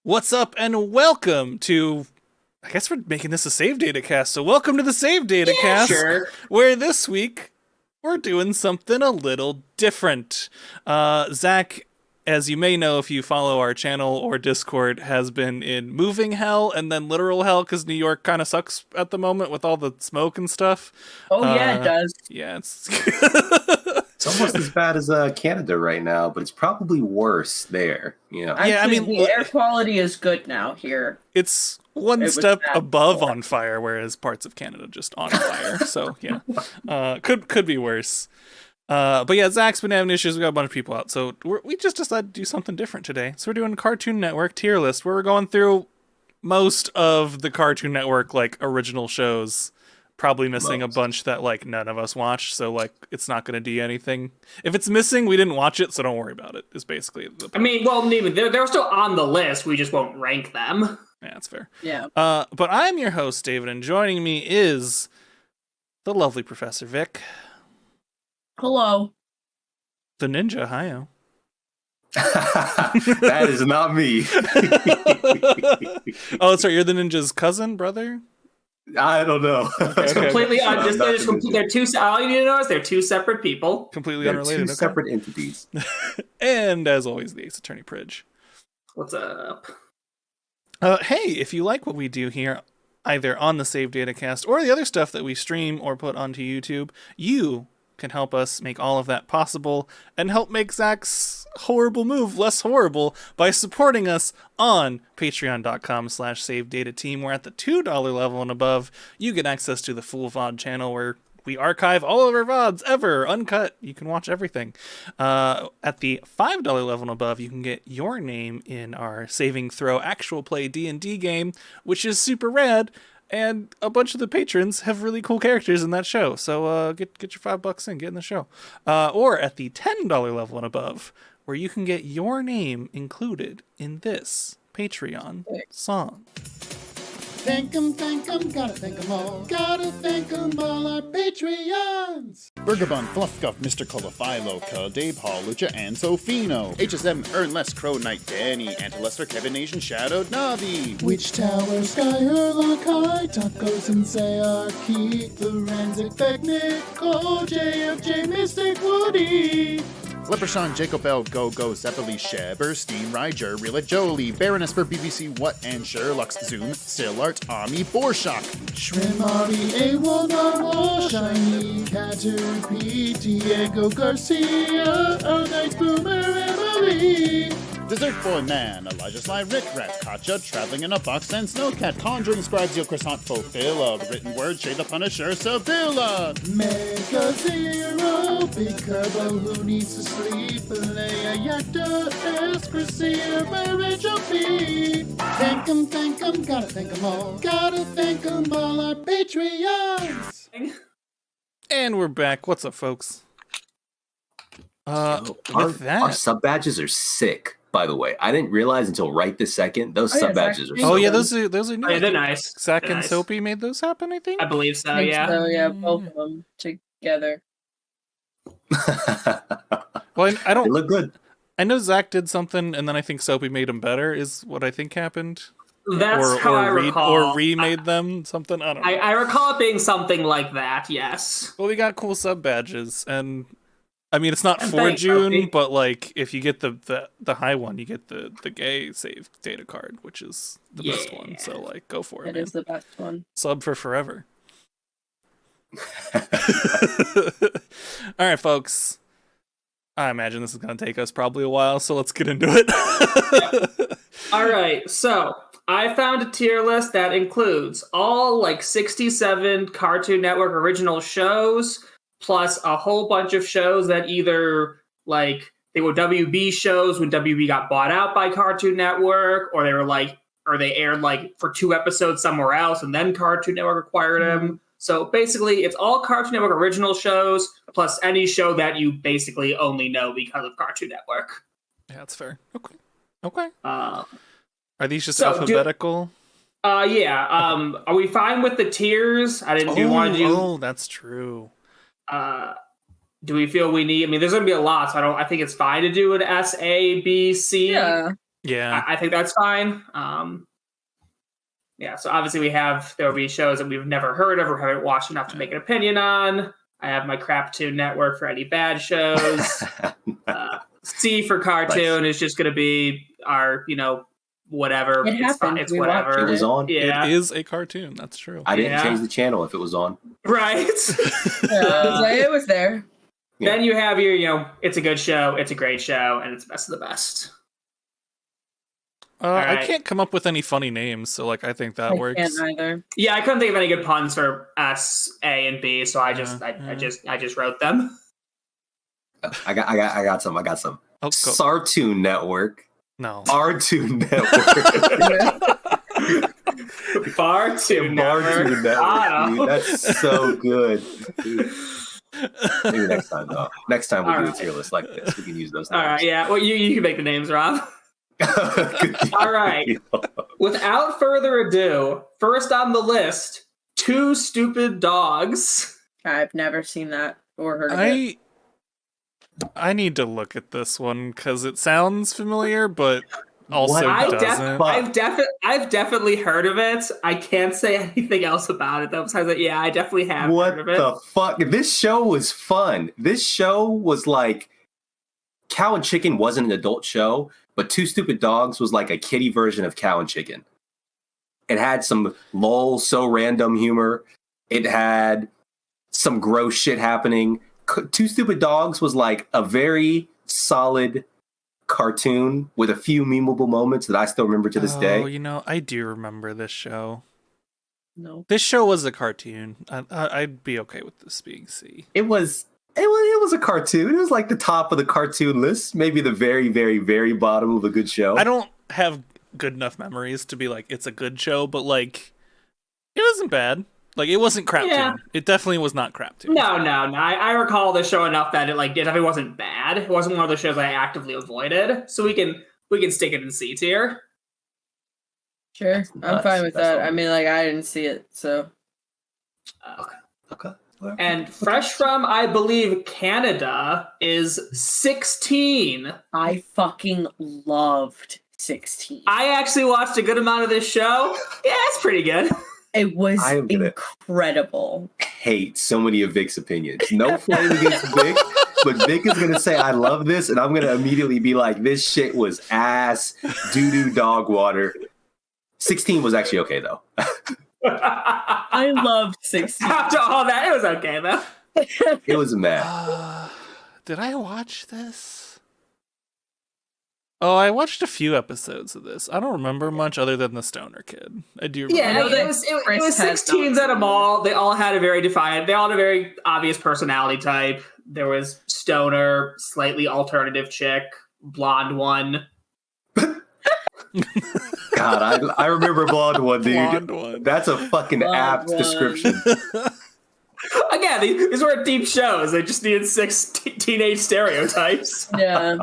What's up and welcome to, I guess we're making this a Save Data Cast, so welcome to the Save Data Cast, Sure. where this week we're doing something a little different. Zach, as you may know if you follow our channel or Discord, has been in moving hell and then literal hell because New York kind of sucks at the moment with all the smoke and stuff. Oh, yeah, it does. Yeah, it's... It's almost as bad as Canada right now, but it's probably worse there. Yeah, Yeah, I mean, the air quality is good now here. it's one It was step bad above before. on fire, whereas parts of Canada just on fire. So yeah, could be worse. But yeah, Zach's been having issues. We got a bunch of people out, so we just decided to do something different today. So we're doing a Cartoon Network tier list where we're going through most of the Cartoon Network like original shows. Probably missing a bunch that like none of us watch, so like it's not going to do anything. If it's missing, we didn't watch it, so don't worry about it. Is basically the point. I mean, well, they're still on the list. We just won't rank them. Yeah, that's fair. Yeah. But I'm your host, David, and joining me is the lovely Professor Vic, Hello. the Ninja Hayo. that is not me. Oh, sorry, you're the Ninja's cousin, brother? I don't know. It's completely they're two. All you need to know is they're two separate people. Completely They're unrelated. two okay. separate entities. And as always, the Ace Attorney Pridge. What's up? Hey, if you like what we do here, either on the Save Data Cast or the other stuff that we stream or put onto YouTube, you can help us make all of that possible and help make Zach's horrible move less horrible by supporting us on patreon.com/savedatateam, where at the $2 level and above, you get access to the full VOD channel where we archive all of our VODs ever, uncut. You can watch everything. At the $5 level and above, you can get your name in our Saving Throw actual play D&D game, which is super rad. And a bunch of the patrons have really cool characters in that show. So get your $5 in, get in the show. Or at the $10 level and above, where you can get your name included in this Patreon song. Thank 'em, gotta thank 'em all. Gotta thank 'em all, our Patreons. Burger Bun, Fluffcuff, Mr. Colophilo, Cull, Dave Hall, Lucha, and Sofino. HSM, Ernless, Crow Knight, Danny, Antilester, Kevin Nation, Shadowed, Navi. Witch Tower, Sky, Herlock, High, Tacos, and Sayar, Keith, Forensic, Technic, Cole, JFJ, Mystic, Woody. Leprechaun, Jacob L, Go, Zeppeli, Sheberstein, Ryger, Rilla, Jolie, Baroness for BBC, What, and Sherlock's Zoom, Sillart, Ami, Borshock. Shrimp, Harvey, AWOL, Narwhal, Shiny, Catter, Pete, Diego Garcia, Knights, Boomer, Emily. Dessert Boy Man, Elijah Sly, Rick Rat, Katja, Traveling in a Box, and Snowcat, Conjuring Scribes, Yo Croissant, Fulfilla, The Written Word, Shay the Punisher, Sevilla. Mega Zero, Big Turbo, who needs to sleep? Leia, Yakta, Escracia, Marriage of Me. Thank 'em, gotta thank 'em all. Gotta thank 'em all, our Patreons. And we're back. What's up, folks? Our that... sub badges are sick. By the way, I didn't realize until right this second those Oh, yeah, sub badges are. Zach. So Oh yeah, good. those are new. Oh, yeah, they're nice. Zach They're and nice. Soapy made those happen, I think. I believe so. Think Yeah. so, yeah, both of them together. Well, I They don't. look good. I know Zach did something, and then I think Soapy made them better. Is what I think happened. That's how I recall. Or remade them something. I don't know. I recall it being something like that. Yes. Well, we got cool sub badges, and I mean it's not And for thanks, June, Sophie. but like if you get the high one, you get the gay save data card, which is the best one. So like go for it, It man. is the best one. Sub for forever. All right, folks. I imagine this is going to take us probably a while, so let's get into it. All right. So I found a tier list that includes all like 67 Cartoon Network original shows, plus a whole bunch of shows that either like they were WB shows when WB got bought out by Cartoon Network, or they were like, or they aired like for 2 episodes somewhere else, and then Cartoon Network acquired them. So basically, it's all Cartoon Network original shows, plus any show that you basically only know because of Cartoon Network. Yeah, that's fair. Okay. Uh, Are these just So, alphabetical? yeah. Are we fine with the tiers? I didn't do want to do. Oh, that's true. Do we feel we need? I mean, there's going to be a lot, so I think it's fine to do an S, A, B, C. Yeah. Yeah. I think that's fine. Yeah, so obviously there will be shows that we've never heard of or haven't watched enough to make an opinion on. I have my Craptoon network for any bad shows. C for cartoon is just going to be our, whatever. It happened. It's We whatever. watched It was on. Yeah. It is a cartoon. That's true. I didn't Yeah. change the channel if it was on. Right. It was there. Yeah. Then you have your, it's a good show, it's a great show, and it's the best of the best. I right. can't come up with any funny names, so I think that I works. can't either. Yeah, I couldn't think of any good puns for S, A, and B, so I just wrote them. I got some. Oh, go. Sartoon Network. No. Artoon Network. Bartoon Bartoon Network. Network. Dude, that's so good. Dude. Maybe next time, though. Next time we'll All do a right. tier list like this. We can use those All right, names. yeah. Well, you can make the names, Rob. Good deal. All right. Without further ado, first on the list, Two Stupid Dogs. I've never seen that or heard of it. I need to look at this one because it sounds familiar, but also What? doesn't. I've definitely heard of it. I can't say anything else about it though. Besides that, yeah, I definitely have What heard of it. the fuck? This show was fun. This show was like Cow and Chicken wasn't an adult show, but Two Stupid Dogs was like a kiddie version of Cow and Chicken. It had some lol, so random humor. It had some gross shit happening. Two Stupid Dogs was like a very solid cartoon with a few memeable moments that I still remember to this day. I do remember this show. No. This show was a cartoon. I'd be okay with this being C. It was a cartoon. It was like the top of the cartoon list, maybe the very, very, very bottom of a good show. I don't have good enough memories to be like, it's a good show, but it wasn't bad. It wasn't Craptoon. Yeah. It definitely was not Craptoon. No. I recall the show enough that it definitely wasn't bad. It wasn't one of the shows I actively avoided. So we can stick it in C tier. Sure. That's I'm nuts. fine with That's that. all. I mean, I didn't see it, so. Okay. And fresh from, I believe, Canada is 16. I fucking loved 16. I actually watched a good amount of this show. Yeah, it's pretty good. It was I am gonna- incredible. Hate so many of Vic's opinions. No flame against Vic, but Vic is gonna say I love this, and I'm gonna immediately be like, this shit was ass, doo-doo dog water. 16 was actually okay though. I loved 16. After all that, it was okay though. It was mad. Did I watch this? Oh, I watched a few episodes of this. I don't remember much other than the stoner kid. I do remember. Yeah, know it that was Chris has 16s at a mall. They all had a very obvious personality type. There was stoner, slightly alternative chick, blonde one. God, I remember Blonde One, dude. Blonde one. That's a fucking Blonde apt One. description. Again, these weren't deep shows. They just needed 6 teenage stereotypes. Yeah.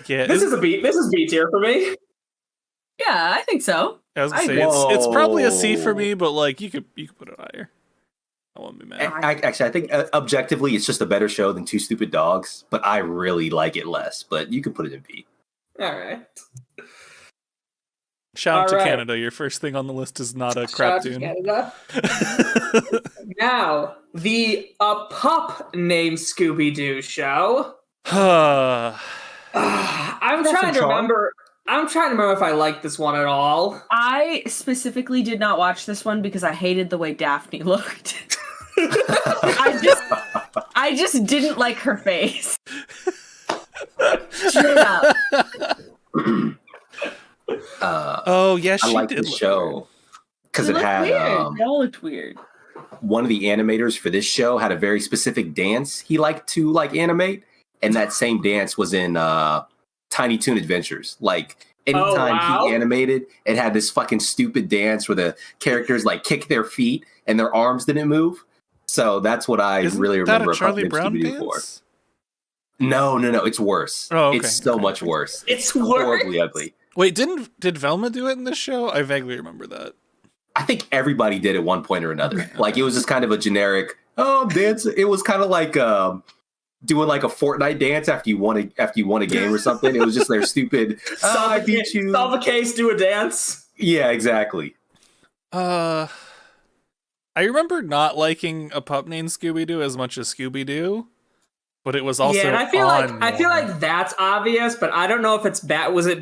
Yeah, This is B tier for me. Yeah, I think so. I was gonna I- say it's probably a C for Whoa. me, but you could put it higher. I won't be mad. Actually, I think objectively it's just a better show than Two Stupid Dogs, but I really like it less. But you can put it in B. All right. Shout out all to right. Canada. Your first thing on the list is not a Shout out to Craptoon. Canada. Now, the A Pup Named Scooby-Doo show. I'm That's trying a to charm. remember. I'm trying to remember if I liked this one at all. I specifically did not watch this one because I hated the way Daphne looked. I just didn't like her face. Straight up. Oh yeah, I she like did the look show because it looked had weird. They all looked weird. one of the animators for this show had a very specific dance he liked to animate, and that same dance was in Tiny Toon Adventures. Anytime wow. he animated, it had this fucking stupid dance where the characters kick their feet and their arms didn't move. So that's what I Isn't really that remember a Charlie Pup Brown Named Scooby-Doo for. dance? No, it's worse. Oh, okay, It's so okay. much worse. It's horribly ugly. Wait, did Velma do it in this show? I vaguely remember that. I think everybody did at one point or another. It was just kind of a generic, oh, I'm dancing. It was kind of like doing like a Fortnite dance after you won a game or something. It was just their stupid. I beat you. Solve a case, do a dance. Yeah, exactly. I remember not liking A Pup Named Scooby-Doo as much as Scooby-Doo, but it was also Yeah, and I feel more. like that's obvious, but I don't know if it's bad. Was it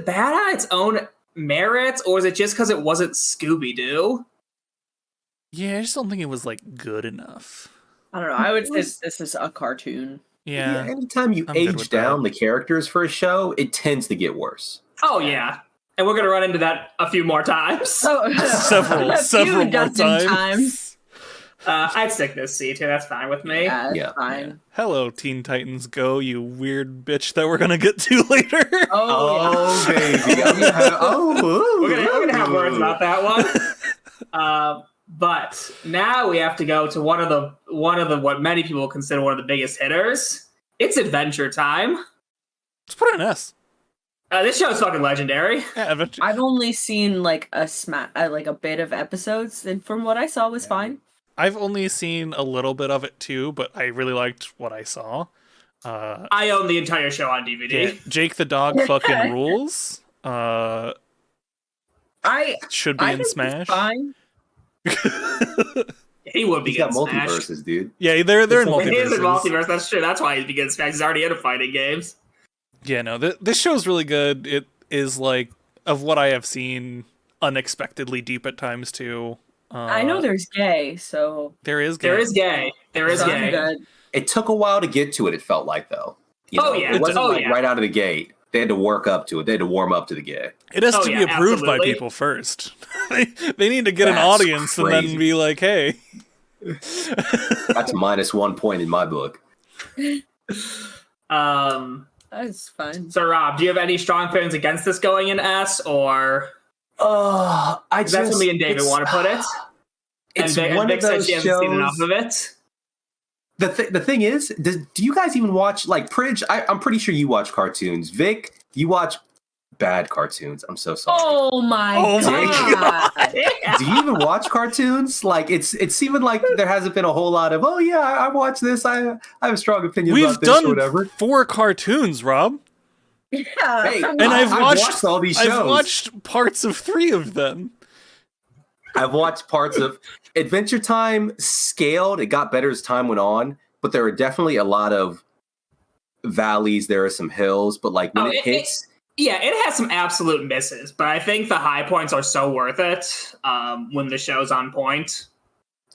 bad on its own merits, or was it just because it wasn't Scooby-Doo? Yeah, I just don't think it was like good enough. I don't know. I would say this is a cartoon. Yeah. Anytime you I'm good age with down that. the characters for a show, it tends to get worse. Oh yeah, and we're gonna run into that a few more times. So several a few more dozen times. I'd stick this C too. That's fine with me. Yeah, Yeah. fine. Hello, Teen Titans Go, you weird bitch that we're gonna get to later. Oh, baby. We're gonna have words about that one. But now we have to go to one of the what many people consider one of the biggest hitters. It's Adventure Time. Let's put it in S. This show is fucking legendary. Yeah, Adventure. I've only seen like a bit of episodes, and from what I saw was fine. I've only seen a little bit of it too, but I really liked what I saw. I own the entire show on DVD. Yeah, Jake the dog fucking rules. I Should be I in think it's Smash. fine. He would be He's got getting smashed. multiverses, dude. Yeah, they're in He is in multiverses. multiverse. That's true. That's why he begins smashed. He's already into fighting games. Yeah, no, this show's really good. It is like, of what I have seen, unexpectedly deep at times too. I know there's gay, so there is There is gay. There is so I'm gay. good. It took a while to get to it, it felt like, though. Oh, yeah. It wasn't Oh, like yeah. right out of the gate. They had to work up to it. They had to warm up to the gay. It has Oh, to yeah, be approved by absolutely. people first. they need to get an That's audience and crazy. then be like, hey. That's -1 point in my book. That's fine. So Rob, do you have any strong feelings against this going in S, or That's that's where me and David want to put it? It's and one Vic of said those she hasn't shows. seen enough of it. The thing is, do you guys even watch like Pridge? I'm pretty sure you watch cartoons. Vic, you watch bad cartoons. I'm so sorry. Oh my Oh my god! Do you even watch cartoons? Like it's seeming like there hasn't been a whole lot of. Oh yeah, I watch this. I have strong opinions We've about this or done whatever. 4 cartoons, Rob. Yeah, Hey, I'm And not- I've watched, all these shows. I've watched parts of 3 of them. I've watched parts of Adventure Time scaled. It got better as time went on, but there are definitely a lot of valleys. There are some hills, but like when Oh, it hits, Yeah, it has some absolute misses, but I think the high points are so worth it when the show's on point.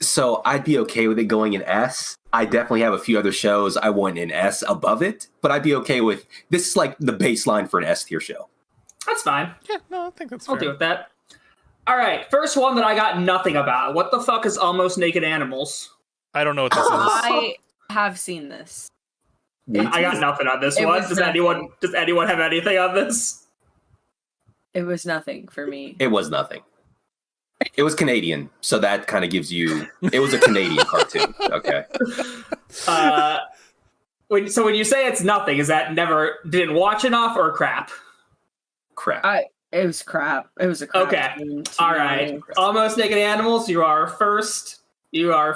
so I'd be okay with it going in S. I definitely have a few other shows I want in S above it, but I'd be okay with this is like the baseline for an S tier show. That's fine. Yeah, no, I think that's I'll fair. deal with that. All right, first one that I got nothing about. What the fuck is Almost Naked Animals? I don't know what this is. I have seen this. I got nothing on this It one. was Does nothing. anyone have anything on this? It was nothing for me. It was nothing. It was Canadian, so that kind of gives you. It was a Canadian cartoon. Okay. When you say it's nothing, is that never didn't watch enough or crap? Crap. It was crap. It was a crap. Okay. team to All me. right, Almost Naked Animals. You are first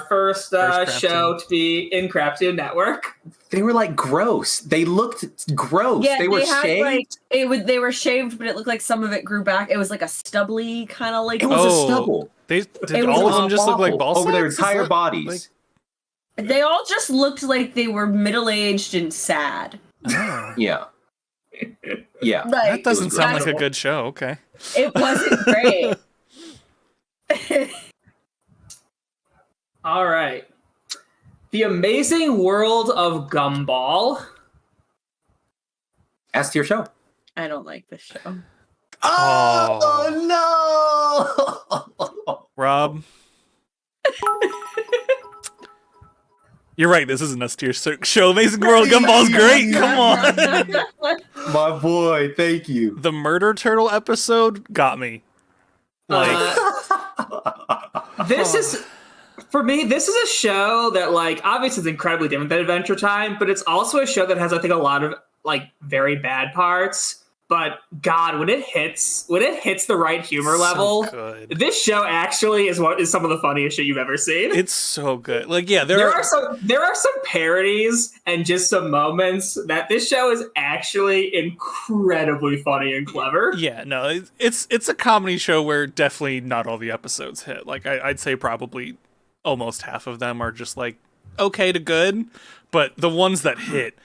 First crap show team. to be in Craptoon Network. They were like gross. They looked gross. Yeah, they were had, shaved. like, they were shaved, but it looked like some of it grew back. It was like a stubbly kind of like. It was Oh. a stubble. Did It was all of them just look like awful ball over their sacks? Is entire that- bodies. They all just looked like they were middle aged and sad. Oh. Yeah. Yeah. Like, That doesn't sound like a that's- good show. Okay. It wasn't great. All right, The Amazing World of Gumball. S tier show. I don't like this show. Oh, Rob. You're right, this isn't a tier show. Amazing World Gumball's great. Come on. no! My boy, thank you. The Murder Turtle episode got me. Like, This is, for me, this is a show that, like, obviously it's incredibly different than Adventure Time, but it's also a show that has, I think, a lot of, like, very bad parts. But God, when it hits the right humor So level, good. this show actually is some of the funniest shit you've ever seen. It's so good. Like, yeah, There are some parodies and just some moments that this show is actually incredibly funny and clever. Yeah, no, it's a comedy show where definitely not all the episodes hit. Like, I'd say probably almost half of them are just like okay to good, but the ones that hit.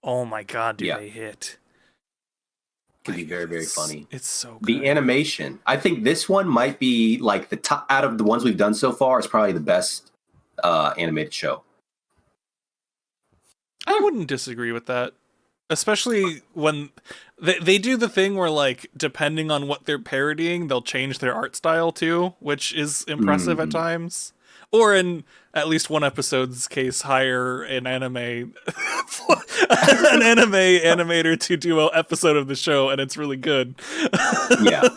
Oh my God, do they hit? Could be very, very funny. It's so good. The animation. I think this one might be like the top out of the ones we've done so far. Is probably the best animated show. I wouldn't disagree with that. Especially when they do the thing where, like, depending on what they're parodying, they'll change their art style too, which is impressive at times. Or in at least one episode's case, hire an anime animator to do an episode of the show, and it's really good. Yeah.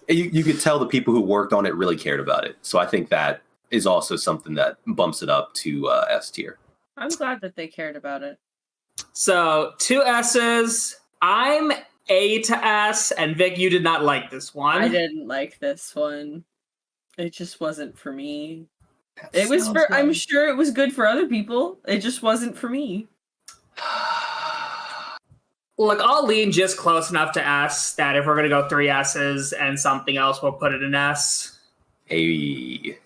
You could tell the people who worked on it really cared about it. So I think that is also something that bumps it up to S tier. I'm glad that they cared about it. So 2 S's. I'm A to S, and Vic, you did not like this one. I didn't like this one. It just wasn't for me. It was for. I'm sure it was good for other people. It just wasn't for me. Look, I'll lean just close enough to S that if we're gonna go 3 S's and something else, we'll put it in S. Hey.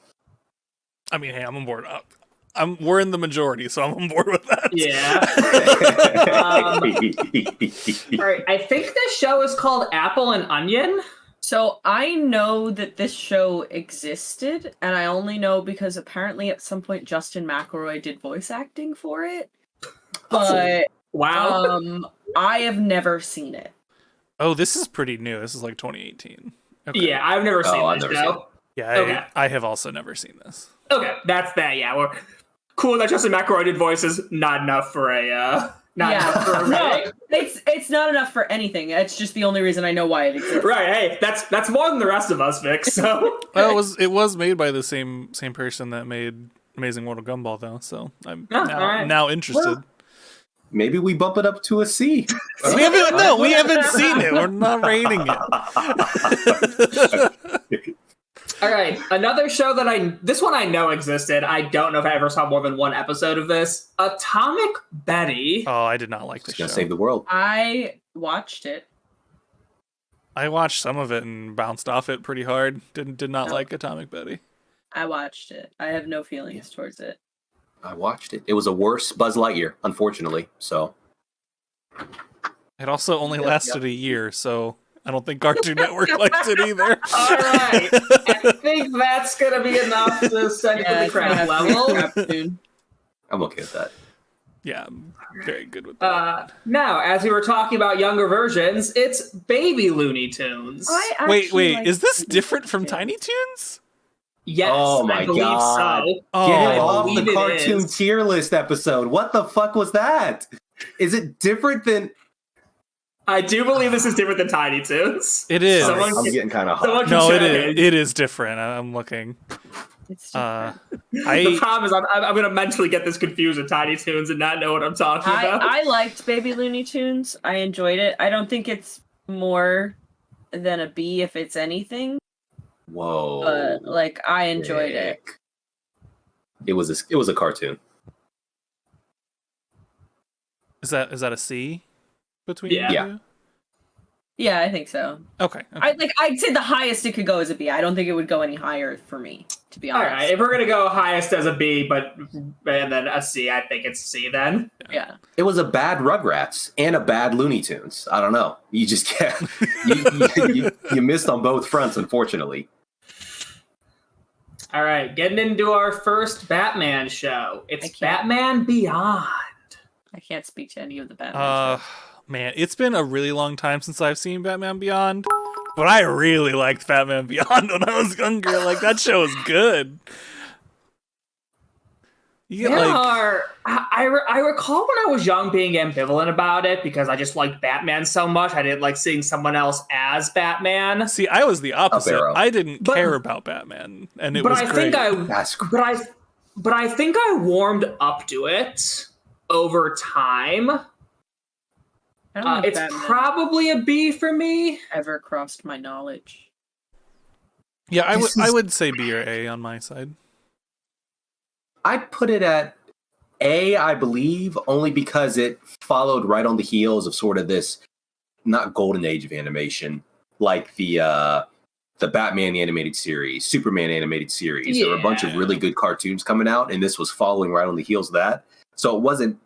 I mean, hey, I'm on board. We're in the majority, so I'm on board with that. Yeah. All right. I think this show is called Apple and Onion. So I know that this show existed, and I only know because apparently at some point Justin McElroy did voice acting for it. But Wow. I have never seen it. Oh, this is pretty new. This is like 2018. Okay. Yeah, I've never seen I've this never seen it. show. Yeah, Okay. I have also never seen this. Okay, that's that. Yeah, we're cool that Justin McElroy did voices. Not enough for a. Not enough for a no, rating. it's not enough for anything. It's just the only reason I know why it exists. Right. Hey, that's more than the rest of us, Vic. So. Well, it was made by the same person that made Amazing World of Gumball, though. So I'm now interested. Well, maybe we bump it up to a C. we haven't seen it. We're not rating it. All right, another show that this one I know existed. I don't know if I ever saw more than one episode of this. Atomic Betty. Oh, I did not like this show. Gonna save the world. I watched it. I watched some of it and bounced off it pretty hard. Did not like Atomic Betty. I watched it. I have no feelings towards it. I watched it. It was a worse Buzz Lightyear, unfortunately. So It also only lasted a year, so I don't think Cartoon Network liked it either. All right, I think that's gonna be enough to send you to the crap level. I'm okay with that. Yeah, I'm very good with that. Now, as we were talking about younger versions, it's Baby Looney Tunes. Wait, is this different from Tiny Toons? Yes, Oh my I believe God. so. Get Oh, it off believe the it cartoon is. tier list episode. What the fuck was that? Is it different than? I do believe this is different than Tiny Toons. it is. Someone- I'm getting kind of someone hot. No, it check is. It is different. I'm looking. It's different. The problem is I'm going to mentally get this confused with Tiny Toons and not know what I'm talking about. I liked Baby Looney Tunes. I enjoyed it. I don't think it's more than a B if it's anything, Whoa. but like I enjoyed it. Dick. It was a cartoon. Is that a C between Yeah. you? Yeah. Yeah, I think so. Okay. I'd say the highest it could go is a B. I don't think it would go any higher for me, to be All honest. right, if we're going to go highest as a B, and then a C, I think it's C then. Yeah. It was a bad Rugrats and a bad Looney Tunes. I don't know. You just can't. You missed on both fronts, unfortunately. All right, getting into our first Batman show. I It's can't- Batman Beyond. I can't speak to any of the Batman. Man, it's been a really long time since I've seen Batman Beyond, but I really liked Batman Beyond when I was younger. Like, that show was good. You get I recall when I was young being ambivalent about it because I just liked Batman so much. I didn't like seeing someone else as Batman. see, I was the opposite. Arrow. I didn't But- care about Batman, and it But was I great. think That's but I think I warmed up to it over time. I don't think It's Batman probably a B for me. ever crossed my knowledge. Yeah, I This would I is- would say B or A on my side. I'd put it at A, I believe, only because it followed right on the heels of sort of this not golden age of animation, like the Batman the animated series, Superman animated series. There were a bunch of Yeah. really good cartoons coming out, and this was following right on the heels of that. So it wasn't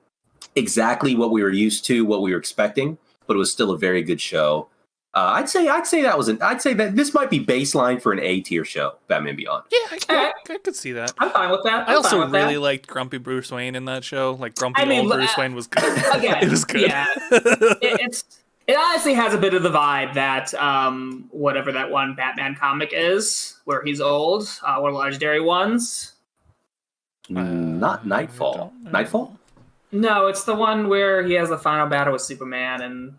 exactly what we were used to, what we were expecting, but it was still a very good show. I'd say that this might be baseline for an A tier show, Batman Beyond. Yeah, I could see that. I'm fine with that. I I'm also fine with really that. liked Grumpy Bruce Wayne in that show. Like Grumpy I mean, old Bruce Wayne was good. Again, it was good. yeah. It honestly has a bit of the vibe that whatever that one Batman comic is, where he's old, one of the legendary ones. Not Nightfall. I don't know. Nightfall? No, it's the one where he has the final battle with Superman, and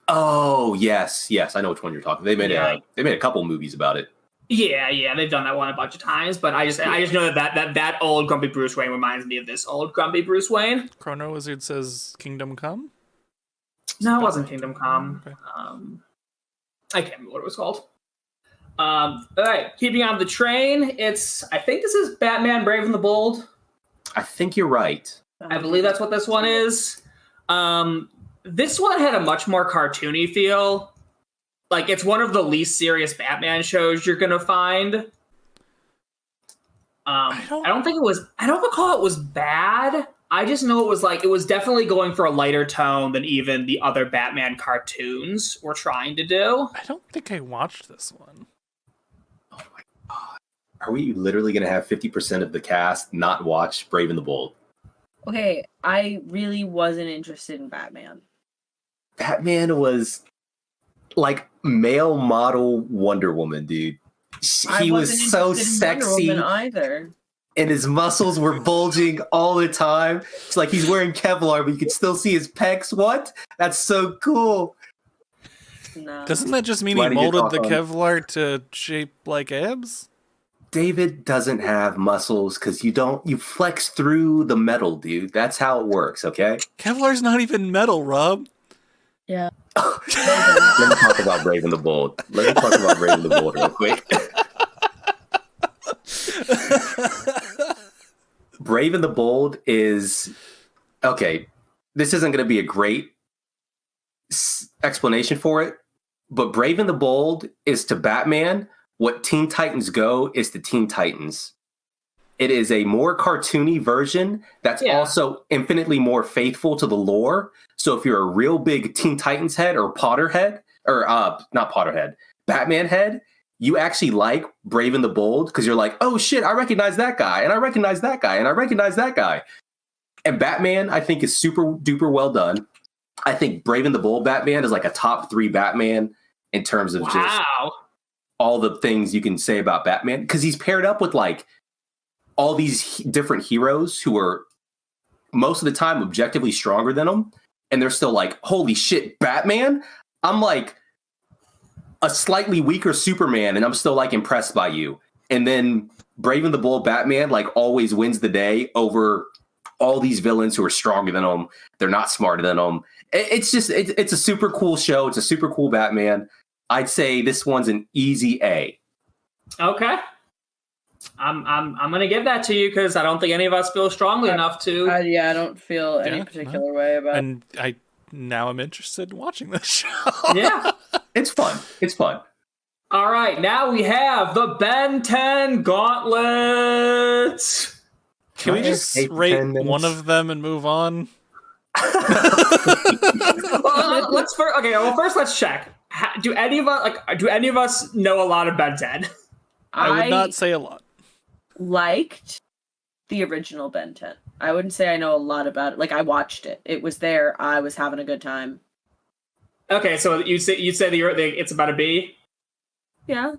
Oh yes, I know which one you're talking. They made Yeah. a couple movies about it. yeah, they've done that one a bunch of times. But I just know that old Grumpy Bruce Wayne reminds me of this old Grumpy Bruce Wayne. Chrono Wizard says Kingdom Come. No, it wasn't Kingdom Come. Okay. I can't remember what it was called. All right, keeping on the train. I think this is Batman: Brave and the Bold. I think you're right. I believe that's what this one is. This one had a much more cartoony feel. Like, it's one of the least serious Batman shows you're gonna find. I don't recall it was bad. I just know it was definitely going for a lighter tone than even the other Batman cartoons were trying to do. I don't think I watched this one. Are we literally going to have 50% of the cast not watch Brave and the Bold? Okay, I really wasn't interested in Batman. Batman was like male model Wonder Woman, dude. I He wasn't was so interested in Wonder sexy, Woman either. and his muscles were bulging all the time. It's like he's wearing Kevlar, but you can still see his pecs. What? That's so cool. No. Doesn't that just mean Why he did you molded talk the on- Kevlar to shape like abs? David doesn't have muscles because you flex through the metal, dude. That's how it works, okay? Kevlar's not even metal, Rob. Yeah. Let me talk about Brave and the Bold. Let me talk about Brave and the Bold real quick. Brave and the Bold is okay. This isn't going to be a great explanation for it, but Brave and the Bold is to Batman what Teen Titans Go is to Teen Titans. It is a more cartoony version that's also infinitely more faithful to the lore. So if you're a real big Teen Titans head or Potterhead, or not Potterhead, Batman head, you actually like Brave and the Bold because you're like, oh shit, I recognize that guy, and I recognize that guy, and I recognize that guy. And Batman, I think, is super duper well done. I think Brave and the Bold Batman is like a top 3 Batman in terms of just Wow. all the things you can say about Batman, because he's paired up with like all these different heroes who are most of the time objectively stronger than him, and they're still like, holy shit, Batman? I'm like a slightly weaker Superman, and I'm still like impressed by you. And then Brave and the Bold Batman like always wins the day over all these villains who are stronger than him. They're not smarter than him. It's a super cool show. It's a super cool Batman. I'd say this one's an easy A. Okay. I'm gonna give that to you because I don't think any of us feel strongly enough to. Yeah, I don't feel any Yeah, particular way about it. And now I'm interested in watching this show. Yeah. It's fun. It's fun. All right, now we have the Ben 10 Gauntlets. Can we I just escape rate 10 minutes? one of them and move on? Well, first let's check. Do any of us know a lot of Ben 10? I would not say a lot. liked the original Ben 10. I wouldn't say I know a lot about it. Like, I watched it. It was there. I was having a good time. Okay, so you say it's about a B. Yeah.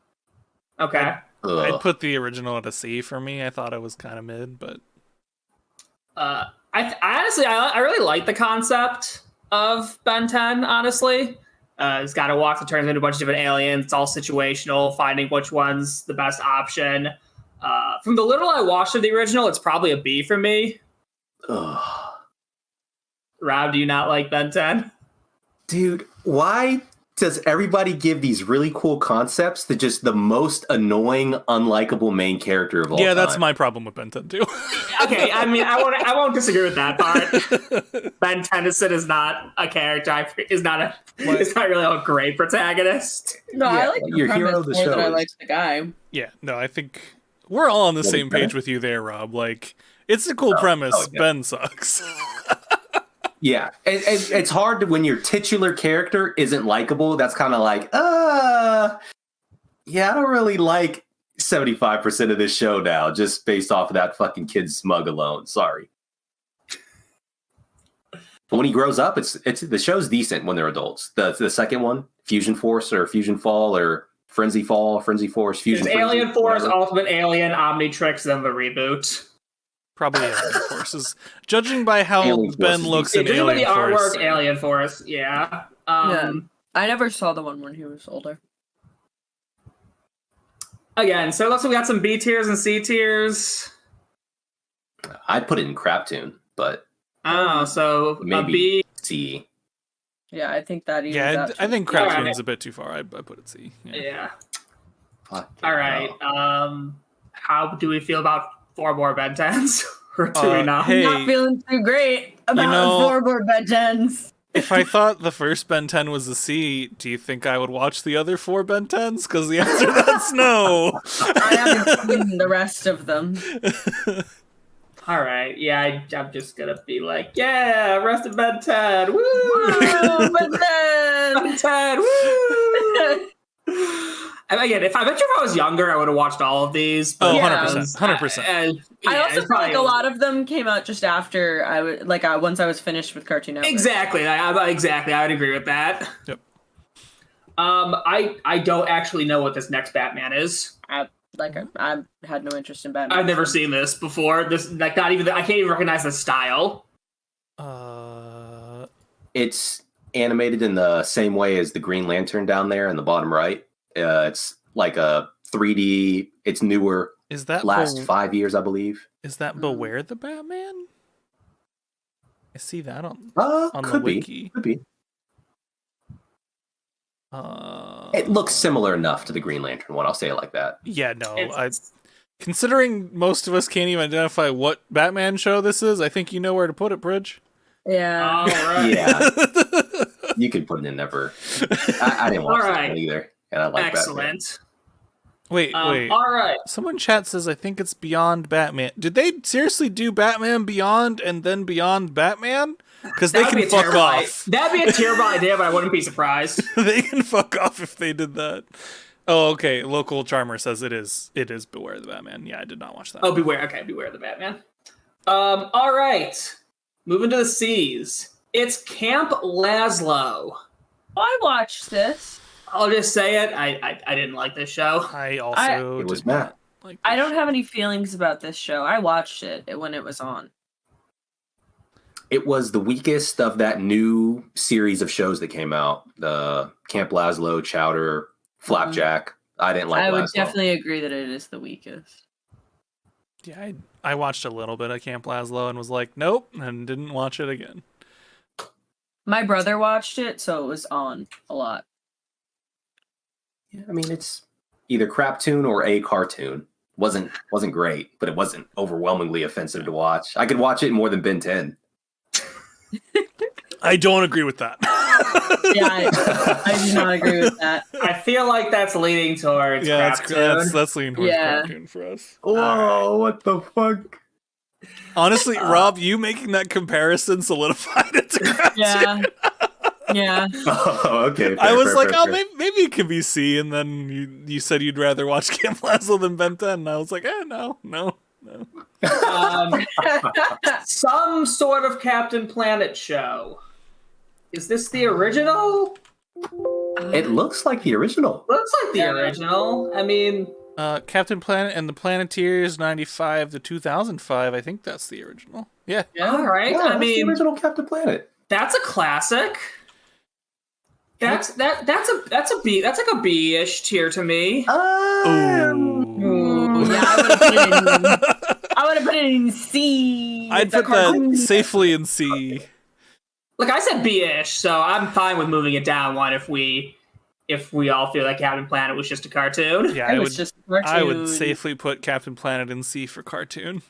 Okay. I'd put the original at a C for me. I thought it was kind of mid, but I honestly really like the concept of Ben 10. Honestly, he's got to walk the turns into a bunch of different aliens. It's all situational, finding which one's the best option. From the little I watched of the original, it's probably a B for me. Ugh. Rob, do you not like Ben 10? Dude, why does everybody give these really cool concepts to just the most annoying, unlikable main character of all time? Yeah, that's my problem with Ben 10 too. Okay, I mean, I won't disagree with that part. Ben Tennyson is not a character. Is not really a great protagonist. No, I like the your premise hero of the more than I show like is- the guy. Yeah, no, I think we're all on the same page with you there, Rob. Like, it's a cool premise. yeah. Ben sucks. Yeah, and it's hard when your titular character isn't likable. That's kind of like, yeah, I don't really like 75% of this show now, just based off of that fucking kid smug alone. Sorry. But when he grows up, it's the show's decent when they're adults. The second one, Fusion Force or Fusion Fall or Frenzy Force, There's Fusion Alien Frenzy, Force, whatever. Ultimate Alien, Omnitrix, then the reboot. Probably Alien Forces. Judging by how Alien Ben Forces. looks Yeah, in judging by Alien the artwork, Force. Alien Force, yeah. Yeah. I never saw the one when he was older. Again, so it looks like we got some B tiers and C tiers. I'd put it in Craptoon, but Oh, so a maybe B. C. Yeah, I think that evens Yeah, out I to- think Alright. Craptoon's a bit too far. I put it C. Yeah. Yeah. Fuck All right. no. How do we feel about 4 more Ben 10s? Or do we not? hey, not feeling too great about know- 4 more Ben 10s. If I thought the first Ben 10 was a C, do you think I would watch the other 4 Ben 10s? Because the answer to that's no. I haven't seen the rest of them. All right. Yeah, I'm just going to be like, yeah, rest of Ben 10. Woo! Oh, Ben 10! Ben 10. Woo! And again, if I was younger, I would have watched all of these. Oh, Yeah. 100%. 100%. I also feel like a lot of them came out just after I would once I was finished with Cartoon Network. Exactly. Exactly. I would agree with that. Yep. I don't actually know what this next Batman is. I had no interest in Batman. I've never seen this before. This not even I can't even recognize the style. It's animated in the same way as the Green Lantern down there in the bottom right. It's like a 3D. It's newer. Is that Last 5 years, I believe. Is that Beware the Batman? I see that on the Could be. wiki. Could be. Uh, It looks similar enough to the Green Lantern one. I'll say it like that. Yeah, no. It's- Considering most of us can't even identify what Batman show this is, I think you know where to put it, Bridge. Yeah. All right. Yeah, you could put it in never. I didn't watch All this right. one either, and I like Batman. Excellent. Wait. All right. Someone chat says I think it's Beyond Batman. Did they seriously do Batman Beyond and then Beyond Batman? Because they That'd be can a fuck terrible off. That'd be a terrible idea, but I wouldn't be surprised. They can fuck off if they did that. Oh, okay. Local Charmer says it is Beware the Batman. Yeah, I did not watch that. Oh, beware. Okay, beware the Batman. All right. Moving to the C's. It's Camp Laszlo. I watched this. I'll just say it. I didn't like this show. I also It was did not Matt. like I this don't show. have any feelings about this show. I watched it when it was on. It was the weakest of that new series of shows that came out. The Camp Laszlo, Chowder, Flapjack. I didn't like I would Laszlo. definitely agree that it is the weakest. Yeah, I watched a little bit of Camp Laszlo and was like, nope, and didn't watch it again. My brother watched it, so it was on a lot. Yeah, I mean, it's either Craptoon or a cartoon. Wasn't great, but it wasn't overwhelmingly offensive to watch. I could watch it more than Ben 10. I don't agree with that. Yeah, I do not agree with that. I feel like that's leaning towards Yeah, Craptoon. that's leaning towards Yeah. cartoon for us. Whoa, what the fuck? Honestly, Rob, you making that comparison solidified it to cartoon. Yeah. Yeah. Oh, okay. I fair, was fair, like, fair, oh, fair. maybe it could be C, and then you said you'd rather watch Camp Laszlo than Ben 10, and I was like, no. Some sort of Captain Planet show. Is this the original? It looks like the original. Looks like the original. I mean, Captain Planet and the Planeteers 95 to 2005. I think that's the original. Yeah. all right. Yeah, I that's the mean, original Captain Planet. that's a classic. That's a B. That's like a B-ish tier to me. Ooh, yeah, I would have put it in C. I'd It's a put that cartoon. safely in C. Look, I said B-ish, so I'm fine with moving it down one if we all feel like Captain Planet was just a cartoon. Yeah, It was just a I would cartoon. safely put Captain Planet in C for cartoon.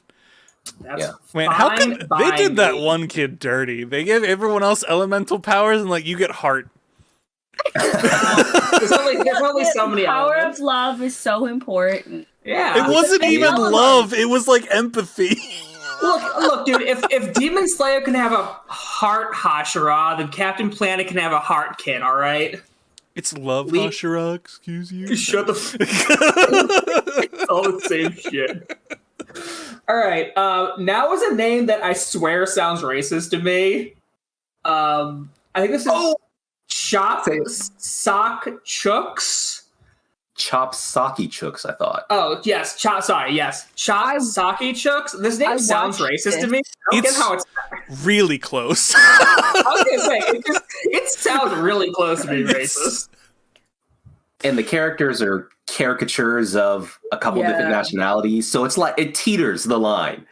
That's Yeah. Man, how fine could by they did that me. one kid dirty? They gave everyone else elemental powers, and like you get heart. There's only so many Power elements. of love is so important. Yeah. It wasn't they even all love; it was like empathy. Look, dude. If Demon Slayer can have a heart Hashira, then Captain Planet can have a heart kid. All right. It's love, We- Hashira. Excuse you. Shut the. It's all the same shit. All right. Now is a name that I swear sounds racist to me. I think this is Chop Say it. Sock Chooks. Chop Saki Chooks, I thought. Oh yes, Chop. Sorry, yes, Chop Saki Chooks. This name I sounds watched racist to this. me. I don't get It's- how it's. Really close. I was gonna say it sounds really close to being racist. And the characters are caricatures of a couple different Yeah. nationalities. So it's like it teeters the line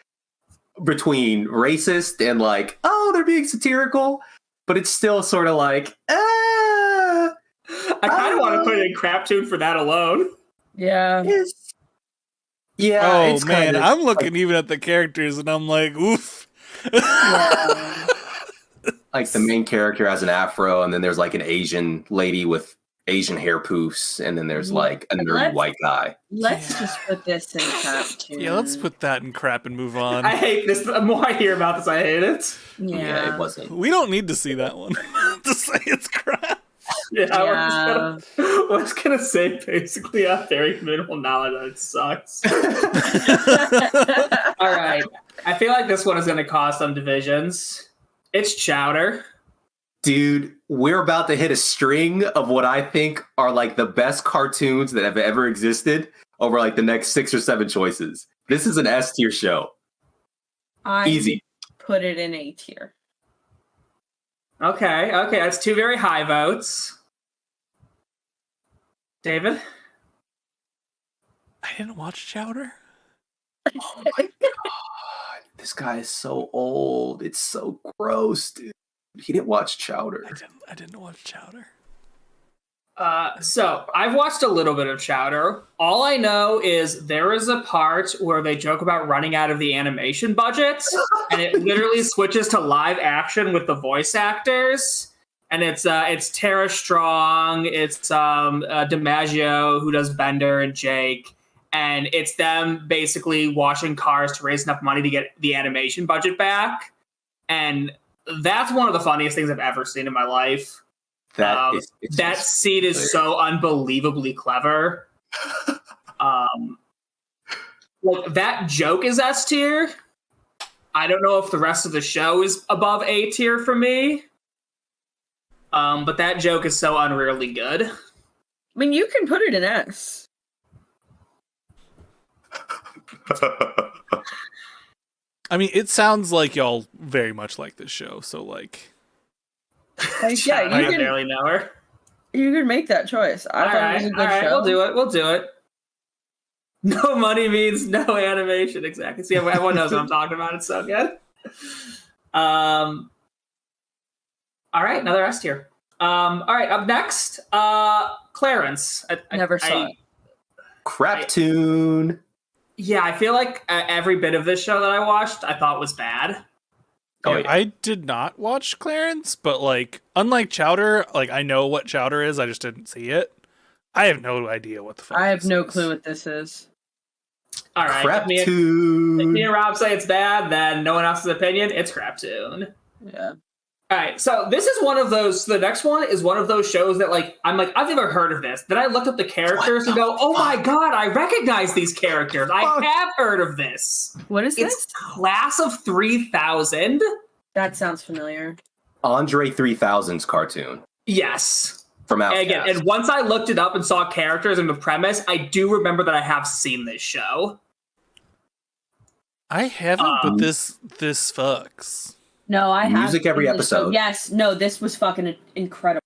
between racist and like, oh, they're being satirical, but it's still sort of like, I kind of want to put it in crap tune for that alone. Yeah. yeah. Oh it's man, kinda- I'm looking even at the characters, and I'm like, oof. Yeah. like the main character has an afro, and then there's like an Asian lady with Asian hair poofs, and then there's like a nerdy Let's- white guy. Let's just put this in cartoon. Yeah, let's put that in crap and move on. I hate this. The more I hear about this, I hate it. Yeah, it wasn't. We don't need to see that one to say it's crap. Yeah, Yeah. I was gonna say basically I have very minimal knowledge that it sucks. All right, I feel like this one is gonna cause some divisions. It's Chowder. Dude, we're about to hit a string of what I think are like the best cartoons that have ever existed over like the next 6 or 7 choices. This is an S tier show. I Easy. put it in A tier. Okay, that's 2 very high votes. David? I didn't watch Chowder. Oh my god. This guy is so old. It's so gross, dude. He didn't watch Chowder. I didn't watch Chowder. So I've watched a little bit of Chowder. All I know is there is a part where they joke about running out of the animation budgets, and it literally switches to live action with the voice actors. And it's Tara Strong, it's DiMaggio who does Bender and Jake, and it's them basically washing cars to raise enough money to get the animation budget back. And that's one of the funniest things I've ever seen in my life. It's That just- scene is so unbelievably clever. Like that joke is S tier. I don't know if the rest of the show is above A tier for me. But that joke is so unreally good. I mean, you can put it in S. I mean, it sounds like y'all very much like this show, so like, Like, yeah, I you can barely know her. make that choice. I thought it was a good show. We'll do it. No money means no animation. Exactly. See, everyone knows what I'm talking about. It's so good. All right, another S tier. All right, up next, Clarence. Never saw it. Crap tune. Yeah, I feel like every bit of this show that I watched, I thought was bad. Oh, yeah, yeah. I did not watch Clarence, but like, unlike Chowder, like I know what Chowder is, I just didn't see it. I have no idea what the fuck. I have this no is. clue what this is. All right, Crap if me tune. and Rob say it's bad, then no one else's opinion. It's Craptoon. Yeah. All right, so this is one of those. The next one is one of those shows that, like, I'm like, I've never heard of this. Then I looked up the characters and go, oh my god, I recognize these characters. I have heard of this. What is It's this? Class of 3000. That sounds familiar. Andre 3000's cartoon Yes. from Outcast. Again, and once I looked it up and saw characters and the premise, I do remember that I have seen this show. I haven't, but this fucks. No, I have. Music every seen this show. episode. Yes. No, this was fucking incredible.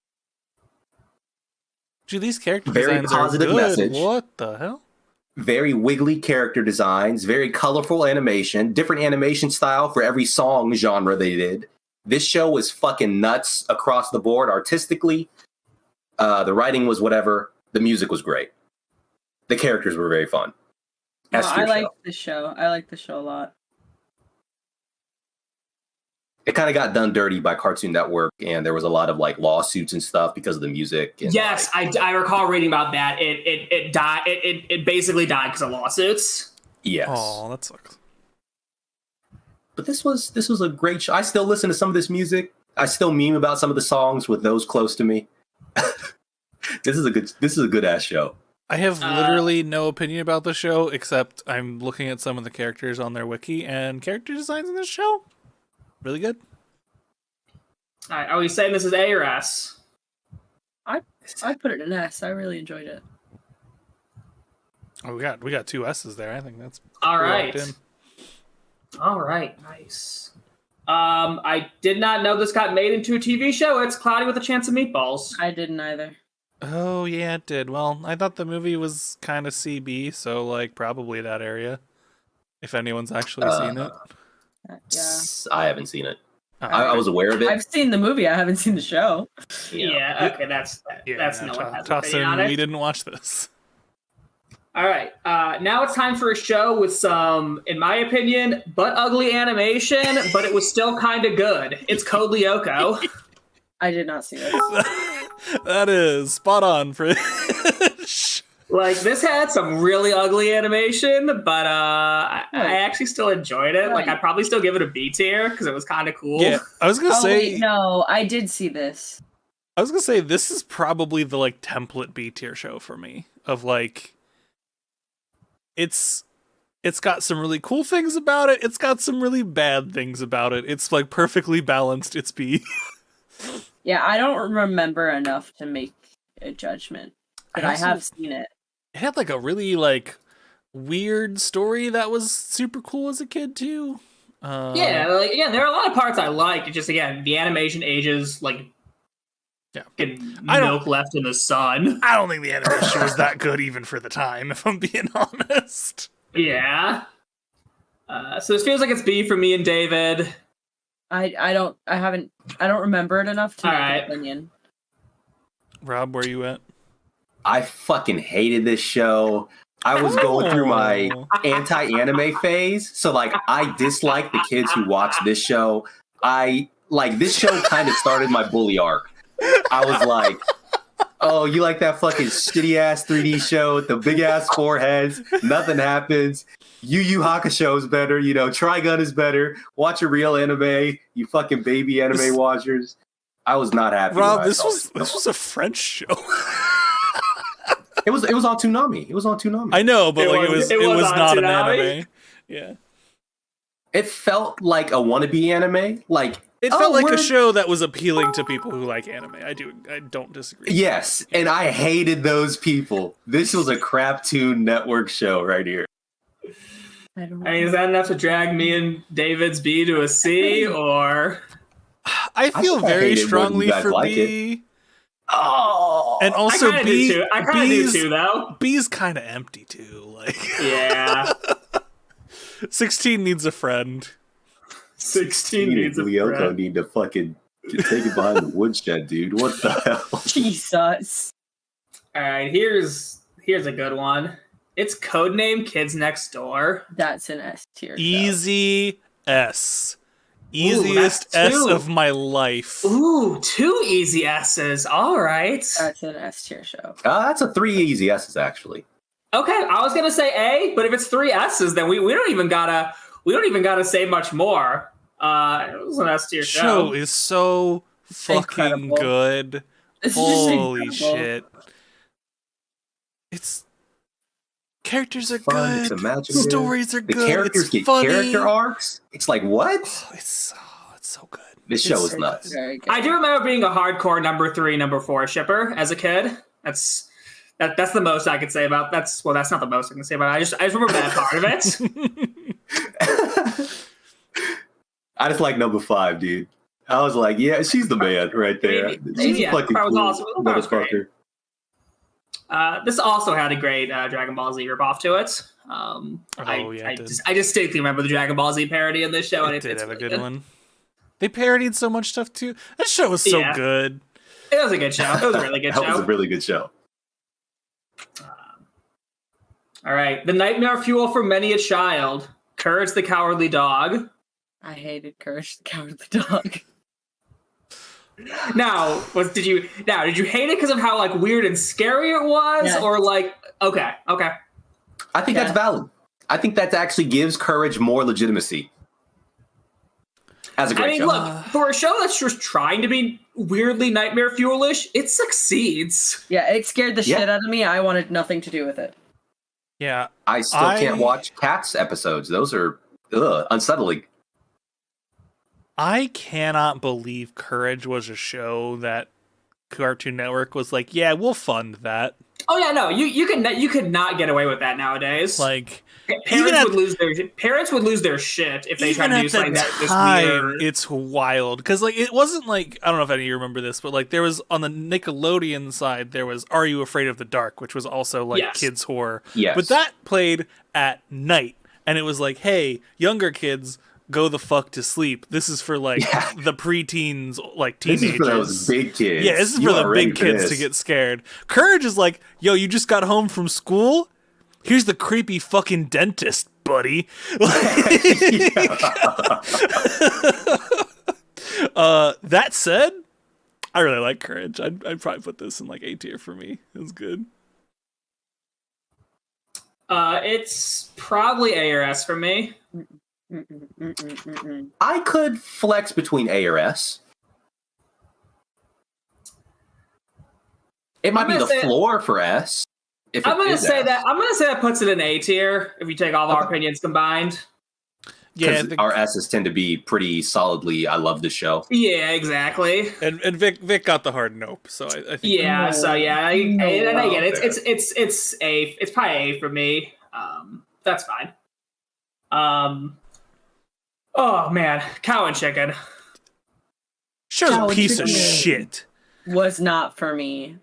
Dude, these character Very designs positive are good. message. What the hell? Very wiggly character designs, very colorful animation, different animation style for every song genre they did. This show was fucking nuts across the board artistically. The writing was whatever. The music was great. The characters were very fun. No, S tier I show. like the show. I like the show a lot. It kind of got done dirty by Cartoon Network, and there was a lot of like lawsuits and stuff because of the music. And, Yes, I recall reading about that. It died. It basically died because of lawsuits. yes. Oh, that sucks. But this was a great show. I still listen to some of this music. I still meme about some of the songs with those close to me. This is a good ass show. I have literally no opinion about the show, except I'm looking at some of the characters on their wiki, and character designs in this show, really good. All right, are we saying this is A or S? I put it in S. I really enjoyed it. Oh, we got 2 S's there. I think that's All pretty right. locked in. All right, nice. I did not know this got made into a TV show. It's Cloudy with a Chance of Meatballs. I didn't either. Oh yeah, it did. Well, I thought the movie was kind of CB, so like probably that area. If anyone's actually seen it. Yeah. I haven't seen it. Uh-uh. I was aware of it. I've seen the movie. I haven't seen the show. Yeah, okay, that's no one has an opinion on it. We didn't watch this. All right, now it's time for a show with some, in my opinion, butt ugly animation, but it was still kind of good. It's Code Lyoko. I did not see this. That is spot on, Fridge. Like, this had some really ugly animation, but I actually still enjoyed it. Like, I'd probably still give it a B tier because it was kind of cool. Yeah, I was gonna say. Wait, no, I did see this. I was gonna say this is probably the like template B tier show for me. Of like, it's got some really cool things about it. It's got some really bad things about it. It's like perfectly balanced. It's B. Yeah, I don't remember enough to make a judgment, but I have seen it. It had like a really like weird story that was super cool as a kid too. Yeah, like, again, there are a lot of parts I liked. It's just, again, the animation ages like milk left in the sun. I don't think the animation was that good even for the time, if I'm being honest. Yeah. So this feels like it's B for me and David. I don't remember it enough to All make right. an opinion. Rob, where you at? I fucking hated this show. I was going through my anti-anime phase, so like I dislike the kids who watch this show. This show kind of started my bully arc. I was like, oh, you like that fucking shitty ass 3D show with the big ass foreheads? Nothing happens. Yu Yu Hakusho is better. You know, Trigun is better. Watch a real anime. You fucking baby anime watchers. I was not happy. Rob, this was a French show. It was on Toonami. It was on Toonami. I know, but it was not an Toonami? anime. Yeah. It felt like a wannabe anime. Like It felt like a show that was appealing to people who like anime. I don't disagree. Yes, and I hated those people. This was a Craptoon Network show right here. I don't I mean, is that enough to drag me and David's B to a C, or? I feel think I very hate it more than strongly you guys for like B. Oh, And also I B, do too, though. B's kind of empty too. Like Yeah. 16 needs a friend. 16 needs a Lyoko friend. need to fucking take it behind the woodshed, dude. What the hell? Jesus. All right, here's a good one. It's Codename Kids Next Door. That's an S tier. show. Easy S. Ooh, Easiest that's S two. of my life. Ooh, 2 easy S's. All right. That's an S tier show. That's a 3 easy S's actually. Okay, I was gonna say A, but if it's 3 S's, then we don't even gotta say much more. It was an S tier Show show. is so fucking Incredible. good. This is just Holy incredible. shit. It's characters are Fun, it's good. imaginative. Stories are The good. characters It's get funny. character arcs. It's like what? Oh, it's so good. This show It's is so nuts. good. Very good. I do remember being a hardcore number 3, number 4 shipper as a kid. That's the most I could say about that's not the most I can say about it. I just remember that part of it. I just like number 5, dude. I was like, yeah, she's the man right there. She's Yeah, a fucking that was cool awesome. That was great. motherfucker. This also had a great Dragon Ball Z ripoff to it. Yeah, it did. I distinctly remember the Dragon Ball Z parody in this show. And It did it's have a really good one. They parodied so much stuff too. That show was so Yeah. good. It was a good show. It was a really good That was a show. really good show. All right. The nightmare fuel for many a child. Courage the Cowardly Dog. I hated Courage the Cowardly Dog. Now, did you hate it because of how like weird and scary it was, Yes. or like okay? I think that's Yeah. valid. I think that actually gives Courage more legitimacy. As a I great mean, show. look, for a show that's just trying to be weirdly nightmare fuelish, it succeeds. Yeah, it scared the Yeah. shit out of me. I wanted nothing to do with it. Yeah, I still can't watch Cats episodes. Those are unsettling. I cannot believe Courage was a show that Cartoon Network was like, yeah, we'll fund that. Oh yeah, no, you could not get away with that nowadays. Like, Parents would lose their shit if they tried even to do at something the that this time, weird. it's wild because like it wasn't like, I don't know if any of you remember this, but like there was on the Nickelodeon side there was Are You Afraid of the Dark, which was also like Yes. kids horror. Yes. But that played at night, and it was like, hey, younger kids, go the fuck to sleep. This is for like Yeah. the preteens, like This teenagers. is for those big kids. Yeah, this is You for the are ready big for kids this. to get scared. Courage is like, yo, you just got home from school? Here's the creepy fucking dentist, buddy. That said, I really like Courage. I'd probably put this in like A tier for me. It was good. It's probably A or S for me. I could flex between A or S. It might I'm be gonna the say- floor for S. If I'm it gonna is say S. that puts it in A tier if you take all of our opinions combined. Yeah, I Because think- our S's tend to be pretty solidly. I love the show. Yeah, exactly. and Vic got the hard nope, so I think Yeah, so yeah, and I get it. fair. It's A. It's probably A for me. That's fine. Oh man, Cow and Chicken. show's a Cow and piece of Chicken. shit. Was not for me.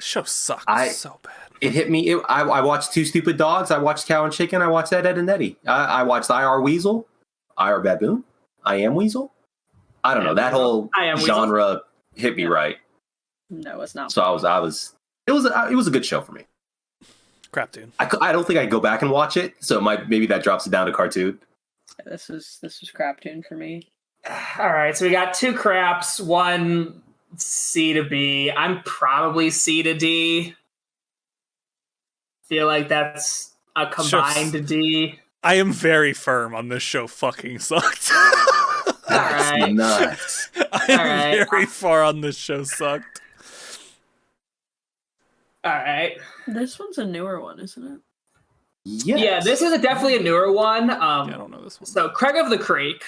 Show sucked I- so bad. It hit me. I watched Two Stupid Dogs. I watched Cow and Chicken. I watched Ed, Ed and Eddie. I watched IR Weasel, IR Baboon, I Am Weasel. I don't know. That whole I Am Weasel. genre hit me right. No, it's not. So it was a good show for me. Crap, dude. I don't think I'd go back and watch it. So maybe that drops it down to cartoon. This was crap tune for me. All right, so we got two craps, one C to B. I'm probably C to D. Feel like that's a combined D. I am very firm on this show fucking sucked. That's Alright. nuts. I am Alright. very far on this show sucked. All right. This one's a newer one, isn't it? Yes. Yeah, this is definitely a newer one. Yeah, I don't know this one. So Craig of the Creek.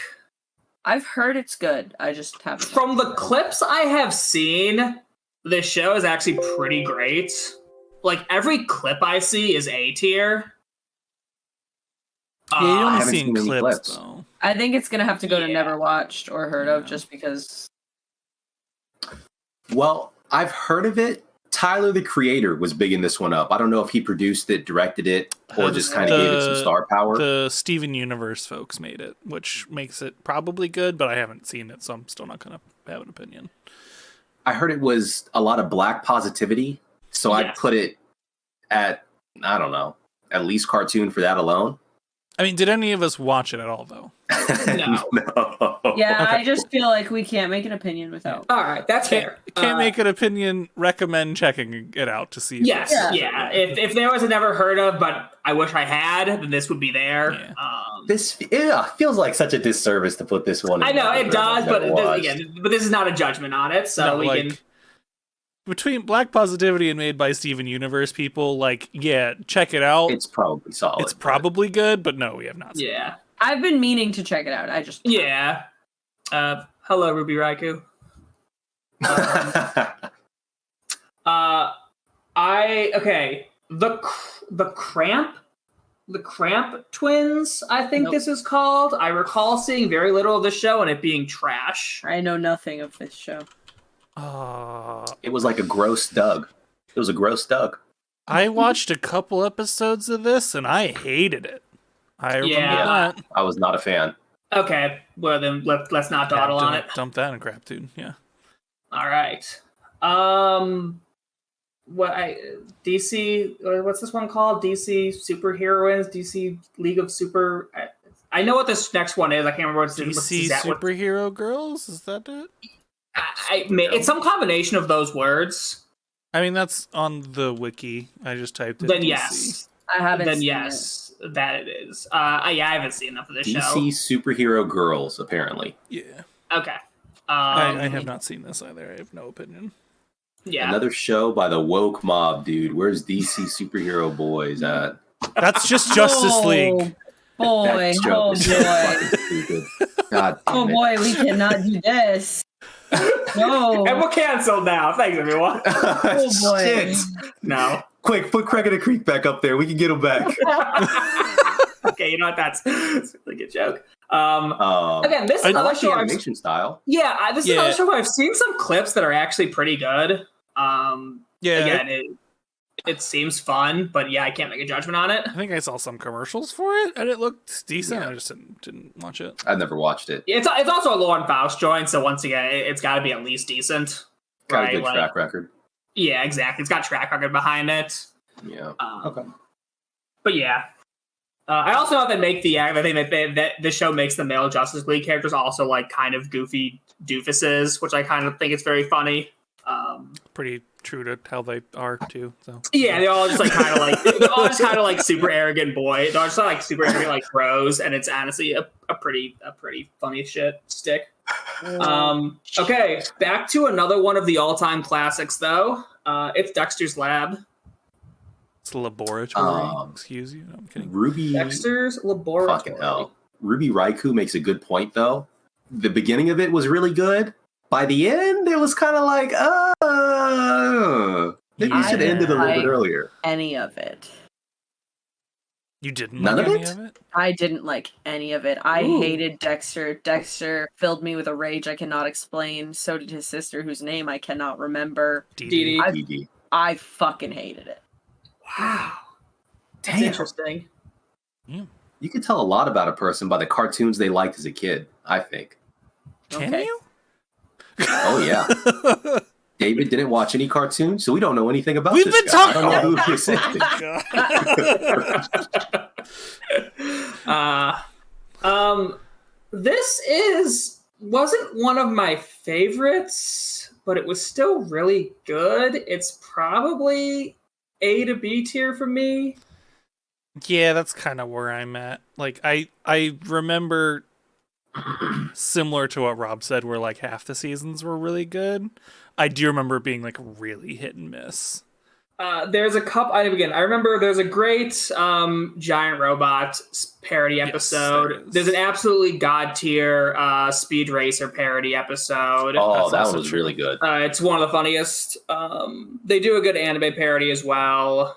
I've heard it's good. I just haven't. From the clips I have seen, this show is actually pretty great. Like every clip I see is A tier. Yeah, you I only haven't seen seen any clips, clips. though. I think it's gonna have to go to Yeah. never watched or heard of, Yeah. just because. Well, I've heard of it. Tyler, the creator, was bigging this one up. I don't know if he produced it, directed it, or just kind of gave it some star power. The Steven Universe folks made it, which makes it probably good, but I haven't seen it, so I'm still not going to have an opinion. I heard it was a lot of black positivity, so I'd Yes. put it at, I don't know, at least cartoon for that alone. I mean, did any of us watch it at all, though? No. No. Yeah, Okay, I just feel like we can't make an opinion without. All right, that's fair. Can't make an opinion, recommend checking it out to see. if Yes, it's- yeah. If there was a never heard of, but I wish I had, then this would be there. Yeah. This feels like such a disservice to put this one in. I know it does, but Never watched. this is not a judgment on it, so No, we like, can. between Black Positivity and Made by Steven Universe people, like, yeah, check it out. It's probably solid. It's probably good, but no, we have not seen it. Yeah, I've been meaning to check it out. I just yeah. Hello, Ruby Raikou. The Cramp Twins, I think Nope. this is called. I recall seeing very little of the show and it being trash. I know nothing of this show. It was like a gross Doug. It was a gross Doug. I watched a couple episodes of this and I hated it. I remember Yeah. that. I was not a fan. Okay, well then let's not dawdle on it. Dump that in Craptoon. Yeah. All right. DC? What's this one called? DC Superheroines? DC League of Super. I know what this next one is. I can't remember what it's DC Superhero Girls. Is that it? It's some combination of those words. I mean, that's on the wiki. I just typed it. Then DC. yes. I haven't. Then seen yes, that it is. I haven't seen enough of this show. DC Superhero Girls, apparently. Yeah. Okay. I have not seen this either. I have no opinion. Yeah. Another show by the woke mob, dude. Where's DC Superhero Boys at? That's just Justice League. Boy, That joke oh is so boy, fucking stupid. God damn oh it. boy, we cannot do this. No. And we're canceled now. Thanks, everyone. Oh boy. Shit. No. Quick, put Craig of the Creek back up there. We can get him back. Okay, you know what? That's a really good joke. Um, Again, this is I another like the show. animation style. This is another show where I've seen some clips that are actually pretty good. Again, it seems fun, but yeah, I can't make a judgment on it. I think I saw some commercials for it, and it looked decent. Yeah. I just didn't watch it. I've never watched it. It's also a Lauren Faust joint, so once again, it's got to be at least decent. Got right? a good track record. Yeah, exactly. It's got track record behind it. Yeah. Okay. But yeah. I also know they make I think that the show makes the male Justice League characters also like kind of goofy doofuses, which I kind of think is very funny. Pretty true to how they are too. So yeah, they're all just like kind of like super arrogant boy. They're just like super arrogant like bros, and it's honestly a pretty funny shit stick. Okay, back to another one of the all-time classics though. It's Dexter's Lab. it's a laboratory. Excuse you. No, I'm kidding. Ruby. Dexter's Laboratory. Fucking hell. Ruby Raikou makes a good point though. The beginning of it was really good. By the end, it was kind of like, maybe you should end it a little bit earlier. Any of it. You didn't None like of any it? of it? I didn't like any of it. I hated Dexter. Dexter filled me with a rage I cannot explain. So did his sister, whose name I cannot remember. Dee Dee. DD. I fucking hated it. Wow. That's Damn. interesting. You can tell a lot about a person by the cartoons they liked as a kid, I think. Can Okay. you? Oh, yeah. David didn't watch any cartoons, so we don't know anything about We've this been guy. talking- I don't know who this is. This wasn't one of my favorites, but it was still really good. It's probably A to B tier for me. Yeah, that's kind of where I'm at. Like, I remember similar to what Rob said, where like half the seasons were really good. I do remember being like really hit and miss. There's a couple. I remember there's a great Giant Robot parody episode. there is. There's an absolutely god tier Speed Racer parody episode. Oh, That's that also one was true. really good. It's one of the funniest. They do a good anime parody as well.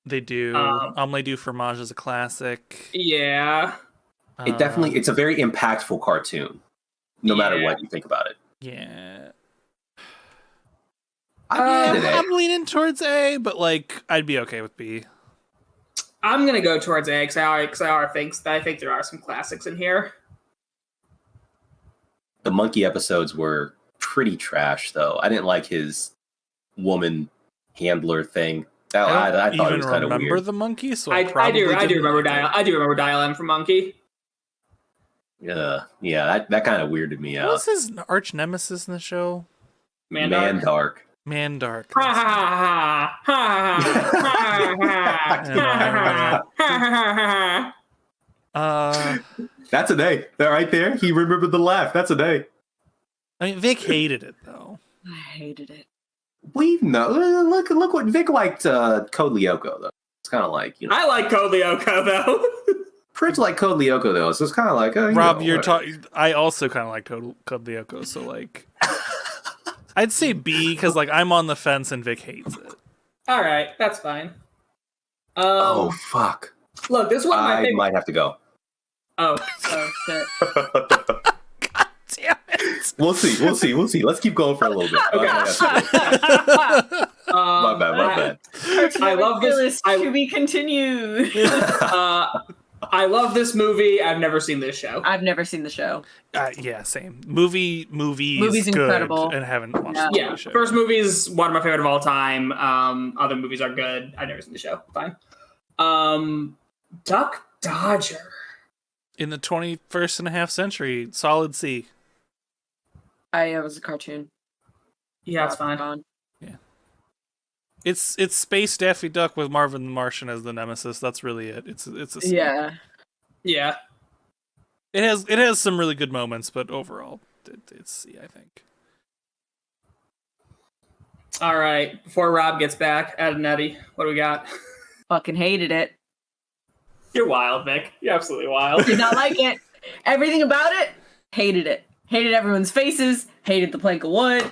They do. Omelette du Fromage is a classic. Yeah. It definitely, it's a very impactful cartoon, no matter what you think about it. Yeah. I'm I'm leaning towards A, but like I'd be okay with B. I'm gonna go towards A because I think there are some classics in here. The monkey episodes were pretty trash, though. I didn't like his woman handler thing. I thought it was kind of remember weird. the monkey, so I do remember Dial M from Monkey. Yeah, that kind of weirded me What out. was his arch nemesis in the show? Mandark. Mandark. Ha ha ha ha ha. That's an A. That right there. He remembered the laugh. That's an A. I mean, Vic hated it though. I hated it. We know. Look what Vic liked. Code Lyoko though. It's kind of like I like Code Lyoko though. Prince like Code Lyoko though, so it's kind of like Rob, you're talking. I also kind of like Code Lyoko, so like, I'd say B because like I'm on the fence and Vic hates it. All right, that's fine. Oh fuck! Look, this is one of my I favorite. might have to go. Oh, Oh shit. Damn it! We'll see. Let's keep going for a little bit. My bad. I love this. To be continued. I love this movie. I've never seen this show. I've never seen the show. Yeah, same. Movie's Movie's good, incredible. and haven't watched Yeah. the Yeah, show. first movie is one of my favorite of all time. Other movies are good. I've never seen the show. Fine. Duck Dodger. In the 21st and a half century, solid C. It was a cartoon. Yeah, it's fine. It's Space Daffy Duck with Marvin the Martian as the nemesis. That's really it. It's a C. Yeah. Yeah. It has some really good moments, but overall, it's C, I think. All right. Before Rob gets back, Ed and Eddie, what do we got? Fucking hated it. You're wild, Vic. You're absolutely wild. Did not like it. Everything about it, hated it. Hated everyone's faces. Hated the plank of wood.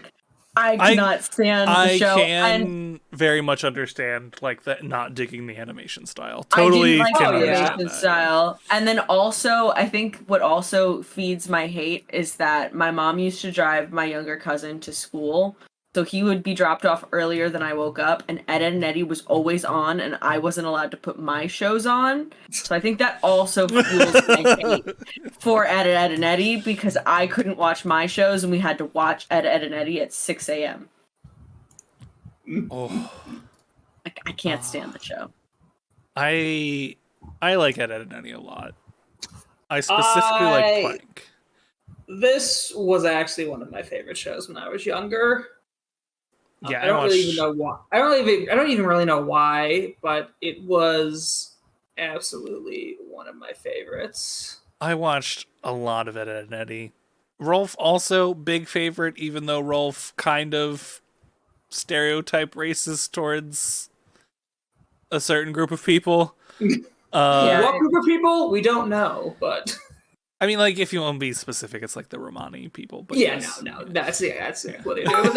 I could not stand the show. I can And very much understand like that not digging the animation style. Totally I didn't can like the understand animation that. style. And then also, I think what also feeds my hate is that my mom used to drive my younger cousin to school. So he would be dropped off earlier than I woke up, and Ed, Edd n Eddy was always on, and I wasn't allowed to put my shows on. So I think that also fuels my hate for Ed, Edd n Eddy, because I couldn't watch my shows, and we had to watch Ed, Edd n Eddy at 6 a.m. Oh, I can't stand the show. I like Ed, Edd n Eddy a lot. I specifically like Plank. This was actually one of my favorite shows when I was younger. Yeah, I don't really even know why. I don't even really know why, but it was absolutely one of my favorites. I watched a lot of Ed, Edd n Eddy. Rolf also big favorite, even though Rolf kind of stereotype racist towards a certain group of people. Yeah. What group of people? We don't know, but I mean, like, if you want to be specific, it's like the Romani people. But yeah, yes. no, that's what they do with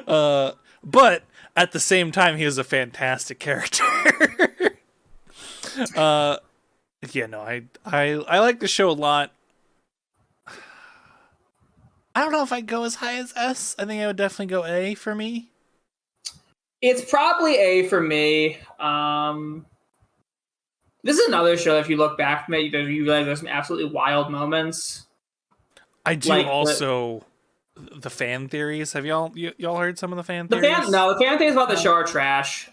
it. But at the same time, he was a fantastic character. Yeah, no, I like the show a lot. I don't know if I'd go as high as S. I think I would definitely go A for me. It's probably A for me. This is another show. If you look back from it, you realize there's some absolutely wild moments. I do Like also the fan theories. Have y'all heard some of the fan The theories? fan things about the show are trash.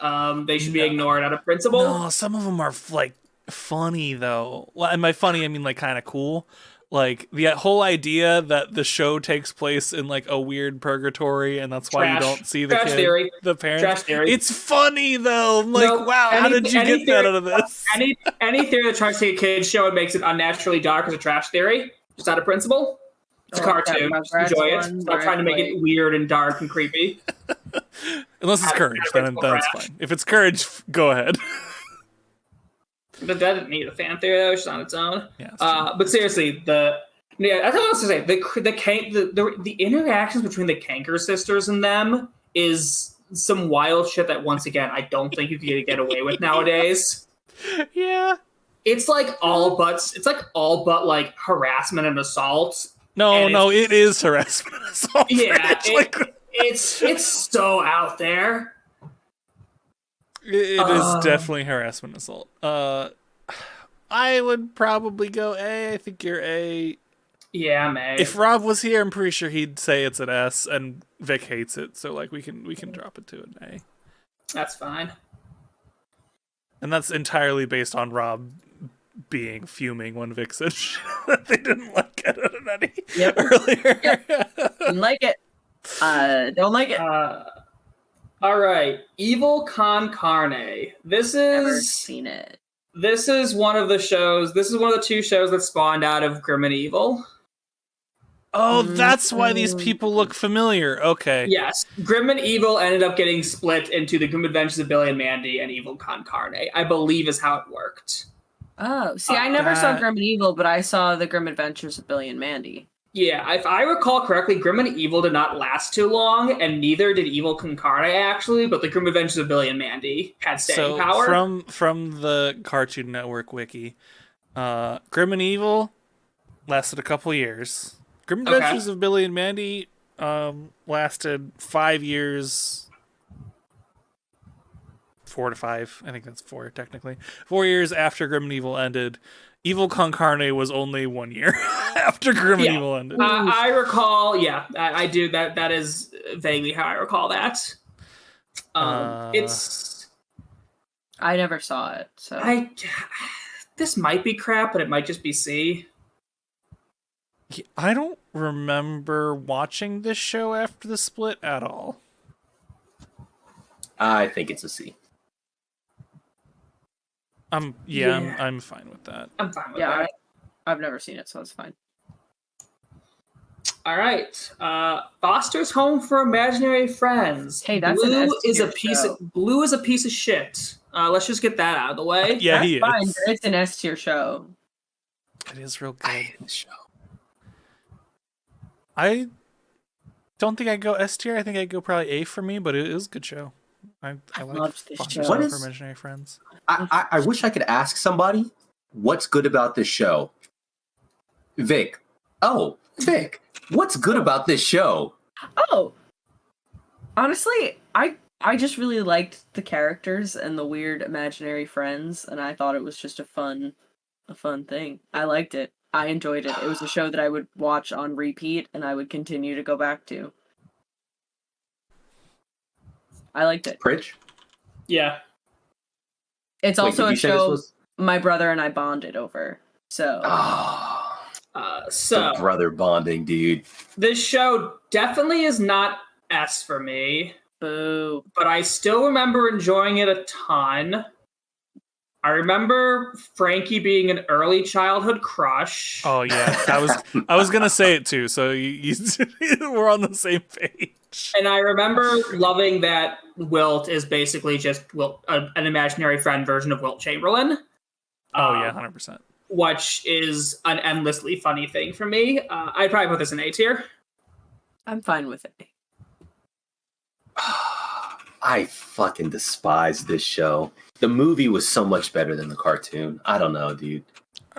They should be ignored out of principle. No, some of them are like funny though. Well, and by funny I mean like kind of cool. Like the whole idea that the show takes place in like a weird purgatory, and that's why you don't see the Trash kid, theory. the parents. Trash theory. It's funny though. I'm like, Nope. wow, how did you get that out of this? Any theory that tries to take a kid's show and makes it unnaturally dark is a trash theory. Just out of principle. It's a I like that cartoon. Rugrats Enjoy it. one Stop where trying to make it's it weird and dark and creepy. Unless it's courage, then that's fine. If it's courage, go ahead. But that didn't need a fan theory. That was just on its own. Yeah, that's true. But seriously, I thought I was to say the interactions between the Kanker sisters and them is some wild shit that once again I don't think you can get away with nowadays. Yeah. It's like all but like harassment and assault. No, And it is harassment and assault. Yeah, Rich. it's so out there. It is definitely harassment and assault. I would probably go A. I think you're A. Yeah, man. If Rob was here, I'm pretty sure he'd say it's an S, and Vic hates it, so like we can drop it to an A. That's fine. And that's entirely based on Rob being fuming when Vic said that they didn't like Ed, Edd n Eddy earlier. Didn't like it. Don't like it. All right, Evil Con Carne. Never seen it. This is one of the shows. This is one of the two shows that spawned out of Grim and Evil. Oh, that's why these people look familiar. Okay. Yes, Grim and Evil ended up getting split into the Grim Adventures of Billy and Mandy and Evil Con Carne, I believe is how it worked. Oh, see, I never saw Grim and Evil, but I saw the Grim Adventures of Billy and Mandy. Yeah, if I recall correctly, Grim and Evil did not last too long, and neither did Evil Con Carne, actually, but the Grim Adventures of Billy and Mandy had staying power. From the Cartoon Network wiki, Grim and Evil lasted a couple years. Grim Adventures of Billy and Mandy lasted 5 years, 4 to 5. I think that's 4 technically. 4 years after Grim and Evil ended. Evil Con Carne was only 1 year after Grim and Evil ended. I recall. Yeah, I do. That is vaguely how I recall that. It's. I never saw it, so This might be crap, but it might just be C. I don't remember watching this show after the split at all. I think it's a C. I'm fine with that. I'm fine with yeah, that. I've never seen it, so it's fine. All right. Foster's Home for Imaginary Friends. Hey, that's Blue an is a S-tier piece show. of Blue is a piece of shit. Let's just get that out of the way. Yeah, That's he fine, is. but it's an S tier show. It is real I good. hate this show. I don't think I'd go S tier. I think I'd go probably A for me, but it is a good show. I like loved this Foster's show. Home What for is- Imaginary Friends. I wish I could ask somebody what's good about this show. Vic. Oh, Vic. What's good about this show? Oh, honestly, I just really liked the characters and the weird imaginary friends, and I thought it was just a fun thing. I liked it. I enjoyed it. It was a show that I would watch on repeat, and I would continue to go back to. I liked it. Pritch? Yeah. It's Wait, also did a you say this show was- my brother and I bonded over. So Ah, So the brother bonding, dude. this show definitely is not S for me, boo. but I still remember enjoying it a ton. I remember Frankie being an early childhood crush. Oh yeah, I was gonna say it too. So we're on the same page. And I remember loving that Wilt is basically just Wilt, an imaginary friend version of Wilt Chamberlain. Oh yeah, 100%. Which is an endlessly funny thing for me. I'd probably put this in A tier. I'm fine with it. I fucking despise this show. The movie was so much better than the cartoon. I don't know, dude.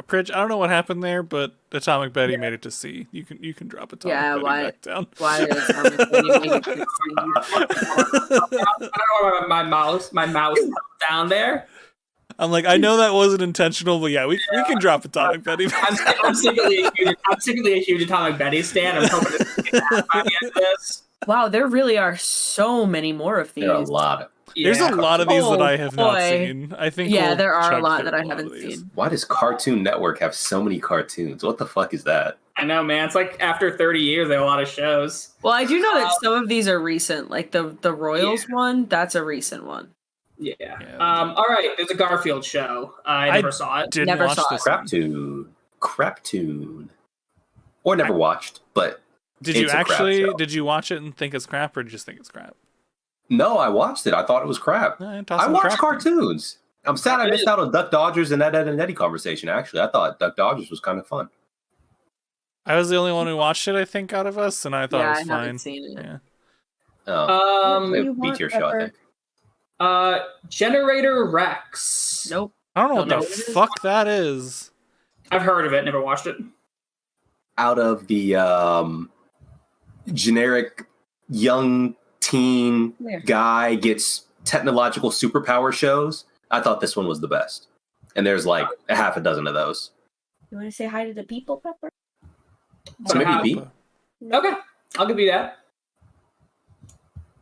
Pridge, I don't know what happened there, but Atomic Betty made it to C. You can drop Atomic Yeah, Betty why- back down. Why is it I don't know my mouse down there. I'm like, I know that wasn't intentional, but yeah, we can drop Atomic Betty back I'm secretly a huge Atomic Betty stan. I'm hoping to get that by the end of this. Wow, there really are so many more of these. There are a lot of. There's a lot of these that I have not boy. seen. I think Yeah, we'll there are a chug lot through that I a lot haven't of these. seen. Why does Cartoon Network have so many cartoons? What the fuck is that? I know, man. It's like after 30 years, they have a lot of shows. Well, I do know that some of these are recent. Like the Royals one, that's a recent one. Yeah. Yeah. All right. There's a Garfield show. I never saw it. Didn't Never watch saw this it. one. Craptoon. Or never watched, but Did you it's a crap actually? show. Did you watch it and think it's crap, or did you just think it's crap? no, I watched it. I thought it was crap. Toss I some watch crap in. cartoons. I'm sad I missed out on Duck Dodgers and that Ed and Eddie conversation, actually. I thought Duck Dodgers was kind of fun. I was the only one who watched it, I think, out of us, and I thought Yeah, it I was haven't fine. seen it. Yeah. Oh, Um, it beat your show, I think. Generator Rex. Nope. I don't know what Don't the know what it is. fuck that is. I've heard of it. Never watched it. Out of the generic young teen Where? guy gets technological superpower shows, I thought this one was the best. And there's like a half a dozen of those. You want to say hi to the people, Pepper? So maybe Wow. B. Okay, I'll give you that.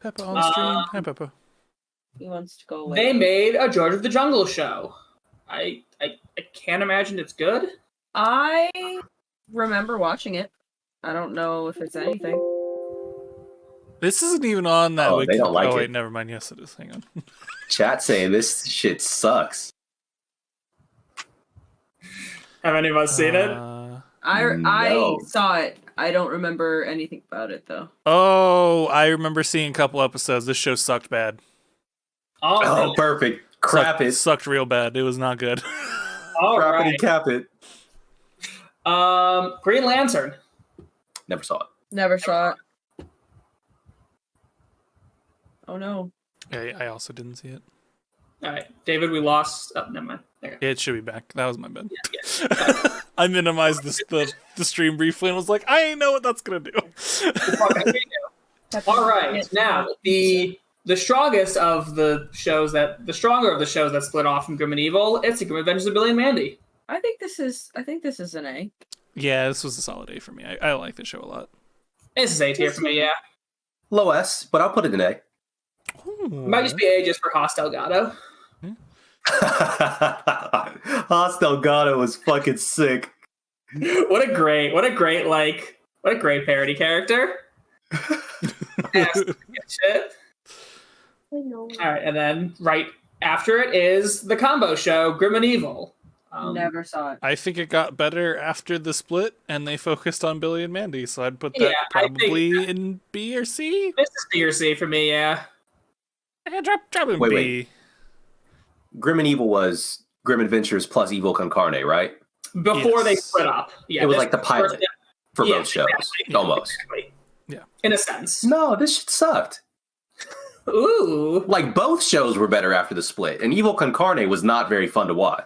Peppa on stream. Hi, Peppa. He wants to go away. They made a George of the Jungle show. I can't imagine it's good. I remember watching it. I don't know if it's anything. This isn't even on that Oh, wiki. they don't like oh, wait, it. never mind. Yes, it is. Hang on. Chat saying this shit sucks. Have any of us seen it? I No. saw it. I don't remember anything about it though. Oh, I remember seeing a couple episodes. This show sucked bad. Oh, perfect. Crap it. Sucked real bad. It was not good. all Crap it right. and cap it. Green Lantern. Never saw it. Never saw it. Oh no. Yeah, I also didn't see it. All right, David, we lost. Oh, never mind. Okay. It should be back. That was my bad. I minimized the stream briefly and was like, I ain't know what that's gonna do. All right, now the the strongest of the shows that split off from Grim and Evil, it's the Grim Adventures of Billy and Mandy. I think this is an A. Yeah, this was a solid A for me. I like the show a lot. This is A tier for me, yeah. Low S, but I'll put it in A. Might just be A just for Haas Delgado. Haas Delgado was fucking sick. What a great parody character. Shit. All right, and then right after it is the combo show, Grim and Evil. Never saw it. I think it got better after the split, and they focused on Billy and Mandy, so I'd put that probably in B or C. This is B or C for me, yeah. Yeah, drop in B. Wait. Grim and Evil was Grim Adventures plus Evil Con Carne, right? Before they split up. Yeah, it was like the pilot for both shows, exactly. almost. Exactly. Yeah. In a sense. No, this shit sucked. Ooh. Like, both shows were better after the split, and Evil Con Carne was not very fun to watch.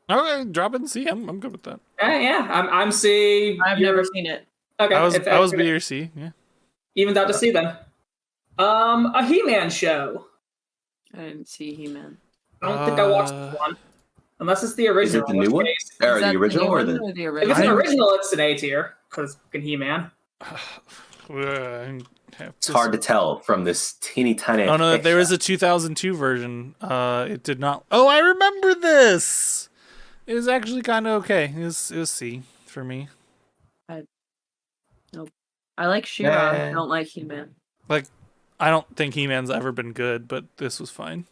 Okay, drop in C. I'm good with that. Yeah, I'm C. I've never seen it. Okay, I was B or C. Yeah. Evens out to C then. A He-Man show. I didn't see He-Man. I don't think I watched this one. Unless it's the original. Is it the new one? Or the original or the... If it's an original, it's an A tier. Because fucking He-Man. It's hard to tell from this teeny tiny... Oh, no, there was a 2002 version. It did not... Oh, I remember this! It was actually kind of okay. It was C for me. Nope. I like She-Ra. I don't like He-Man. Like, I don't think He-Man's ever been good, but this was fine.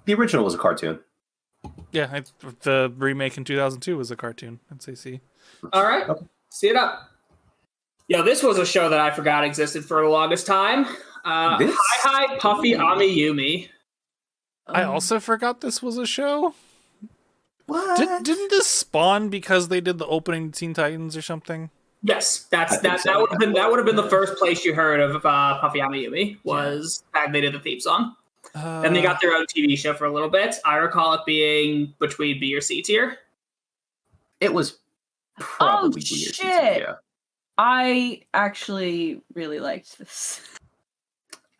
The original was a cartoon. Yeah, the remake in 2002 was a cartoon. I'd say C. All right. Okay. See it up. Yo, this was a show that I forgot existed for the longest time. Hi, Puffy Ami Yumi. I also forgot this was a show. What? Didn't this spawn because they did the opening to Teen Titans or something? Yes, that would have been the first place you heard of Puffy Ami Yumi was that they did the theme song. Then they got their own TV show for a little bit. I recall it being between B or C tier. It was probably B or C tier, yeah. I actually really liked this.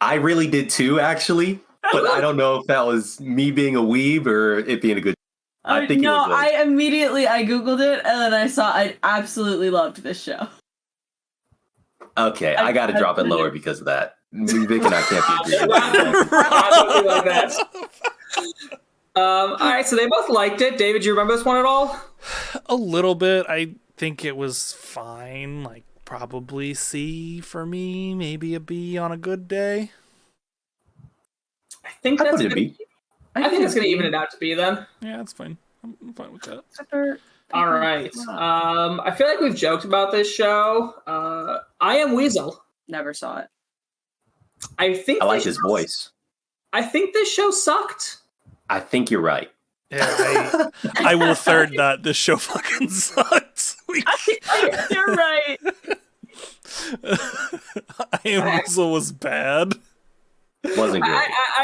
I really did too, actually. But I don't know if that was me being a weeb or it being a good... I think no, it was I Googled it and then I absolutely loved this show. Okay, I gotta drop it lower because of that. Vic and I can't be agreeing. Like that. All right, so they both liked it. David, do you remember this one at all? A little bit. I think it was fine. Like, probably C for me. Maybe a B on a good day. I think that's going to be. I think it's going to even it out to B then. Yeah, that's fine. I'm fine with that. All right. I feel like we've joked about this show. I Am Weasel. Never saw it. I like his voice. I think this show sucked. I think you're right. Yeah, I will third that. This show fucking sucks. You're right. I Am Weasel was bad. Wasn't good.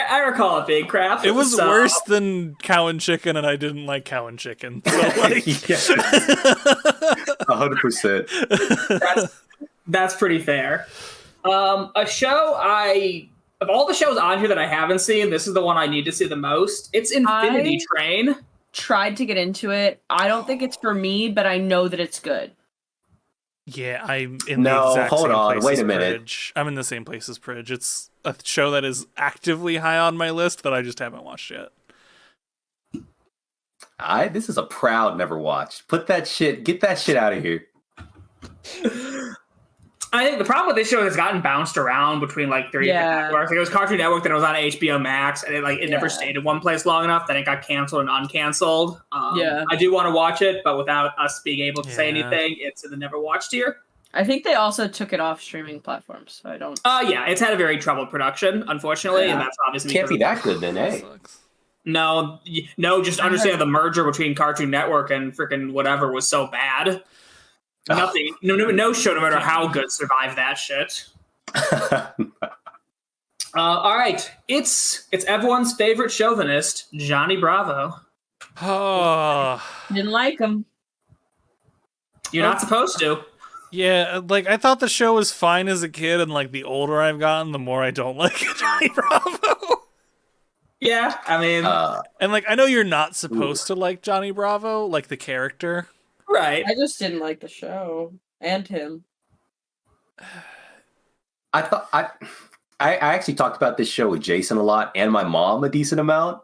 I recall it being crap. It was worse than Cow and Chicken, and I didn't like Cow and Chicken. So, like... 100%. That's pretty fair. A show of all the shows on here that I haven't seen, this is the one I need to see the most. It's Infinity Train. Tried to get into it. I don't think it's for me, but I know that it's good. Yeah, I'm in the exact hold same on. place Wait as a minute. Pridge. I'm in the same place as Pridge. It's a show that is actively high on my list that I just haven't watched yet. This is a proud never watched. Get that shit out of here. I think the problem with this show has gotten bounced around between like three different networks. Like, it was Cartoon Network, then it was on HBO Max, and it never stayed in one place long enough. Then it got canceled and uncanceled. I do want to watch it, but without us being able to say anything, it's in the never watched tier. I think they also took it off streaming platforms, so I don't. It's had a very troubled production, unfortunately, and that's obviously can't be that good then, eh? No, just understand the merger between Cartoon Network and freaking whatever was so bad. Nothing. No show, no matter how good, survived that shit. All right, it's everyone's favorite chauvinist, Johnny Bravo. Oh, didn't like him. You're not supposed to. Yeah, like I thought the show was fine as a kid, and like the older I've gotten, the more I don't like Johnny Bravo. Yeah, I mean, And like I know you're not supposed to like Johnny Bravo, like the character. right. I just didn't like the show and him. I actually talked about this show with Jason a lot and my mom a decent amount,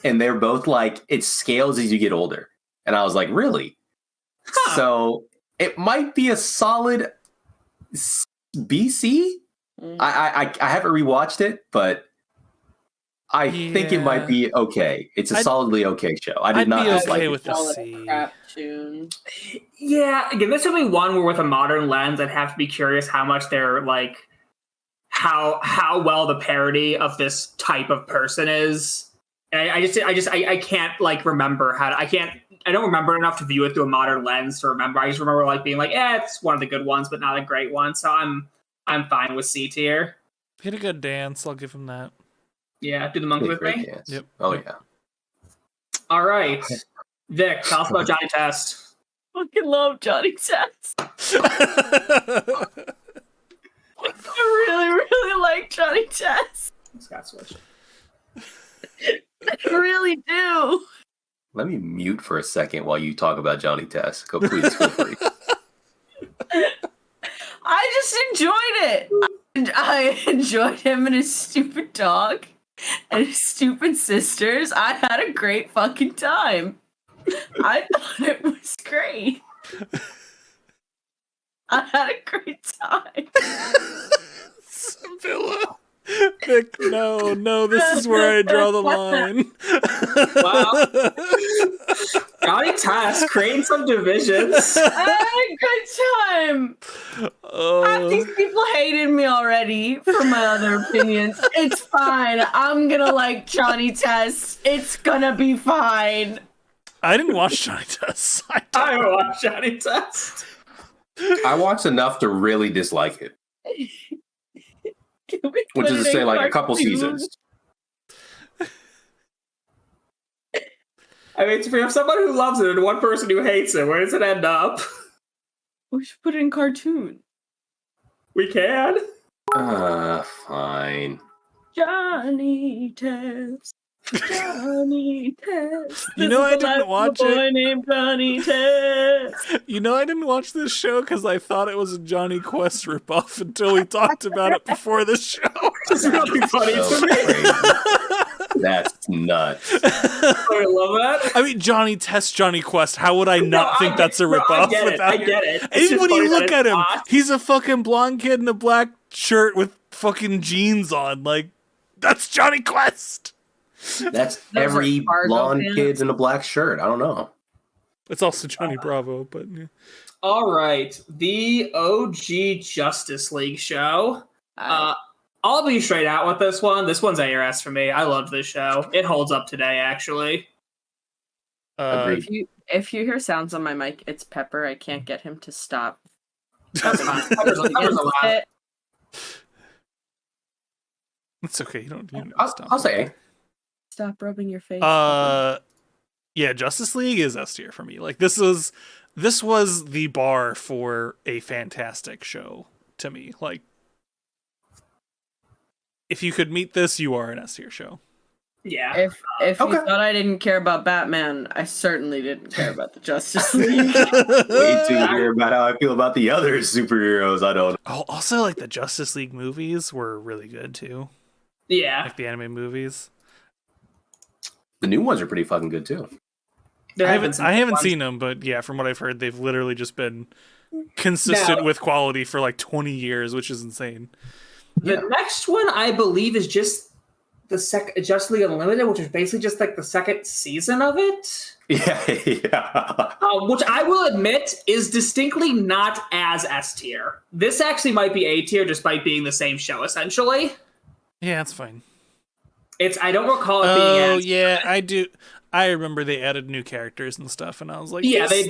and they're both like, it scales as you get older, and I was like, really? Huh. So it might be a solid BC. I haven't rewatched it, but I think it might be okay. It's a solidly okay show. I did I'd not be dislike okay it. with the Call it C. a crap tune. Yeah, again, this would be one where with a modern lens, I'd have to be curious how much they're like, how well the parody of this type of person is. And I can't like remember I don't remember enough to view it through a modern lens to remember. I just remember like being like, it's one of the good ones, but not a great one. So I'm fine with C tier. He had a good dance. I'll give him that. Yeah, do the monkey with me. Dance. Yep. Oh yeah. All right, Vic, tell us about Johnny Test. Fucking love Johnny Test. I really, really like Johnny Test. Scott Switch. I really do. Let me mute for a second while you talk about Johnny Test. Go, please, feel free. I just enjoyed it. I enjoyed him and his stupid dog and his stupid sisters. I had a great fucking time. I thought it was great. I had a great time. Villa. Vic, no, this is where I draw the line. Wow. Johnny Test creating some divisions. I had a good time. Half these people hated me already for my other opinions. It's fine. I'm gonna like Johnny Test. It's gonna be fine. I didn't watch Johnny Test. I watched Johnny Test. I watched enough to really dislike it, Can we which put is to it say, in like a couple cartoon? seasons. I mean, if you have someone who loves it and one person who hates it, where does it end up? We should put it in cartoon. We can. Fine. Johnny Test. Johnny Test. You know I didn't watch a boy it. named Johnny Test. You know I didn't watch this show because I thought it was a Johnny Quest ripoff until we talked about it before the show. It's really funny So to me. crazy. That's nuts. I love that. I mean, Johnny Test, Johnny Quest. How would I not think that's a No, ripoff? I get it. without I get it. It's Even just when funny you that look it's at him, not. he's a fucking blonde kid in a black shirt with fucking jeans on. Like, that's Johnny Quest. That's Those every are cargo blonde pants. kid in a black shirt. I don't know. It's also Johnny Bravo, but yeah. All right, the OG Justice League show. I'll be straight out with this one. This one's ARS for me. I loved this show. It holds up today, actually. Agreed. If you hear sounds on my mic, it's Pepper. I can't get him to stop. That's fine. Pepper's allowed. It's okay. You don't stop. I'll say Stop rubbing your face. Yeah, Justice League is S tier for me. Like this was the bar for a fantastic show to me. Like if you could meet this, you are an S tier show. Yeah. If Okay. you thought I didn't care about Batman, I certainly didn't care about the Justice League. wait to hear about how I feel about the other superheroes. I don't. Oh, also like the Justice League movies were really good too. Yeah. Like the anime movies. The new ones are pretty fucking good too. There I have been haven't some I haven't ones. seen them, but yeah, from what I've heard, they've literally just been consistent Now- with quality for like 20 years, which is insane. The next one, I believe, is just the second Justice League Unlimited, which is basically just like the second season of it. Yeah. Which I will admit is distinctly not as S tier. This actually might be A tier, despite being the same show essentially. Yeah, that's fine. I don't recall it being Oh as yeah, I do. I remember they added new characters and stuff, and I was like, Yeah, this-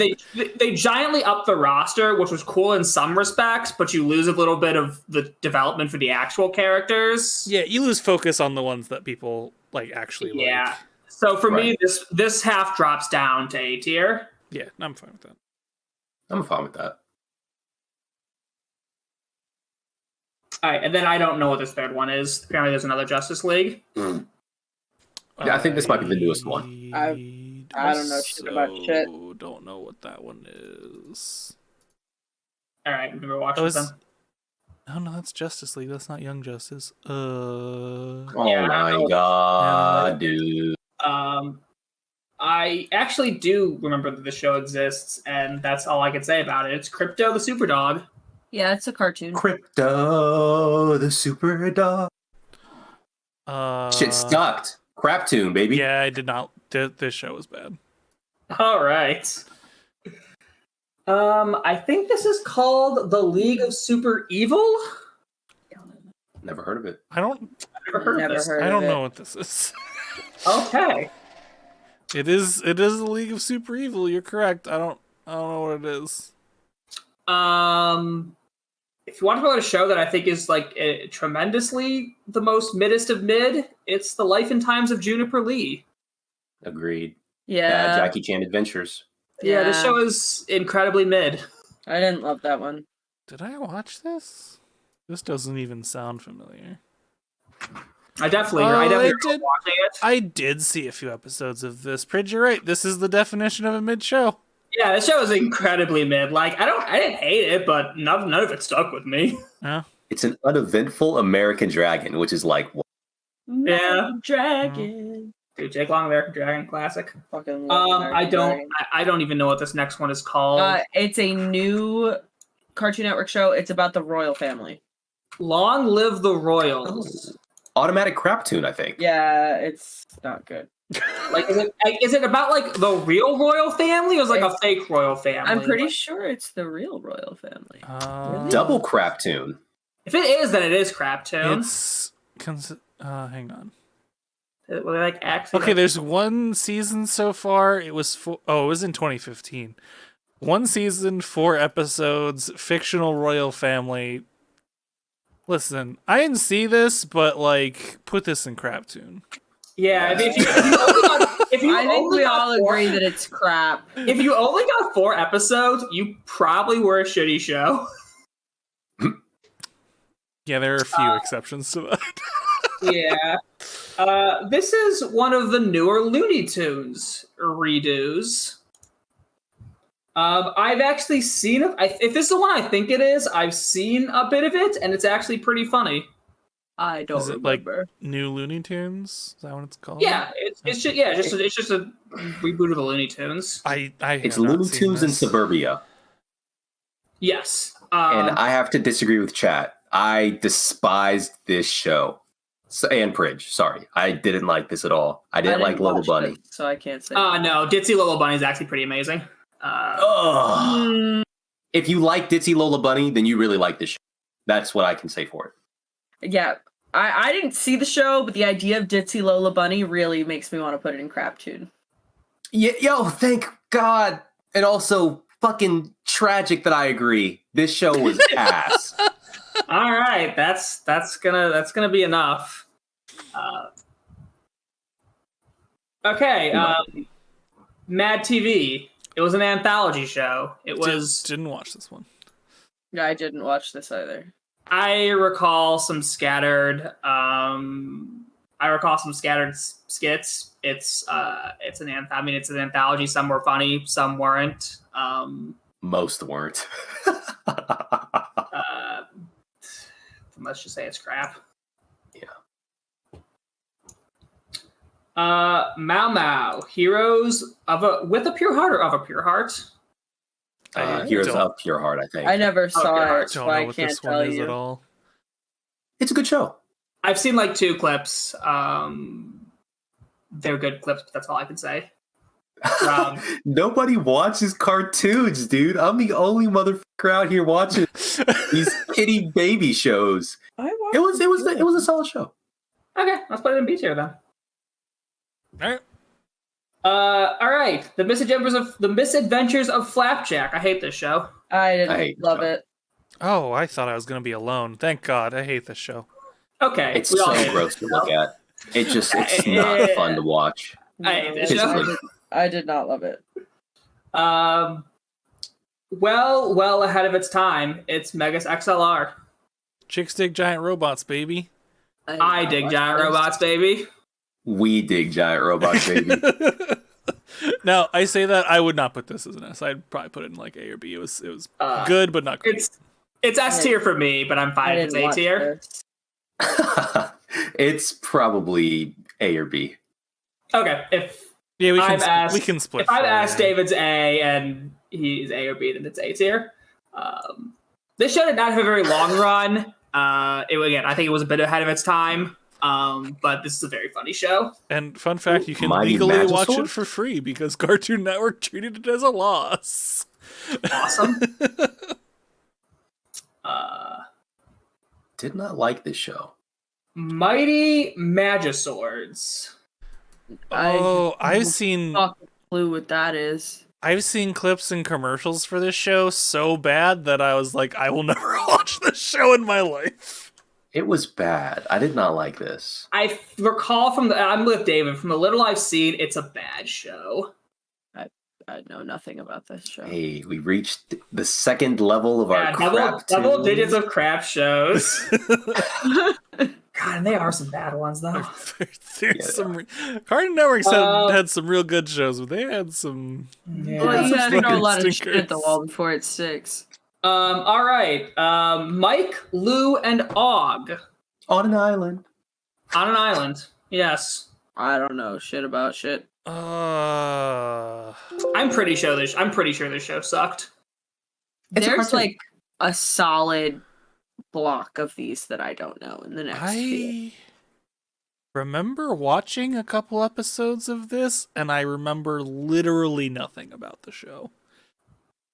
they giantly upped the roster, which was cool in some respects, but you lose a little bit of the development for the actual characters. Yeah, you lose focus on the ones that people like actually Yeah. like. So for me, Right. this half drops down to A tier. Yeah, I'm fine with that. I'm fine with that. All right, and then I don't know what this third one is. Apparently, there's another Justice League. Yeah, I think this might be the newest one. I don't know shit about shit. Don't know what that one is. All right, we've never watched Oh, it then. Oh no, that's Justice League. That's not Young Justice. Oh Yeah, my god, dude. I actually do remember that the show exists, and that's all I can say about it. It's Crypto the Superdog. Yeah, it's a cartoon. Crypto, the super dog. Shit sucked. Crap tune, baby. Yeah, I did not. This show was bad. All right. I think this is called The League of Super Evil. Never heard of it. I don't. I've never heard of this. I don't know what this is. Okay. It is the League of Super Evil. You're correct. I don't know what it is. If you want to talk about a show that I think is like tremendously the most middest of mid, it's The Life and Times of Juniper Lee. Agreed. Yeah. Jackie Chan Adventures. Yeah, this show is incredibly mid. I didn't love that one. Did I watch this? This doesn't even sound familiar. I definitely did. watching it. I did see a few episodes of this. Pridge, you're right. This is the definition of a mid show. Yeah, this show is incredibly mid. Like I didn't hate it, but none of it stuck with me. Yeah. It's an uneventful American Dragon, which is like what? Yeah. Dragon. Dude, Jake Long, American Dragon, classic. Fucking love I don't even know what this next one is called. It's a new Cartoon Network show. It's about the royal family. Long Live the Royals. Automatic crap tune, I think. Yeah, it's not good. Like, is it about like the real royal family, or is it like a fake royal family? I'm pretty sure it's the real royal family. Really? Double crap tune. If it is, then it is crap tune. It's hang on. Were they like actually? Okay, there's one season so far. It was it was in 2015. One season, 4 episodes, fictional royal family. Listen, I didn't see this, but like, put this in crap tune. Yeah, if you I think only we got all agree that it's crap. If you only got 4 episodes, you probably were a shitty show. Yeah, there are a few exceptions to that. Yeah. This is one of the newer Looney Tunes redos. I've actually seen it. If this is the one I think it is, I've seen a bit of it, and it's actually pretty funny. I don't Is it remember. like New Looney Tunes? Is that what it's called? Yeah, it's just a reboot of the Looney Tunes. It's Looney Tunes in suburbia. Yes. And I have to disagree with chat. I despised this show. And Pridge, sorry. I didn't like this at all. I didn't like Little watch Bunny. it, so I can't say. No, Ditzy Lola Bunny is actually pretty amazing. If you like Ditzy Lola Bunny, then you really like this show. That's what I can say for it. Yeah, I didn't see the show, but the idea of Ditzy Lola Bunny really makes me want to put it in crap tune. Yeah, yo, thank God. And also, fucking tragic that I agree. This show was ass. All right, that's gonna be enough. Okay, Mad TV. It was an anthology show. It was. Didn't watch this one. Yeah, I didn't watch this either. I recall some scattered. Skits. It's an anthology. Some were funny, some weren't. Most weren't. Let's just say it's crap. Yeah. Mau Mau, Heroes with a Pure Heart or of a Pure Heart? Heroes of Pure Heart, I think. I never saw it, Don't so know I what can't this tell one is you. at all. It's a good show. I've seen like 2 clips. They're good clips, but that's all I can say. Nobody watches cartoons, dude. I'm the only motherfucker out here watching these kitty baby shows. It was a solid show. Okay, let's put it in B tier then. All right. All right. The Misadventures of Flapjack. I hate this show. I I didn't hate love the show. it. Oh, I thought I was gonna be alone. Thank God. I hate this show. Okay, It's we all so hate gross it. to look at. It's not fun to watch. I hate this Physically. show. I did not love it. Well ahead of its time. It's Megas XLR. Chicks dig giant robots, baby. I dig giant robots, baby. We dig giant robots, baby. Now, I say that I would not put this as an S. I'd probably put it in like A or B. It was good, but not great. It's S tier for me, but I'm fine if it's A tier. It's probably A or B. Okay, we can split. If I've asked David's A and he's A or B, then it's A tier. This show did not have a very long run. I think it was a bit ahead of its time. But this is a very funny show. And fun fact, you can Mighty legally Magic watch Sword? it for free because Cartoon Network treated it as a loss. Awesome. Did not like this show. Mighty Magiswords. I've seen Fucking clue what that is. I've seen clips and commercials for this show so bad that I was like, I will never watch this show in my life. It was bad. I did not like this. I recall I'm with David, from the little I've seen, it's a bad show. I know nothing about this show. Hey, we reached the second level of our crap double digits of crap shows. God, and they are some bad ones, though. There's some Cartoon Network had some real good shows, but they had some. Yeah. Well, you some gotta throw a fucking lot of shit stinkers. at the wall before it sticks. All right. Mike, Lou, and Og On an island. on an island. Yes. I don't know shit about shit. I'm pretty sure this show sucked. It's a There's cartoon. like a solid block of these that I don't know in the next few. I remember watching a couple episodes of this, and I remember literally nothing about the show,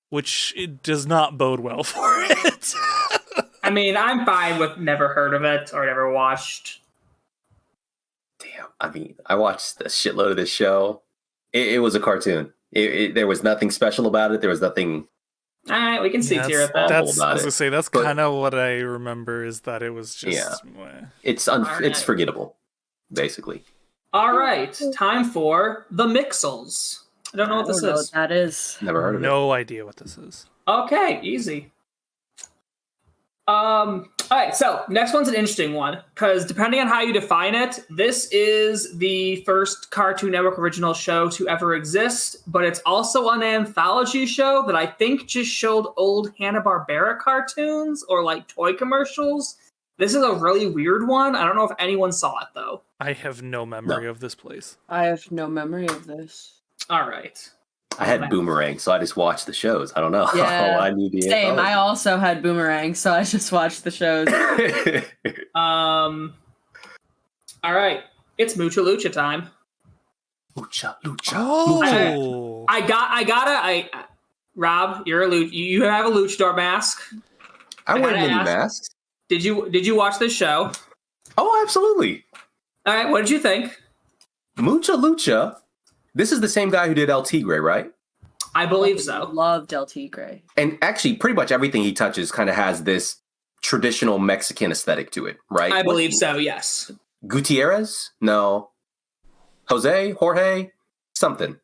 which it does not bode well for it. I mean, I'm fine with never heard of it or never watched. Damn. I mean, I watched a shitload of this show. It was a cartoon. There was nothing special about it. There was nothing. All right, we can see tier at that. That's, about I was it. gonna say, that's But- kind of what I remember is that it was just. Meh. It's Alright. forgettable, basically. All right, time for the Mixels. I don't know what this know is. what that is. Never heard of it. No idea what this is. Okay, easy. All right, so next one's an interesting one because depending on how you define it, this is the first Cartoon Network original show to ever exist, but it's also an anthology show that I think just showed old Hanna-Barbera cartoons or like toy commercials. This is a really weird one. I don't know if anyone saw it though. I have no memory of this place. I have no memory of this. All right. I had Boomerang, so I just watched the shows. I don't know. Yeah, I need the Same. I also had Boomerang, so I just watched the shows. All right. It's Mucha Lucha time. Lucha, lucha. Oh, Rob, you're a luch. You have a luchador mask. I wear gotta mini ask- masks. Did you watch this show? Oh, absolutely. All right. What did you think? Mucha Lucha. This is the same guy who did El Tigre, right? I believe so. Love Del Tigre. And actually, pretty much everything he touches kind of has this traditional Mexican aesthetic to it, right? I believe so. Yes. Gutierrez? No. Jorge? Something.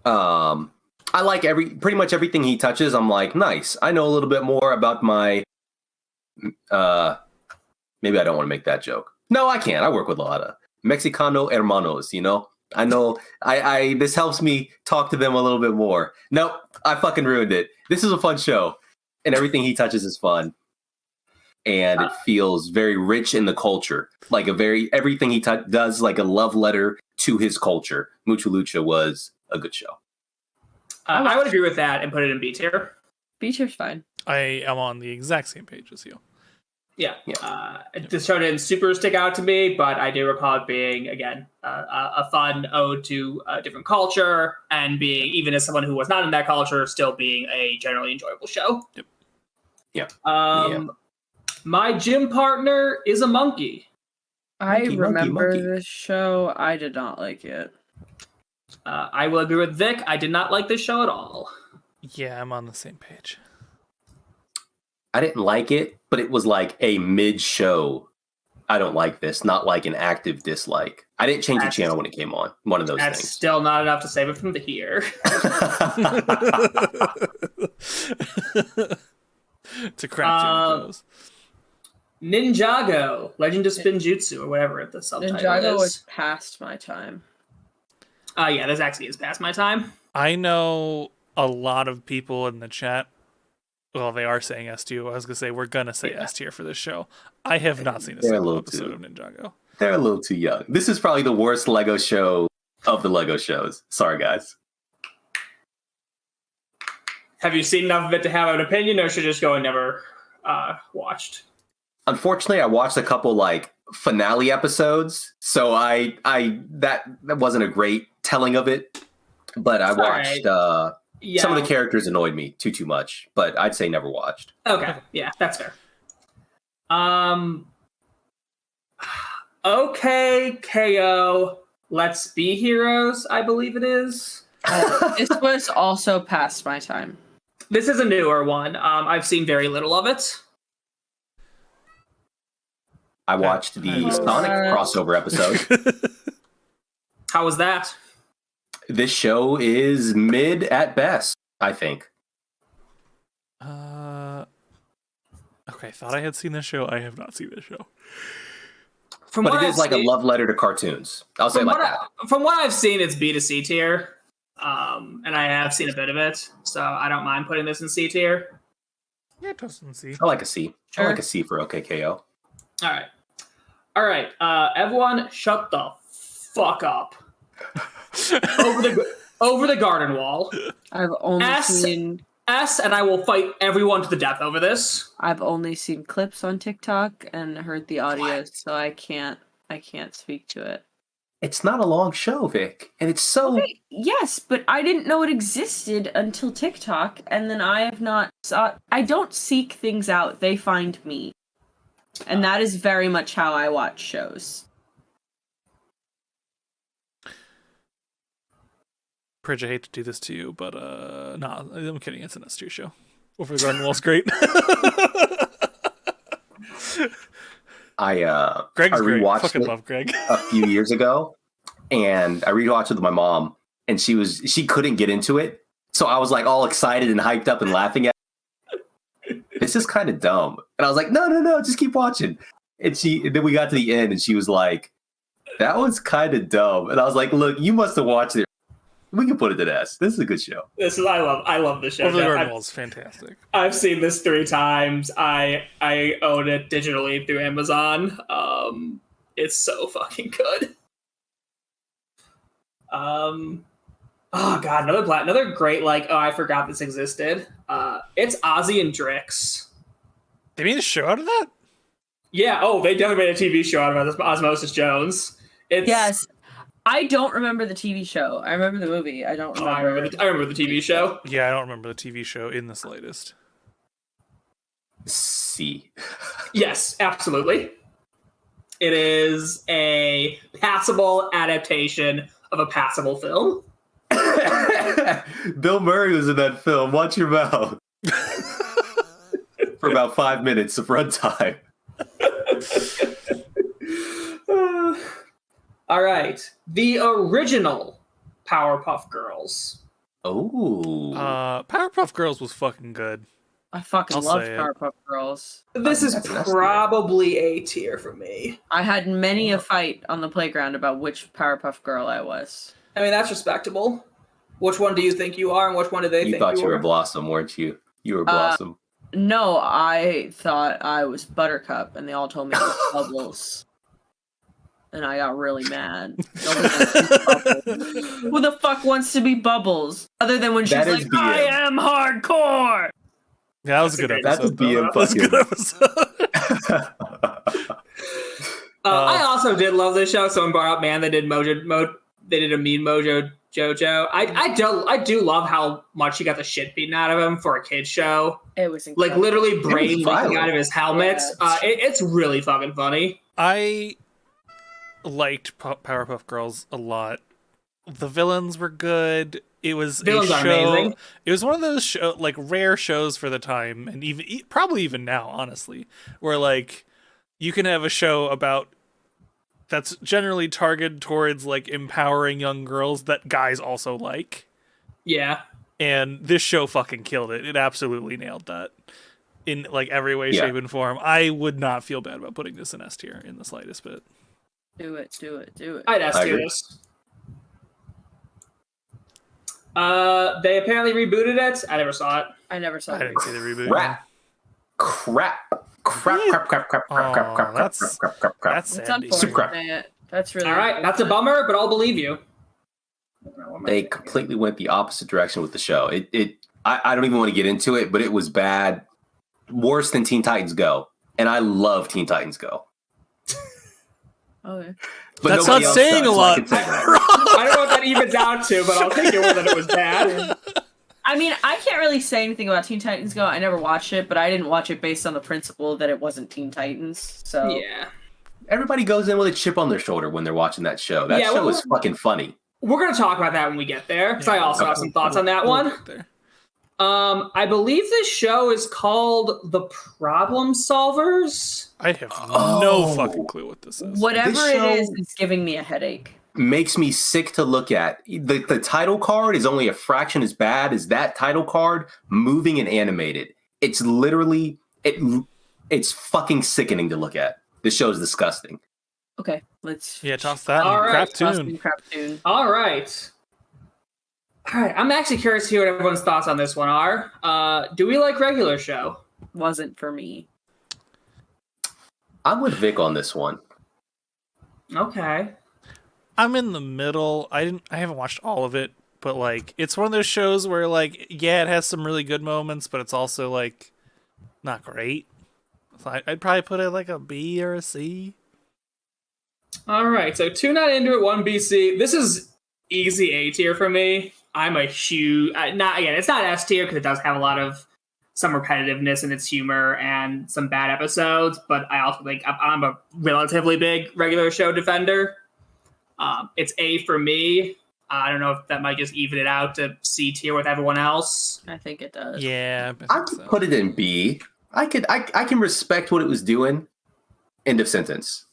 I like pretty much everything he touches. I'm like, nice. I know a little bit more about my. Maybe I don't want to make that joke. No, I can't. I work with a lot of Mexicano hermanos. You know, I know. I this helps me talk to them a little bit more. Nope, I fucking ruined it. This is a fun show, and everything he touches is fun, and it feels very rich in the culture. Like everything he does like a love letter to his culture. Mucha Lucha was a good show. I would agree with that and put it in B tier. B tier's fine. I am on the exact same page as you. Yeah. This show didn't super stick out to me, but I do recall it being, again, a fun ode to a different culture and being, even as someone who was not in that culture, still being a generally enjoyable show. Yep. Yeah. My gym partner is a monkey. I Monkey, remember monkey. this show. I did not like it. I will agree with Vic. I did not like this show at all. Yeah, I'm on the same page. I didn't like it, but it was like a mid-show. I don't like this, not like an active dislike. I didn't change the channel when it came on. One of those That's things. still not enough to save it from the here. to crack those. Ninjago, Legend of Spinjitzu, or whatever the subtitle Ninjago is. was past my time. Yeah, this actually is past my time. I know a lot of people in the chat. Well, they are saying S tier. I was gonna say we're gonna say S tier for this show. I have not seen a They're a single little episode too- of Ninjago. They're a little too young. This is probably the worst Lego show of the Lego shows. Sorry, guys. Have you seen enough of it to have an opinion, or should just go and never watched? Unfortunately, I watched a couple like finale episodes, so that wasn't a great telling of it. But I It's all watched. Yeah. Some of the characters annoyed me too much, but I'd say never watched. Okay, yeah, that's fair. Okay, KO. Let's Be Heroes, I believe it is. This was also past my time. This is a newer one. I've seen very little of it. I watched the Sonic crossover episode. How was that? This show is mid at best, I think. Okay, thought I had seen this show. I have not seen this show. From But what it I've is like a seen- love letter to cartoons. I'll say it from like what that. from what I've seen, it's B to C tier. And I have seen a bit of it, so I don't mind putting this in C tier. Yeah, it doesn't see. I like a C. Sure. I like a C for OKKO. All right. Everyone, shut the fuck up. over the garden wall. I've only S- seen And I will fight everyone to the death over this. clips on TikTok and heard the audio, so I can't speak to it. It's not a long show, Vic, and it's so. Okay, yes, but I didn't know it existed until TikTok, and then I have not I don't seek things out, they find me. And that is very much how I watch shows. Pridge, I hate to do this to you, but nah, I'm kidding. It's an S2 show. Over the Garden Wall's great. Greg's I great. rewatched Fucking it love Greg. a few years ago, and I rewatched it with my mom, and she couldn't get into it, so I was like all excited and hyped up and laughing at it. This is kind of dumb, and I was like, no, just keep watching. And then we got to the end, and she was like, that was kind of dumb, and I was like, look, you must have watched it. We can put it to S. This is a good show. I love this show. Over the Garden Wall's fantastic. I've seen this 3 times. I own it digitally through Amazon. It's so fucking good. Oh god, another great I forgot this existed. It's Ozzy and Drix. They made a show out of that? Yeah. Oh, they definitely made a TV show out of Osmosis Jones. It's Yes. I don't remember the TV show. I remember the movie. I don't Oh, I remember. remember the TV show. Yeah, I don't remember the TV show in the slightest. C. Yes, absolutely. It is a passable adaptation of a passable film. Bill Murray was in that film. Watch your mouth. For about 5 minutes of runtime. All right. The original Powerpuff Girls. Oh. Powerpuff Girls was fucking good. I fucking I'll love say it. Powerpuff Girls. This is That's an S tier. probably A tier for me. I had many a fight on the playground about which Powerpuff Girl I was. I mean, that's respectable. Which one do you think you are, and which one do they You think thought you were are? Blossom, weren't you? You were Blossom. No, I thought I was Buttercup, and they all told me I was Bubbles. And I got really mad. Nobody wants to be Bubbles. Who the fuck wants to be Bubbles? Other than when she's That is like, BM. I am hardcore! Yeah, that was a good That's That's a episode. BM That was a good fucking. episode. I also did love this show. Someone brought up, man, they did they did a Mean Mojo JoJo. I do love how much he got the shit beaten out of him for a kid's show. It was Like incredible. literally brain leaking violent. out of his helmet. Yeah, It's really fucking funny. I liked Powerpuff Girls a lot. The villains were good. It was Villains a are show. amazing. It was one of those rare shows for the time, and probably even now, honestly, where like you can have a show about that's generally targeted towards like empowering young girls that guys also like. Yeah. And this show fucking killed it. It absolutely nailed that. in like every way, Yeah. shape, and form. I would not feel bad about putting this in S tier in the slightest bit. Do it. I'd S I tier agree. this. They apparently rebooted it. I never saw it. I never saw I it. didn't see the reboot. Crap. That's It's sad. to hear. Super crap. unfortunate. That's really All right, that's a bummer, but I'll believe you. They completely went the opposite direction with the show. I don't even want to get into it, but it was bad. Worse than Teen Titans Go. And I love Teen Titans Go. Okay. But That's nobody not else saying does, a so I lot. can say that. I don't know what that evens out to, but I'll take your word that it was bad. I mean, I can't really say anything about Teen Titans Go. I never watched it, but I didn't watch it based on the principle that it wasn't Teen Titans. So Yeah. Everybody goes in with a chip on their shoulder when they're watching that show. That Yeah, show well, is fucking funny. We're going to talk about that when we get there, because I also have some thoughts on that We'll one. get there. I believe this show is called The Problem Solvers. I have no Oh. fucking clue what this is. whatever This it show- is, it's giving me a headache. Makes me sick to look at. The title card is only a fraction as bad as that title card, moving and animated. It's literally it's fucking sickening to look at. This show is disgusting. Okay, let's. Yeah, toss that All in right, Craptoon. Craptoon. All right. All right, I'm actually curious to hear what everyone's thoughts on this one are. Do we like regular show? Wasn't for me. I'm with Vic on this one. Okay. I'm in the middle. I haven't watched all of it, but like it's one of those shows where like yeah, it has some really good moments, but it's also like not great. So I'd probably put it like a B or a C. All right, so 2 not into it, 1 BC. This is easy A tier for me. I'm a huge, not again, it's not S tier because it does have a lot of some repetitiveness in its humor and some bad episodes, but I also think I'm a relatively big regular show defender. It's A for me. I don't know if that might just even it out to C tier with everyone else. I think it does. Yeah, I think could so. put it in B. I can respect what it was doing. End of sentence.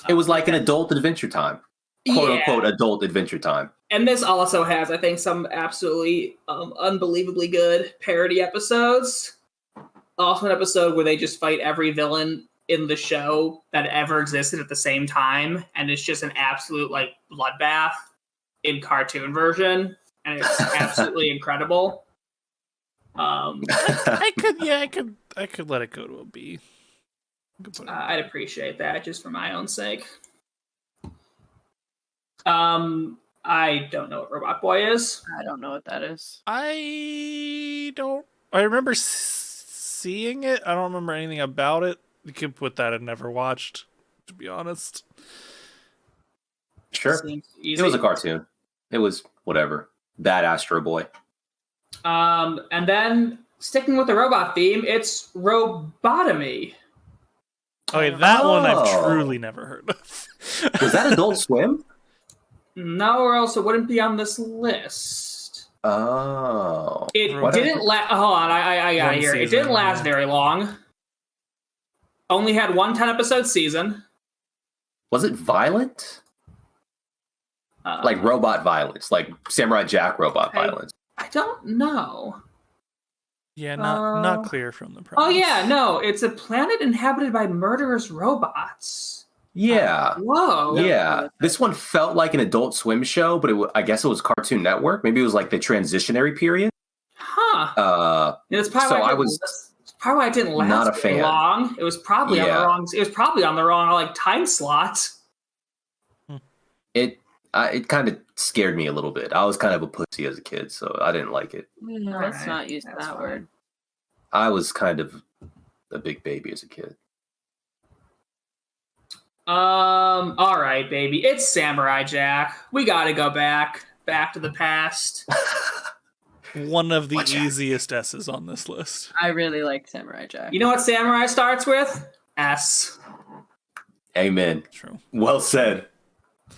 It was like an adult Adventure Time. Quote unquote adult Adventure Time. And this also has, I think, some absolutely unbelievably good parody episodes. Also, an episode where they just fight every villain in the show that ever existed at the same time, and it's just an absolute like bloodbath in cartoon version, and it's absolutely incredible. I could let it go to a B. I could put it- I'd appreciate that just for my own sake. I don't know what Robot Boy is. I don't know what that is. I remember seeing it. I don't remember anything about it. You could put that in never watched, to be honest. Sure. Seems easy. It was a cartoon. It was whatever. Bad Astro Boy. And then sticking with the robot theme, it's Robotomy. Okay, that one I've Oh. truly never heard of. Was that Adult Swim? No, or else it wouldn't be on this list. Oh. It What didn't last. Hold on, I got One it here. It season, didn't last yeah. very long. Only had one 10-episode season. Was it violent? Like robot violence, like Samurai Jack robot I- violence. I don't know. Yeah, not clear from the premise. Oh yeah, no, it's a planet inhabited by murderous robots. Yeah. Whoa. Yeah. This one felt like an Adult Swim show, but I guess it was Cartoon Network. Maybe it was like the transitionary period. Huh. That's probably So why I was that's probably why it didn't last not a very fan. long. It was probably on Yeah. the wrong. It was probably on the wrong like time slot. it kind of scared me a little bit. I was kind of a pussy as a kid, so I didn't like it. Let's Alright, not use that's that fine. word. I was kind of a big baby as a kid. All right, baby. It's Samurai Jack. We gotta go back to the past. One of the Watch out. easiest S's on this list. I really like Samurai Jack. You know what Samurai starts with? S. Amen. True. Well said.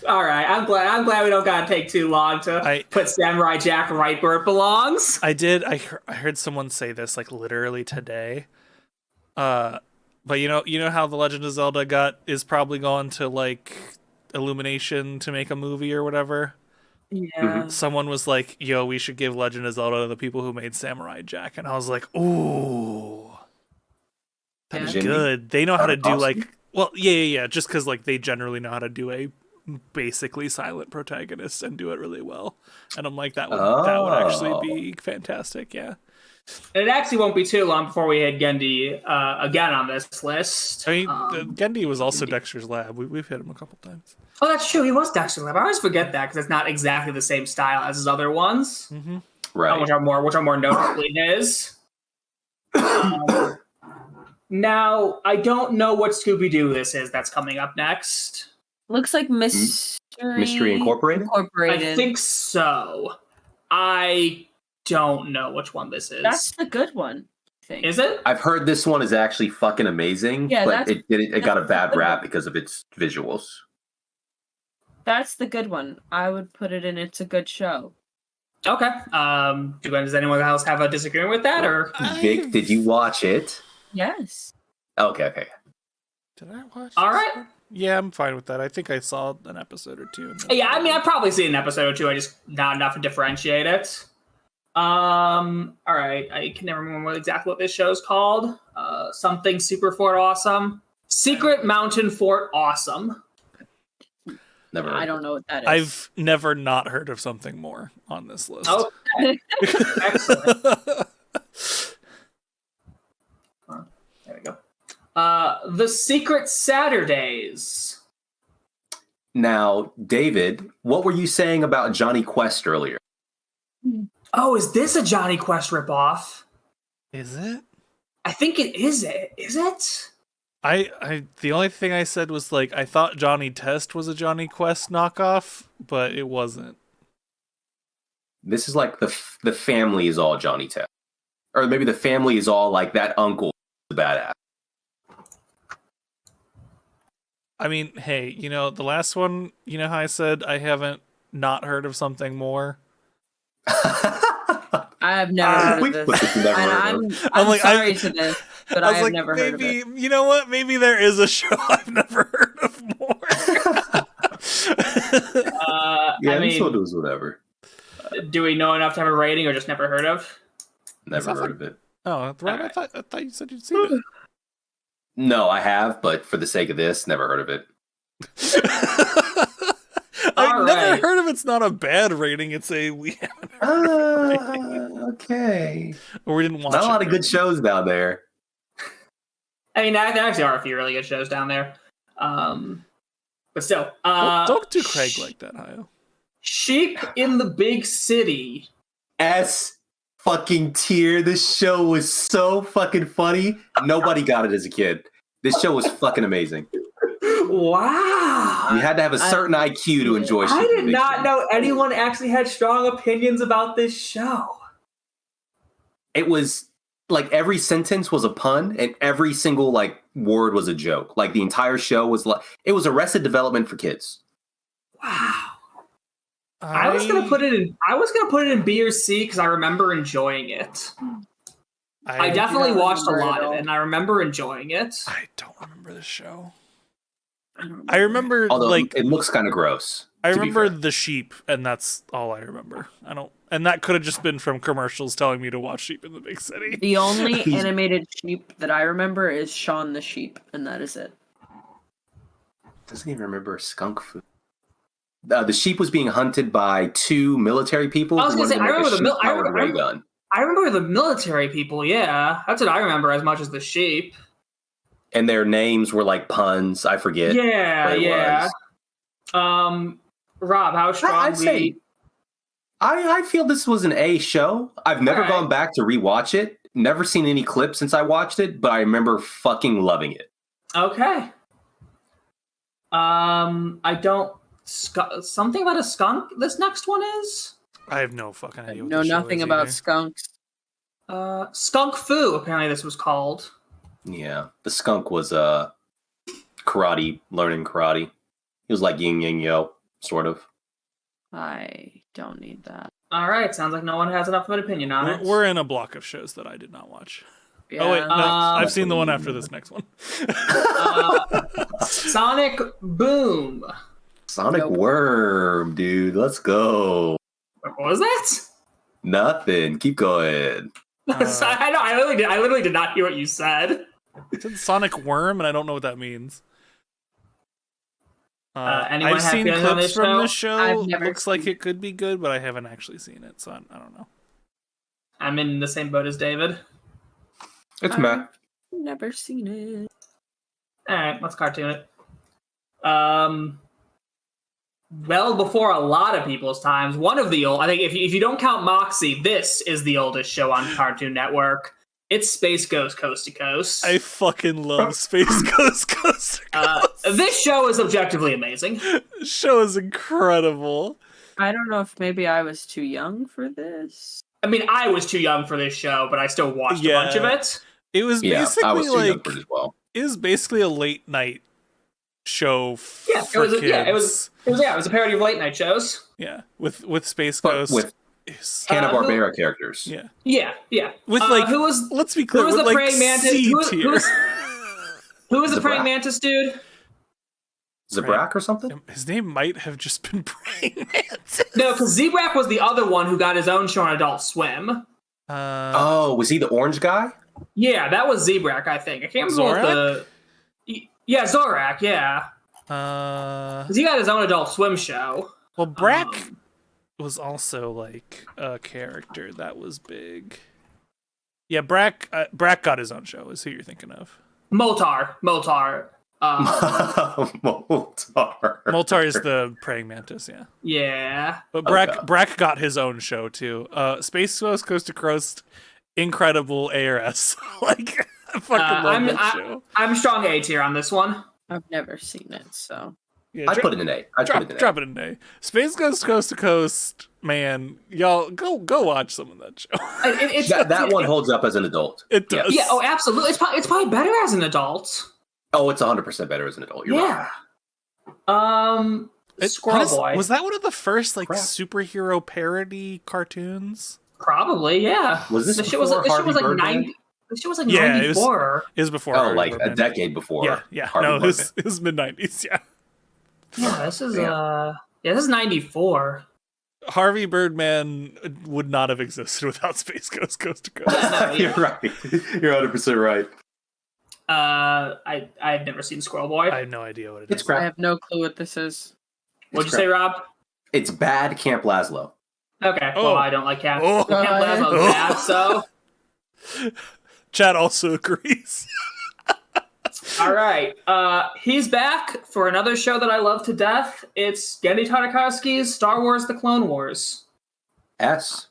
All right, I'm glad we don't gotta take too long to put Samurai Jack right where it belongs. I heard someone say this like literally today. But you know how The Legend of Zelda is probably going to like Illumination to make a movie or whatever. Yeah. someone was like, "Yo, we should give Legend of Zelda to the people who made Samurai Jack," and I was like, "Ooh, that's Yeah. good. They know how to do Awesome. like, well, yeah. Just because like they generally know how to do a basically silent protagonist and do it really well." And I'm like, that would actually be fantastic. Yeah. And it actually won't be too long before we hit Gendy again on this list. I mean, Gendy was also Dexter's Lab. We've hit him a couple times. Oh, that's true. He was Dexter Lab. I always forget that because it's not exactly the same style as his other ones, Right. which are more noticeably his. Now, I don't know what Scooby Doo this is that's coming up next. Looks like Mystery Incorporated? I think so. I don't know which one this is. That's the good one. I think. Is it? I've heard this one is actually fucking amazing, Yeah, but it got a that's bad the rap one. because of its visuals. That's the good one. I would put it in. It's a good show. Okay. Does anyone else have a disagreement with that, or? Vic, did you watch it? Yes. Okay. Did I watch? All this right. one? Yeah, I'm fine with that. I think I saw an episode or two. Yeah, I mean, I've probably seen an episode or two. I just not enough to differentiate it. All right. I can never remember exactly what this show's called. Something Super Fort Awesome. Secret Mountain Fort Awesome. Never. I don't know what that is. I've never not heard of something more on this list. Okay. Excellent. There we go. The Secret Saturdays. Now, David, what were you saying about Johnny Quest earlier? Oh, is this a Johnny Quest ripoff? Is it? I think it is. Is it? I the only thing I said was like I thought Johnny Test was a Johnny Quest knockoff, but it wasn't. This is like the family is all Johnny Test, or maybe the family is all like that uncle, the badass. I mean, hey, you know the last one. You know how I said I haven't not heard of something more. I have never heard of this. Never And heard of. I'm like, sorry to this, but I have like, never heard of it. maybe you know what? Maybe there is a show I've never heard of more. Yeah, I this mean, one was whatever. do we know enough to have a rating or just never heard of? Never heard of it. Oh, Rob, Alright. I thought you said you'd seen it. No, I have, but for the sake of this, never heard of it. I've never Alright. heard of it's not a bad rating. It's a we haven't heard Okay. or we didn't watch Not a lot it. of good shows down there. I mean, there actually are a few really good shows down there. But still, Don't do Craig like that, Hayo. Sheep in the Big City. S fucking tier. This show was so fucking funny. Nobody got it as a kid. This show was fucking amazing. Wow. You had to have a certain IQ to enjoy Sheep I in the did Big not City. know anyone actually had strong opinions about this show. It was like every sentence was a pun and every single like word was a joke. Like the entire show was like it was Arrested Development for kids. Wow. I was gonna put it in B or C because I remember enjoying it. I definitely don't watched a remember it lot at of it, all. and I remember enjoying it. I don't remember the show. I don't I remember Although like it looks kind of gross. I to be remember fair. the sheep, and that's all I remember. I don't, and that could have just been from commercials telling me to watch Sheep in the Big City. The only animated sheep that I remember is Shaun the Sheep, and that is it. Doesn't even remember skunk food. The sheep was being hunted by two military people. I was who gonna say, wanted to I make a remember the mil- I sheep-powered remember- ray gun. I remember the military people, yeah. That's what I remember as much as the sheep. And their names were like puns. I forget. Yeah, what it yeah. was. Rob, how strong I'd say I feel this was an A show. I've never Alright. gone back to rewatch it. Never seen any clips since I watched it, but I remember fucking loving it. Okay. I don't something about a skunk this next one is? I have no fucking I idea. What know the show nothing is about either. skunks. Skunk Fu, apparently this was called. Yeah, the skunk was learning karate. He was like yin yang yo, sort of. I don't need that. Alright, sounds like no one has enough of an opinion on it. We're in a block of shows that I did not watch. Yeah. Oh wait, no, Um, I've seen the one after this next one. Sonic Boom. Sonic Nope. Worm, dude. Let's go. What was that? Nothing. Keep going. I know. I literally did not hear what you said. It's in Sonic Worm, and I don't know what that means. Anyone I've have seen feelings on clips this from show? this show. I've never Looks like seen it could be good, but I haven't actually seen it, so I don't know. I'm in the same boat as David. It's meh. Never seen it. All right, let's cartoon it. Well, before a lot of people's times, one of the old. I think if you don't count Moxie, this is the oldest show on Cartoon Network. It's Space Ghost Coast to Coast. I fucking love Space Ghost Coast to Coast. This show is objectively amazing. This show is incredible. I don't know if maybe I was too young for this. I mean, I was too young for this show, but I still watched a bunch of it. It was Yeah, basically I was too young like for it as well. it was basically a late night show Yeah, for kids. it was a parody of late night shows. Yeah, with Space But Ghost. with It's- Hanna-Barbera characters. yeah, Yeah. with like who was let's be clear, who was with the like praying mantis? C Who was tier. the praying Zabrak? mantis dude? Zabrak or something? His name might have just been Praying Mantis. No, because Zebrak was the other one who got his own show on Adult Swim. Oh, was he the orange guy? Yeah, that was Zebrak, I think. I can't remember what the. Yeah, Zorak. Yeah, because he got his own Adult Swim show. well, Brack was also like a character that was big. Yeah, Brack got his own show. Is who you're thinking of? Moltar. Moltar. Moltar is the praying mantis. Yeah, Yeah. but Okay. Brack got his own show too. Space Ghost Coast to Coast, incredible ARS. Like I fucking love that show. I'm strong A tier on this one. I've never seen it, so Yeah, I'd put it in A. drop it in A. Space Ghost Coast to Coast, man, y'all go watch some of that show. It's That one holds up as an adult. It does. Yeah. Oh, absolutely. It's probably better as an adult. Oh, it's 100% better as an adult. You're right. Yeah. Squirrel Boy. Was that one of the first like Crap. superhero parody cartoons? Probably, yeah. Was this the shit was before this shit was like Harvey Birdman? 90. This shit was like Yeah, it was- 94. It was before. Oh, Harvey like a Birdman. decade before. Yeah. Harvey No, Birdman. it was mid '90s. Yeah. Yeah, this is Yeah. this is 94. Harvey Birdman would not have existed without Space Ghost Coast to Coast. You're right. You're 100% right. I've never seen Squirrel Boy. I have no idea what it It's is. I crap. have no clue what this is. What'd you crap. say, Rob? It's bad Camp Laszlo. Okay, Oh. well, I don't like Camp. Oh. Camp Laszlo's Oh. bad, so. Chad also agrees. All right. He's back for another show that I love to death. It's Genndy Tartakovsky's Star Wars The Clone Wars. S.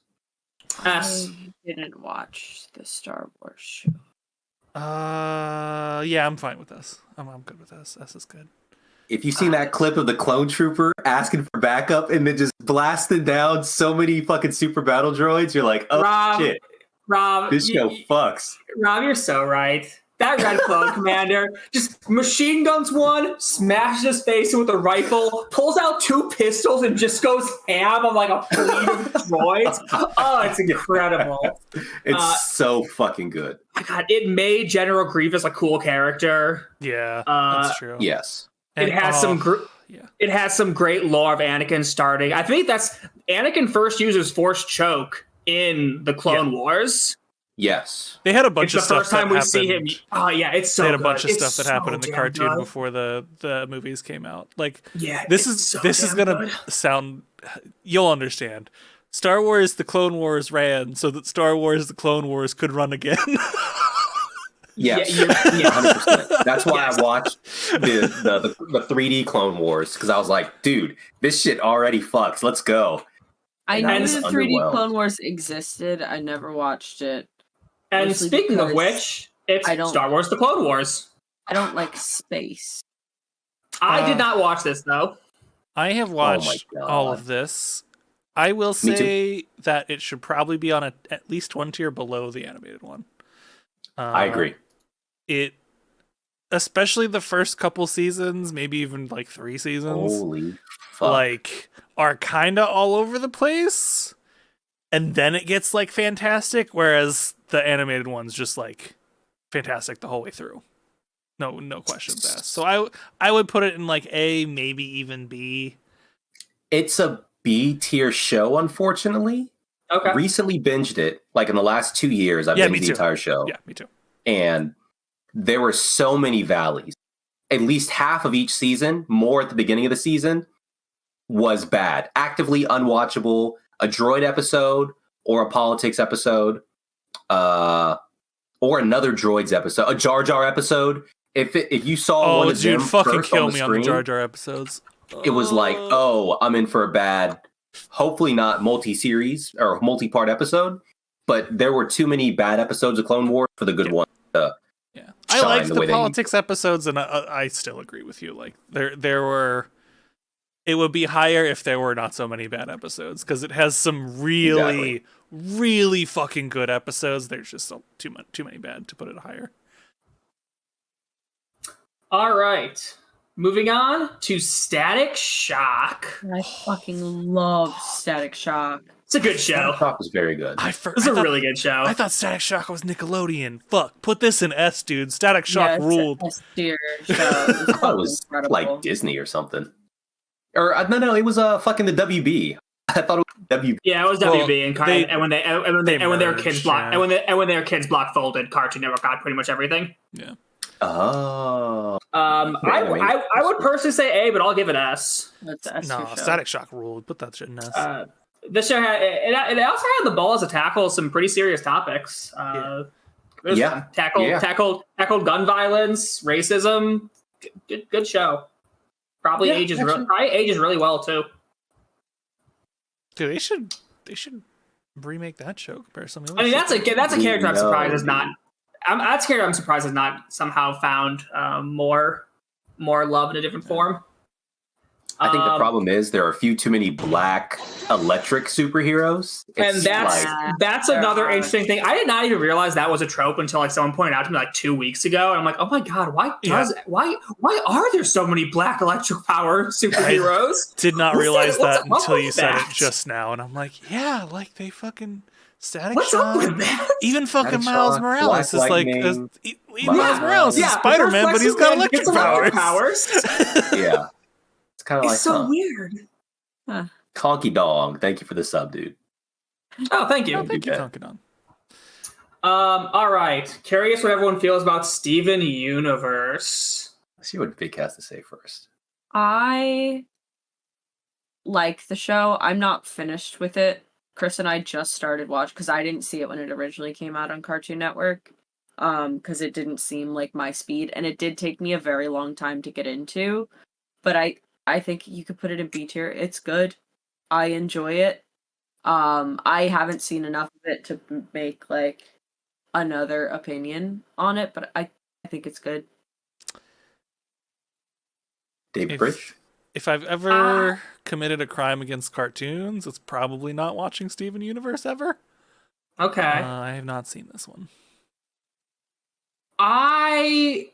S. I didn't watch the Star Wars show. Yeah, I'm fine with this. I'm good with this. S is good. If you've seen that clip of the clone trooper asking for backup and then just blasting down so many fucking super battle droids, you're like, oh Rob, shit, Rob, this show fucks. Rob, you're so right. That Red Clone Commander just machine guns one, smashes his face in with a rifle, pulls out two pistols, and just goes ham on like a fleet of droids. Oh, it's incredible. It's so fucking good. My God, it made General Grievous a cool character. Yeah, Uh, that's true. Yes. And, it has yeah. It has some great lore of Anakin starting. I think that's Anakin first uses Force choke in the Clone Wars. Yes. They had a bunch It's the of stuff first time that we see him. happened. Oh yeah, it's so They had a good. bunch of It's stuff that happened so in the damn cartoon good. before the movies came out. Like Yeah, this it's is so this is damn gonna good. sound. You'll understand. Star Wars: The Clone Wars ran so that Star Wars: The Clone Wars could run again. Yes. Yeah, 100%. That's why Yes. I watched the 3D Clone Wars, because I was like, dude, this shit already fucks. Let's go. I And I knew was the 3D underwhelmed. Clone Wars existed. I never watched it. And Mostly speaking of because which, it's I don't- Star Wars: The Clone Wars. I don't like space. I did not watch this though. I have watched all of this. I will Me too. say that it should probably be on at least one tier below the animated one. I agree. It, especially the first couple seasons, maybe even like 3 seasons, Holy fuck. like are kind of all over the place, and then it gets like fantastic. Whereas the animated one's just like fantastic the whole way through. No questions asked. So I would put it in like A, maybe even B. It's a B tier show, unfortunately. Okay. Recently binged it, like in the last 2 years. I Yeah, binged me the too. entire show. Yeah, me too. And there were so many valleys. At least half of each season, more at the beginning of the season, was bad. Actively unwatchable. A droid episode or a politics episode, or another droids episode, a Jar Jar episode. If you saw one Oh, of them dude, fucking first kill on the me on the screen, Jar Jar episodes. it was like, oh, I'm in for a bad, hopefully not multi-series or multi-part episode, but there were too many bad episodes of Clone Wars for the good one. Yeah, I shine liked the the way they need politics episodes, and I still agree with you. Like there were, it would be higher if there were not so many bad episodes, because it has some really, really fucking good episodes. There's just too many bad to put it higher. All right. Moving on to Static Shock. I fucking love Static Shock. It's a good show. Talk was very good. It's a really good show. I thought Static Shock was Nickelodeon. Fuck, put this in S, dude. Static Shock ruled. It's a S-tier show. I thought it was incredible. like Disney or something. Or no, it was fucking the WB. I thought it was WB. Yeah, it was Well, WB and when their kids merged, block yeah. and when their kids block folded, Cartoon Network got pretty much everything. Yeah. Oh. I would personally say A, but I'll give it S. That's a S-tier No, show. Static Shock ruled. Put that shit in S. This show it also had the balls to tackle some pretty serious topics. Tackled gun violence, racism. Good show. Probably ages really well too. Dude, they should remake that show compared to some of the I mean, other that's a character I'm surprised is dude. not. That's a character I'm surprised has not somehow found more love in a different form. I think the problem is there are a few too many black electric superheroes. And It's that's another interesting thing. I did not even realize that was a trope until like someone pointed out to me like 2 weeks ago, and I'm like, oh my god, why are there so many black electric power superheroes? Did not What's realize that- that what's until up you with said that? it just now, and I'm like, yeah, like they fucking Static What's up Shock. with that? Even fucking Static Miles Shock, Morales Black is like Lightning, even Miles Morales is Yeah, Spider-Man, but he's got electric powers. yeah. It's kind of like It's so weird. Conky Dog. Thank you for the sub, dude. Oh, thank you. Oh, thank you, Okay. Donkey All right. Curious what everyone feels about Steven Universe. Let's see what Vic has to say first. I like the show. I'm not finished with it. Chris and I just started watching because I didn't see it when it originally came out on Cartoon Network. Because it didn't seem like my speed, and it did take me a very long time to get into. But I think you could put it in B tier. It's good. I enjoy it. I haven't seen enough of it to make like another opinion on it, but I think it's good. David Bridge? If I've ever committed a crime against cartoons, it's probably not watching Steven Universe ever. Okay. I have not seen this one. I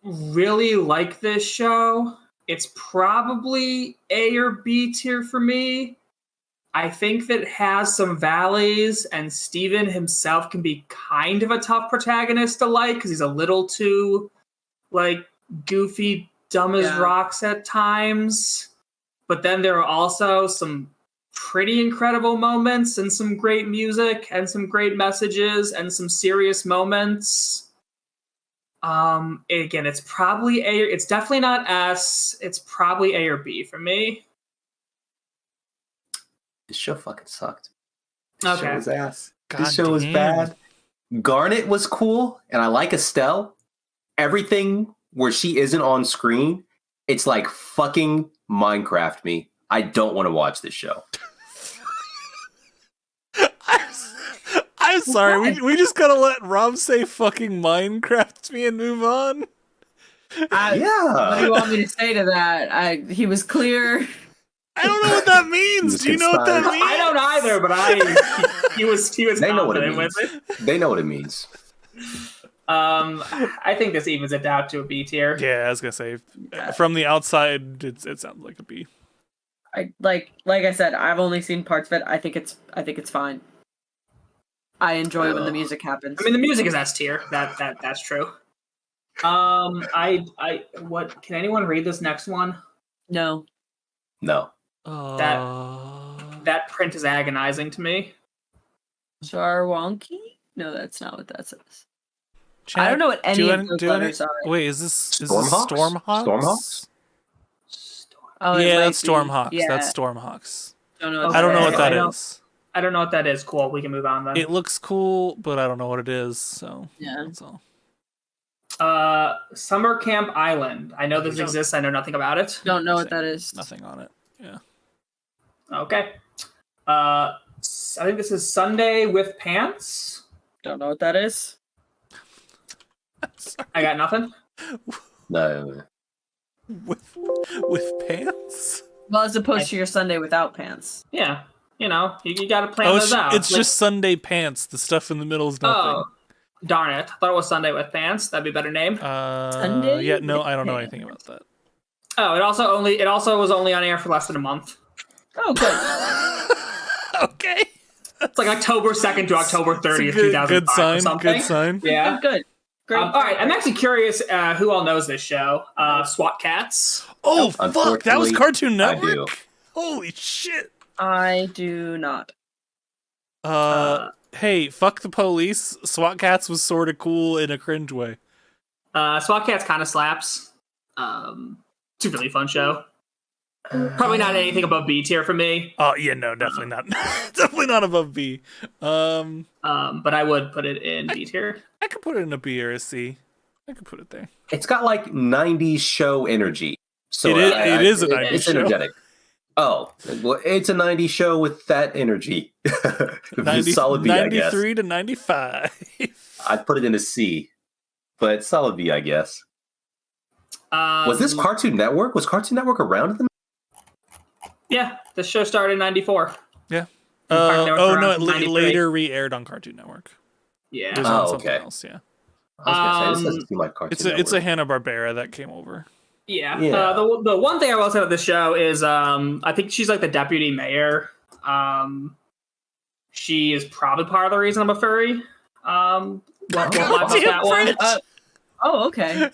really like this show. It's probably A or B tier for me. I think that it has some valleys, and Steven himself can be kind of a tough protagonist to like because he's a little too like goofy, dumb as rocks at times. But then there are also some pretty incredible moments and some great music and some great messages and some serious moments. Again, it's probably A. It's definitely not S. It's probably A or B for me. This show fucking sucked. This Okay. show was ass. God This show was damn. bad. Garnet was cool, and I like Estelle. Everything where she isn't on screen, it's like fucking Minecraft me. I don't want to watch this show. I'm sorry. We just gotta let Rob say fucking Minecraft me and move on. What do Yeah. you want me to say to that? He was clear. I don't know what that means. Do you know what that Conspired. means? I don't either, but he was They know what it confident with means. it. They know what it means. I think this evens it out to a B tier. Yeah, I was gonna say, from the outside, it sounds like a B. I like I said, I've only seen parts of it. I think it's fine. I enjoy when the music happens. I mean, the music is S tier. That's true. What? Can anyone read this next one? No. No. That print is agonizing to me. Jarwonky? No, that's not what that says. Chat, I don't know what any do of any- those do any- letters are. Wait, is this Stormhawks? Stormhawks? Stormhawks? Oh, it Yeah, might that's be. Stormhawks. Yeah. That's Stormhawks. Don't know I don't know what Okay, that I is. I don't know what that is. Cool. We can move on then. It looks cool, but I don't know what it is. So Yeah. that's all. Summer Camp Island. I know this exists. I know nothing about it. Don't know what that is. Nothing on it. Yeah. Okay. I think this is Sunday with Pants. Don't know what that is. I got nothing. No. With pants. Well, as opposed to your Sunday without pants. Yeah. You know, you got to plan Oh, those out. it's Like- just Sunday pants. The stuff in the middle is nothing. Oh, darn it. I thought it was Sunday with Pants. That'd be a better name. Sunday Yeah, no, with I don't know pants. anything about that. Oh, it also was only on air for less than a month. Oh, good. Okay. It's like October 2nd to October 30th, Good 2005 good or sign. something. Good sign. Yeah. Good. Great. All right, I'm actually curious who all knows this show. SWAT Cats. Oh fuck! That was Unfortunately, Cartoon I Network. do. Holy shit! I do not. Hey, fuck the police. SWAT Cats was sort of cool in a cringe way. SWAT Cats kind of slaps. It's a really fun show. Probably not anything above B tier for me. Oh yeah, no, definitely not. Definitely not above B. But I would put it in B tier. I could put it in a B or a C. I could put it there. It's got like 90s show energy. So It is a 90s it's show. energetic. Oh, well, it's a 90s show with that energy. Solid B, I guess. 93 to 95. I'd put it in a C, but solid B, I guess. Was this Cartoon Network? Was Cartoon Network around at the Yeah, the show started in 94. Yeah. Cartoon Network Oh around no, it from 93. later re-aired on Cartoon Network. It Yeah. was on Oh, something okay. else. Yeah. I was gonna say, this doesn't seem like Cartoon It's a Network. Hanna Barbera that came over. Yeah. Yeah. The one thing I will say about this show is I think she's like the deputy mayor. She is probably part of the reason I'm a furry. We'll laugh at that one. Oh, okay.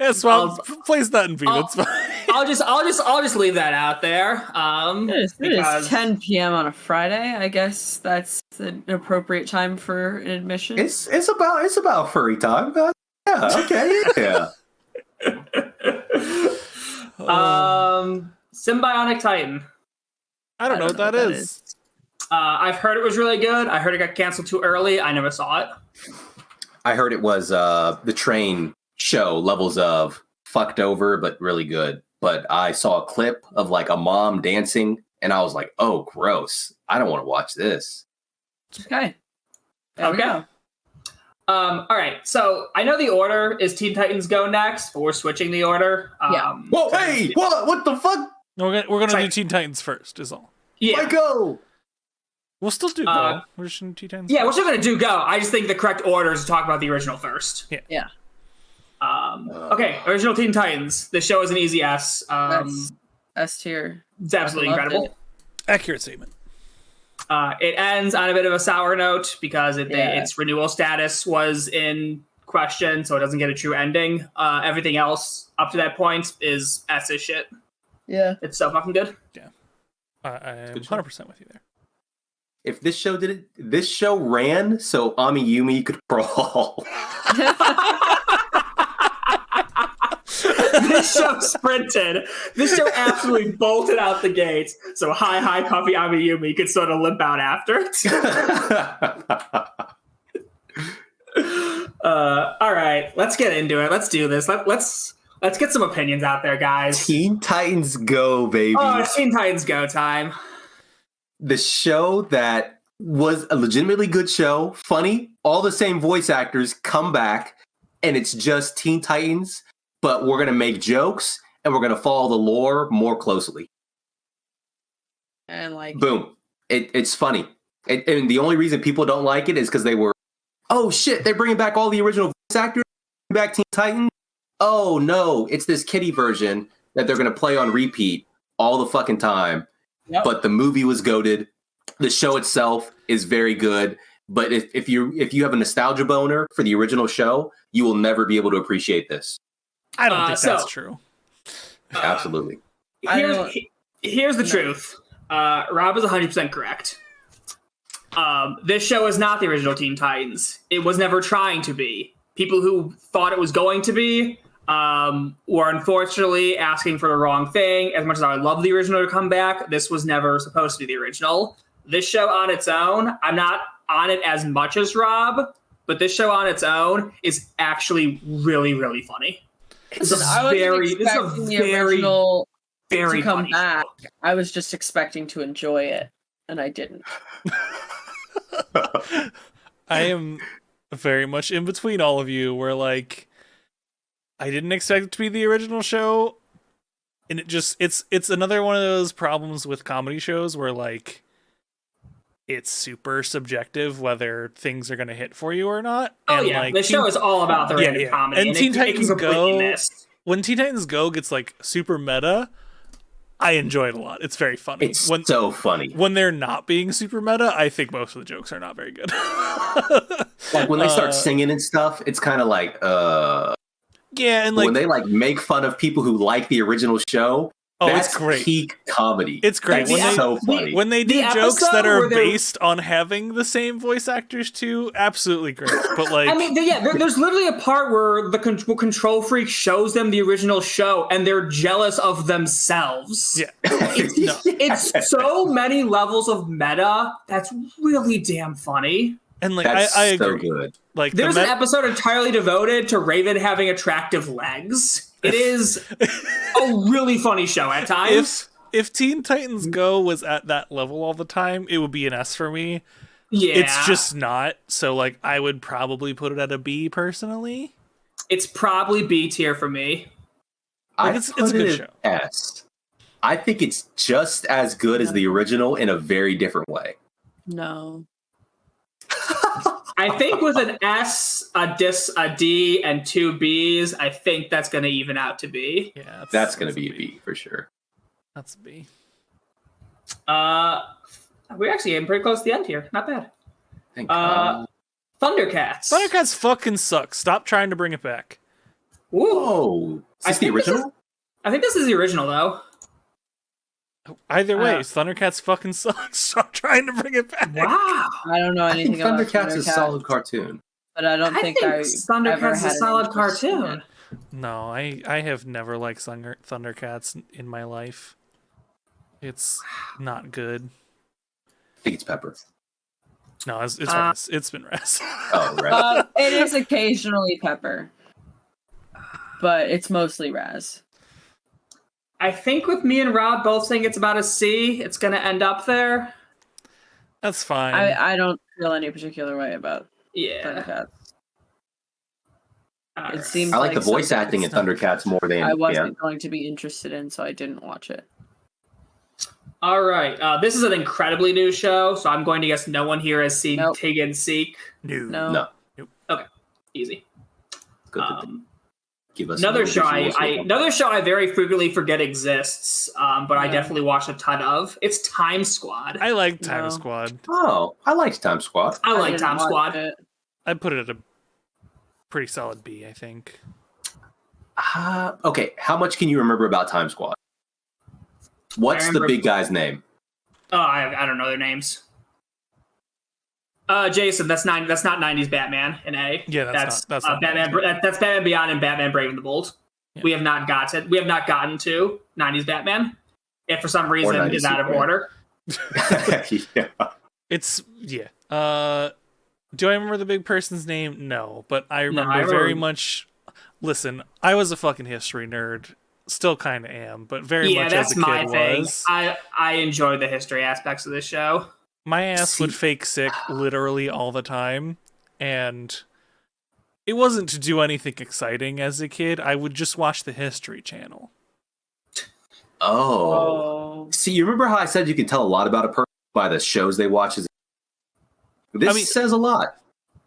Yeah, Swamp plays that in B. That's fine. I'll just leave that out there. It is Because 10 p.m. on a Friday. I guess that's an appropriate time for an admission. It's about furry time. Yeah, okay, yeah. Symbionic Titan. I don't know what that is. I've heard it was really good. I heard it got canceled too early. I never saw it. I heard it was the train show levels of fucked over, but really good. But I saw a clip of like a mom dancing, and I was like, "Oh, gross! I don't want to watch this." Okay. There we Okay. go. All right. So I know the order is Teen Titans Go next, but we're switching the order. Yeah. Whoa! Hey! What the fuck? No, we're gonna do Sorry. Teen Titans first. Is all. Yeah. Let go! We'll still do Go. We're just doing Teen Titans. Yeah, we're still gonna do Go. I just think the correct order is to talk about the original first. Yeah. Okay, original Teen Titans. The show is an easy S. That's S tier. It's absolutely Loved incredible. it. Accurate statement. It ends on a bit of a sour note because Yeah. its renewal status was in question, so it doesn't get a true ending. Everything else up to that point is S as shit. Yeah. It's so fucking good. I'm Good show. 100% with you there. If this show ran so Ami Yumi could crawl. This show sprinted. This show absolutely bolted out the gates. So hi, Puffy Amiyumi could sort of limp out after. All right, let's get into it. Let's do this. Let's get some opinions out there, guys. Teen Titans Go, baby. Oh, it's Teen Titans Go time. The show that was a legitimately good show, funny, all the same voice actors come back, and it's just Teen Titans, but we're going to make jokes, and we're going to follow the lore more closely. And like, Boom. It's funny. And the only reason people don't like it is because they were, oh shit, they're bringing back all the original voice actors, bringing back Teen Titans. Oh no, it's this kiddie version that they're going to play on repeat all the fucking time. Yep. But the movie was goated. The show itself is very good. But if you have a nostalgia boner for the original show, you will never be able to appreciate this. I don't think that's true. Absolutely. Here's the truth. Rob is 100% correct. This show is not the original Teen Titans. It was never trying to be. People who thought it was going to be were unfortunately asking for the wrong thing. As much as I would love the original to come back, this was never supposed to be the original. This show on its own, I'm not on it as much as Rob, but this show on its own is actually really, really funny. Listen, I wasn't expecting the original to come back. Show. I was just expecting to enjoy it, and I didn't. I am very much in between all of you, where like I didn't expect it to be the original show, and it's another one of those problems with comedy shows where like it's super subjective whether things are going to hit for you or not. Oh and, yeah, like, the show is all about the random comedy. And Teen Titans Go, missed. when Teen Titans Go gets like super meta, I enjoy it a lot. It's very funny. It's so funny. When they're not being super meta, I think most of the jokes are not very good. Like when they start singing and stuff, it's kind of like, yeah, and like when they like make fun of people who like the original show. That's it's great. Peak comedy. It's great. It's so funny. When they do jokes that are where based on having the same voice actors too, absolutely great. But like, I mean, there's literally a part where the Control Freak shows them the original show, and they're jealous of themselves. yeah, It's so many levels of meta. That's really damn funny. and like That's I so agree. good. Like There's an episode entirely devoted to Raven having attractive legs. It is a really funny show at times. If Teen Titans Go was at that level all the time, it would be an S for me. Yeah, It's just not. So like, I would probably put it at a B personally. it's probably B tier for me. It's a good show. S. I think it's just as good as the original in a very different way. No. I think with an S, a D, and 2 Bs, I think that's going to even out to B. Yeah, That's going to be a B for sure. That's a B. We're actually getting pretty close to the end here. Not bad. Thank God. Thundercats. Thundercats fucking suck. Stop trying to bring it back. Whoa. Is this the think this original? I think this is the original, though. Either way, Thundercats fucking suck. Stop trying to bring it back. Wow. I don't know I think anything about Thundercats is a solid cartoon. but I don't think I Thundercats ever is a had an solid interest in cartoon. it. No, I have never liked Thundercats in my life. It's not good. I think it's Pepper. No, it's Res. It's been Res. Oh, right. It is occasionally Pepper, but it's mostly Raz. I think with me and Rob both saying it's about a C, it's going to end up there. That's fine. I don't feel any particular way about Yeah. Thundercats. All It right. seems I like the voice something acting in Thundercats more than I wasn't going to be interested in, so I didn't watch it. All right. This is an incredibly new show, so I'm going to guess no one here has seen Nope. Tig and Seek. No. No. Easy. Good to give us Another some show visuals. another show I very frequently forget exists, but I definitely watched a ton of. It's Time Squad. I like Time No. Squad. Oh, I liked Time Squad. I like didn't Time watch Squad. it. I put it at a pretty solid B, I think. Okay, how much can you remember about Time Squad? What's the remember- big guy's name? Oh, I don't know their names. Jason, that's not 90s Batman in A. Yeah, that's not Batman. 90s That's Batman Beyond and Batman Brave and the Bold. Yeah. We have not gotten to 90s Batman. If for some reason 90s is out of Superman. order. Yeah. It's yeah. Do I remember the big person's name? No, but I remember I very remember- much. Listen, I was a fucking history nerd. Still kind of am, but very Yeah, much that's as a my kid thing. was. I enjoy the history aspects of this show. My ass would fake sick literally all the time, and it wasn't to do anything exciting as a kid. I would just watch the History Channel. Oh. Oh. See, you remember how I said you can tell a lot about a person by the shows they watch? This says a lot.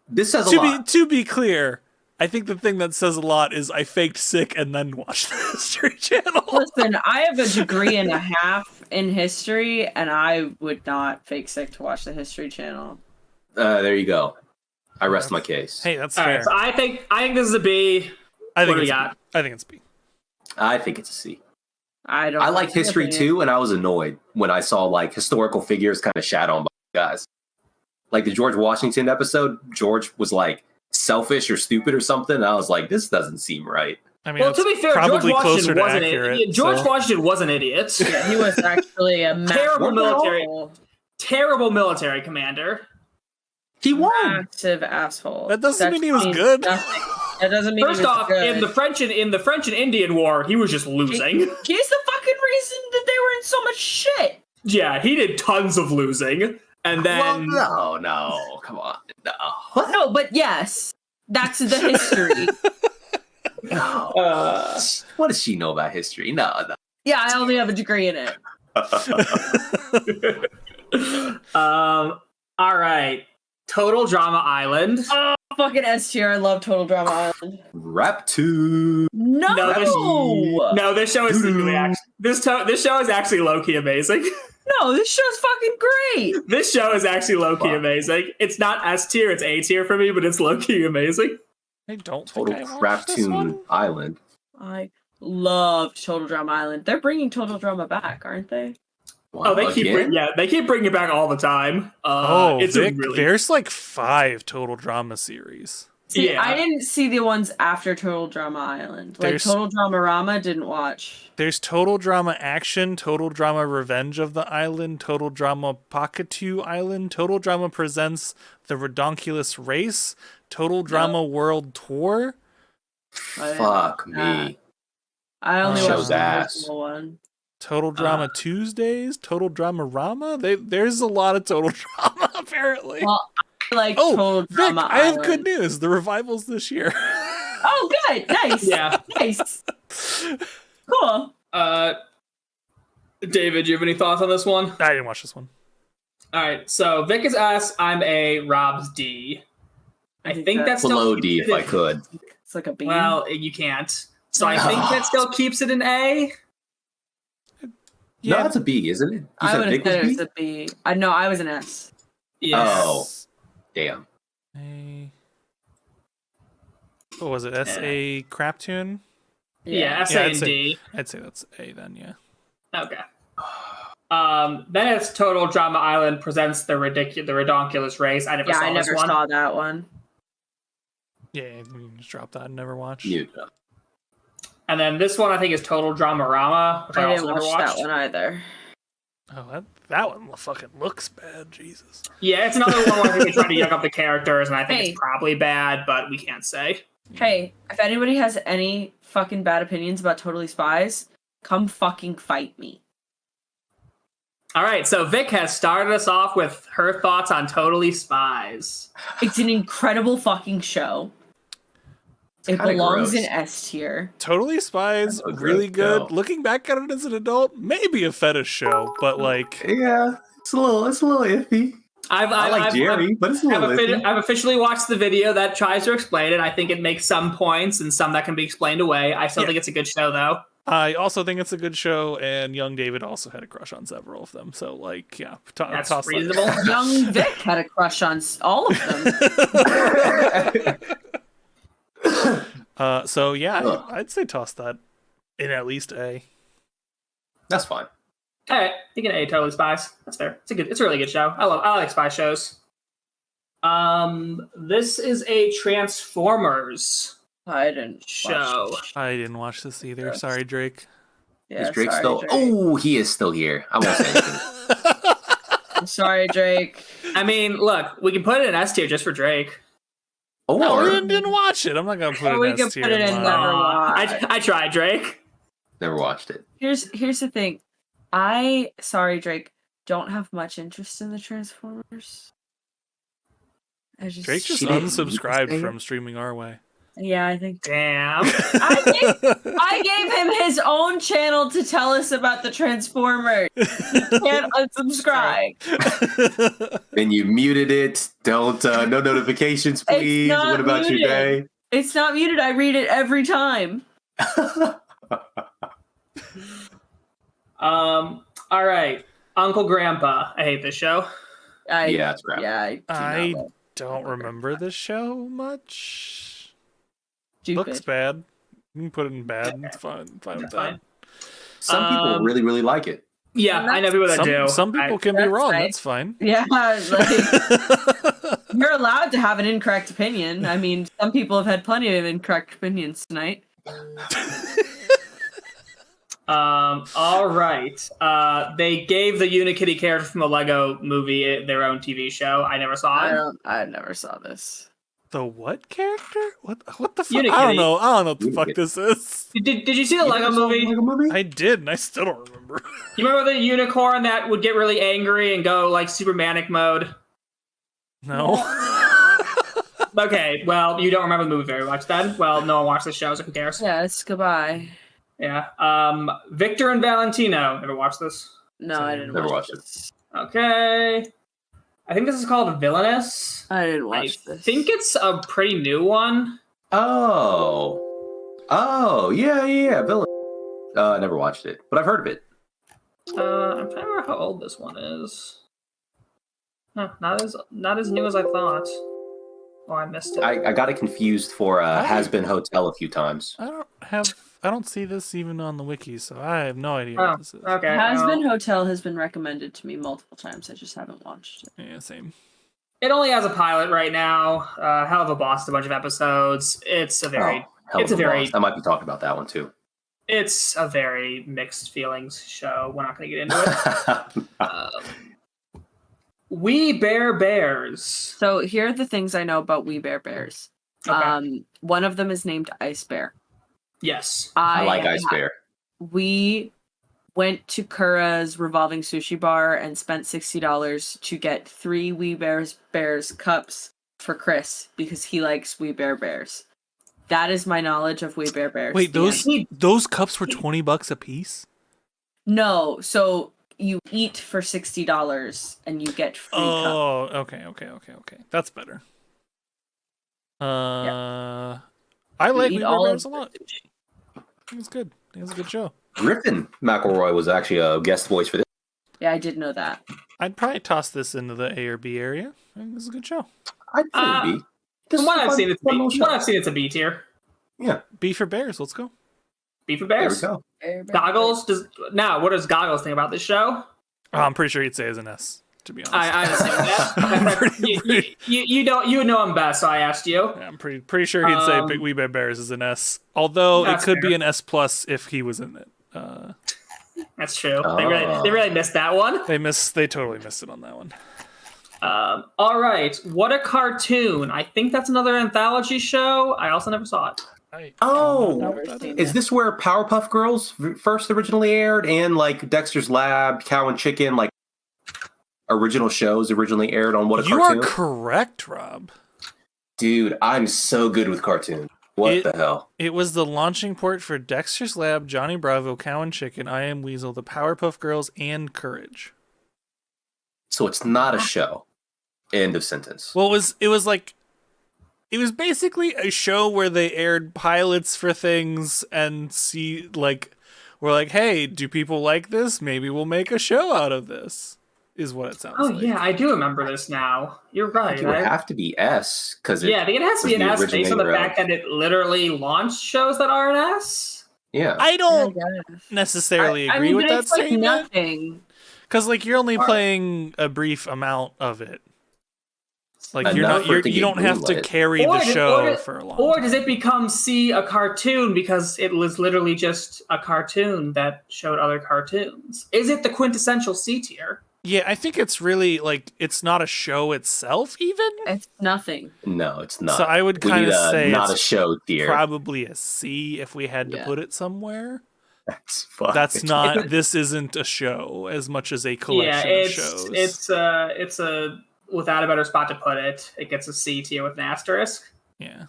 This says a lot. To be clear, I think the thing that says a lot is I faked sick and then watched the History Channel. Listen, I have a degree and a half in history, and I would not fake sick to watch the History Channel. There you go. I rest my case. Hey, that's All fair. right, so I think this is a B. I think what do we it's got? B. I think it's B. I think it's a C. I don't. I like know. history too, and I was annoyed when I saw like historical figures kind of shat on by guys. Like the George Washington episode, George was like selfish or stupid or something. And I was like, this doesn't seem right. I mean, Well, it's to be fair, George probably closer Washington to wasn't accurate. it. George so- Washington was an idiot. Yeah, he was actually a Terrible military. asshole. Terrible military commander. He won. Massive asshole. That doesn't mean he was good. Nothing. That doesn't mean First he was off, good. in the French and Indian War, he was just losing. He's the fucking reason that they were in so much shit. Yeah, he did tons of losing, and then Well, no, come on, no, No, but yes, that's the history. no. What does she know about history? No. Yeah, I only have a degree in it. all right, Total Drama Island. Oh, fucking S tier. I love Total Drama Island. Rap 2. No, No, this show is secretly this show is actually low key amazing. no, this show's fucking great. This show is actually low key Wow. amazing. It's not S tier, it's A tier for me, but it's low key amazing. I don't Total think I Crap watched this one. Tune Island. I loved Total Drama Island. They're bringing Total Drama back, aren't they? Wow, Oh, they keep again? they keep bringing it back all the time. Oh, it's Vic, really there's like 5 total drama series. See, Yeah. I didn't see the ones after Total Drama Island. Like There's- Total Drama Rama, didn't watch. There's Total Drama Action, Total Drama Revenge of the Island, Total Drama Pakatu Island, Total Drama Presents The Redonkulous Race, Total Drama World Tour. I didn't Fuck watch that. me. I only Show's watched the ass. original one. Total Drama Tuesdays, Total Drama Rama. There's a lot of Total Drama apparently. Well, I like Oh, Total Vic, Drama I have Island. good news. The revival's this year. Oh, good. Nice. Yeah. Nice. Cool. David, do you have any thoughts on this one? I didn't watch this one. All right, so Vic is S, I'm A, Rob's D. I think that's Below still D if I could. It's like a B. Well, you can't. So I think that still keeps it an A. No, that's a B, isn't it? You I said would have Vic was said it B? was a B. I know I was an S. Yes. Oh. Damn. What was it? S.A. Crap Tune? Yeah, S, Yeah, A, I'd and say- D. I'd say that's A then, yeah. Okay. Then it's Total Drama Island presents the Redonkulous Race. I never Yeah, saw I this never one. saw that one. Yeah, you can just drop that and never watch. Mute. And then this one I think is Total Drama Rama, which I, I also didn't never watch watched. that one either. Oh, that one fucking looks bad, Jesus. Yeah, it's another one where I think they try to yuck up the characters, and I think Hey. it's probably bad, but we can't say. Hey, if anybody has any fucking bad opinions about Totally Spies, come fucking fight me. All right, so Vic has started us off with her thoughts on Totally Spies. It's an incredible fucking show. It kinda belongs gross. in S tier. Totally Spies, That's a really gross good. show. Looking back at it as an adult, maybe a fetish show, but like, Yeah, it's a little iffy. I like Jerry, but it's a little iffy. I've officially watched the video that tries to explain it. I think it makes some points and some that can be explained away. I still Yeah. think it's a good show, though. I also think it's a good show, and young David also had a crush on several of them. So, like, yeah, That's toss that. reasonable. Young Vic had a crush on all of them. So yeah, Ugh. I'd say toss that in at least A. That's fine. All right, you can A Totally Spies. That's fair. It's a really good show. I like spy shows. This is a Transformers I didn't show. watch. I didn't watch this either. Sorry, Drake. Yeah, Is Drake sorry, still? Drake. Oh, he is still here. I won't say anything. I'm sorry, Drake. I mean, look, we can put it in S tier just for Drake. No, Or we didn't watch it. I'm not gonna put Oh, we it in can S tier. put it in Wow. Never I tried, Drake. never watched it. Here's the thing. Sorry, Drake, don't have much interest in the Transformers. Drake just She didn't unsubscribed say it? from streaming our way. Yeah, I think Damn. I gave him his own channel to tell us about the Transformers. He can't unsubscribe. And you muted it. Don't no notifications, please. not What about your muted. day? It's not muted. I read it every time. All right, Uncle Grandpa. I hate this show. Yeah, it's crap. Yeah, I do not I love don't remember the show much. Stupid. Looks bad. You can put it in bad. It's fine. Fine with Fine. that. Some people really, really like it. Yeah, I know people that do. Some people can be That's wrong. right. That's fine. Yeah, like you're allowed to have an incorrect opinion. I mean, some people have had plenty of incorrect opinions tonight. All right. They gave the Unikitty character from the Lego movie their own TV show. I never saw it. I never saw this. The what character? What the fuck? Unikitty. I don't know. I don't know what the Unikitty. fuck this is. Did you see the Lego You saw movie? Lego movie? I did, and I still don't remember. You remember the unicorn that would get really angry and go like super manic mode? No. Okay, well, you don't remember the movie very much then. Well, no one watched the show, so who cares? Yes, goodbye. Yeah. Victor and Valentino. Never watched this? No, I didn't Never watch watched it. this. Okay. I think this is called Villainous. I didn't I watch this. think it's a pretty new one. Oh, yeah. Villain. I never watched it, but I've heard of it. I'm trying to remember how old this one is. Huh, not as new as I thought. Oh, I missed it. I got it confused for Has Been Hotel a few times. I don't see this even on the wiki, so I have no idea Oh, what this is. okay. Has Been Hotel has been recommended to me multiple times. I just haven't watched it. Yeah, same. It only has a pilot right now. Hell of a Boss, a bunch of episodes. It's a very, Hell it's of a very- boss. I might be talking about that one too. it's a very mixed feelings show. We're not going to get into it. We Bear Bears. So here are the things I know about We Bear Bears. Okay. One of them is named Ice Bear. Yes. I like Ice Bear. We went to Kura's revolving sushi bar and spent $60 to get 3 We Bears cups for Chris because he likes We Bear Bears. That is my knowledge of We Bear Bears. Wait, The end. those cups were $20 a piece? No, so you eat for $60 and you get free cups. Oh, okay. That's better. I like You We eat Bear all Bears of a lot. the sushi. I think it's good. I think it's a good show. Griffin McElroy was actually a guest voice for this. Yeah, I did know that. I'd probably toss this into the A or B area. I think this is a good show. I'd say B. From what I've seen, it's fun B. little From what show. I've seen, it's a B tier. Yeah, B for Bears. Let's go. B for there we Bears. go. Goggles. What does Goggles think about this show? Oh, I'm pretty sure he'd say it's an S, to be honest. I understand that. you know him best, so I asked you. Yeah, I'm pretty sure he'd say Big We Bear Bears is an S. Although it That's could be fair. an S plus if he was in it. That's true. Oh. They really missed that one. They totally missed it on that one. All right. What a cartoon. I think that's another anthology show. I also never saw it. Oh, Never seen is it. this where Powerpuff Girls first originally aired, and like Dexter's Lab, Cow and Chicken, like original shows originally aired on What a You Cartoon? are correct, Rob. Dude, I'm so good with cartoons. What the hell? It was the launching port for Dexter's Lab, Johnny Bravo, Cow and Chicken, I Am Weasel, the Powerpuff Girls, and Courage. So it's not a show. End of sentence. Well, it was basically a show where they aired pilots for things and we're like, hey, do people like this? Maybe we'll make a show out of this. Is what it sounds Oh like. yeah, I do remember this now. You're right. It would have to be S because Yeah, I think it has to be an was the S based on the originator fact that it literally launched shows that are an S. yeah. I don't Yeah. necessarily I agree mean, with but that it's like statement. nothing. Because you're only playing a brief amount of it. Like Enough for it to you get don't have to greenlit. carry Or the does- show or does- for a long Or time. does it become a cartoon because it was literally just a cartoon that showed other cartoons? Is it the quintessential C tier? Yeah, I think it's really it's not a show itself even. It's nothing. No, it's not. So I would We kind need of say not a it's show tier. probably a C if we had to Yeah. put it somewhere. That's fine. That's not. This isn't a show as much as a collection Yeah, of it's shows. it's a without a better spot to put it, it gets a C tier with an asterisk. Yeah.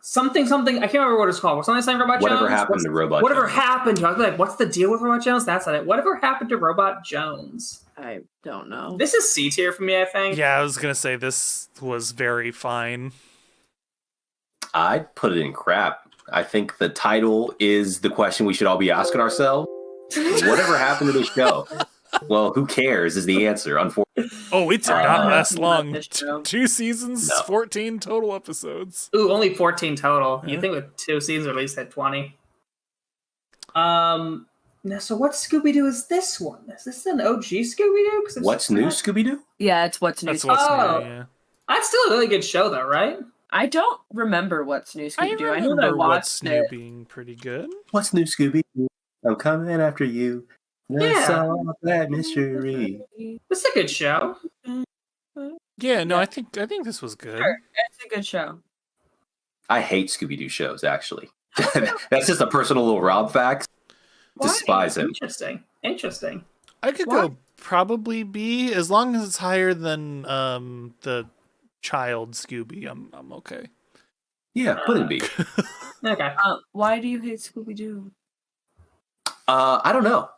Something. I can't remember what it's called. Something Robot Whatever Jones. happened to Robot Whatever Jones? happened to? I was like, what's the deal with Robot Jones? That's not it. Whatever happened to Robot Jones? I don't know. This is C tier for me. I think. Yeah, I was gonna say this was very fine. I'd put it in crap. I think the title is the question we should all be asking ourselves. Whatever happened to the show? Well, who cares is the answer. Unfortunately, Oh, it did I not know last nothing about long. this show. 2 seasons, No. 14 total episodes. Ooh, only 14 total. Yeah. You think with 2 seasons at least had 20. Now, so what Scooby-Doo is this one? Is this an OG Scooby-Doo? what's new, Scooby Doo? Yeah, it's what's new. That's what's Oh. new, yeah. That's still a really good show, though, right? I don't remember what's new I Scooby Doo. I know that I remember what's watched new it. being pretty good. What's new, Scooby? I'm coming after you. Yeah. Solve that mystery. It's a good show. Yeah, no, Yeah. I think this was good. Sure, it's a good show. I hate Scooby Doo shows. Actually, that's just a personal little Rob fact. Why? Despise him. Interesting. I could What? go probably B as long as it's higher than the child Scooby. I'm okay. Yeah, put in B. Okay. Why do you hate Scooby Doo? I don't know.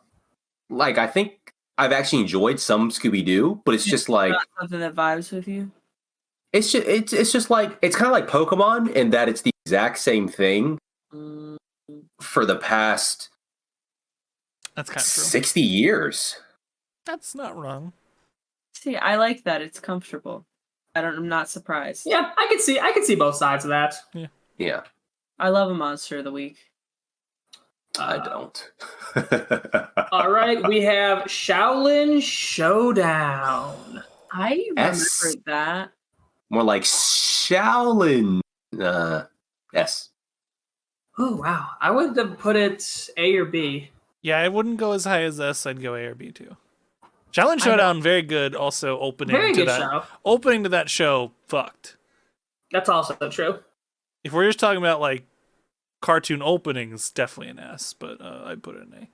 Like, I think I've actually enjoyed some Scooby Doo, but it's just like Not something that vibes with you. it's just like it's kind of like Pokemon in that it's the exact same thing Mm, for the past That's kind of true. 60 years. That's not wrong. see, I like that. It's comfortable. I'm not surprised. Yeah, I could see both sides of that. Yeah, I love a Monster of the Week. I don't. All right, we have Shaolin Showdown. I remembered S. that. More like Shaolin. S. Oh wow, I would have put it A or B. Yeah, I wouldn't go as high as S. I'd go A or B too. Challenge Showdown, very good. Also opening Very to good that show. opening to that show, fucked. That's also true. If we're just talking about like cartoon openings, definitely an S, but I'd put it in A.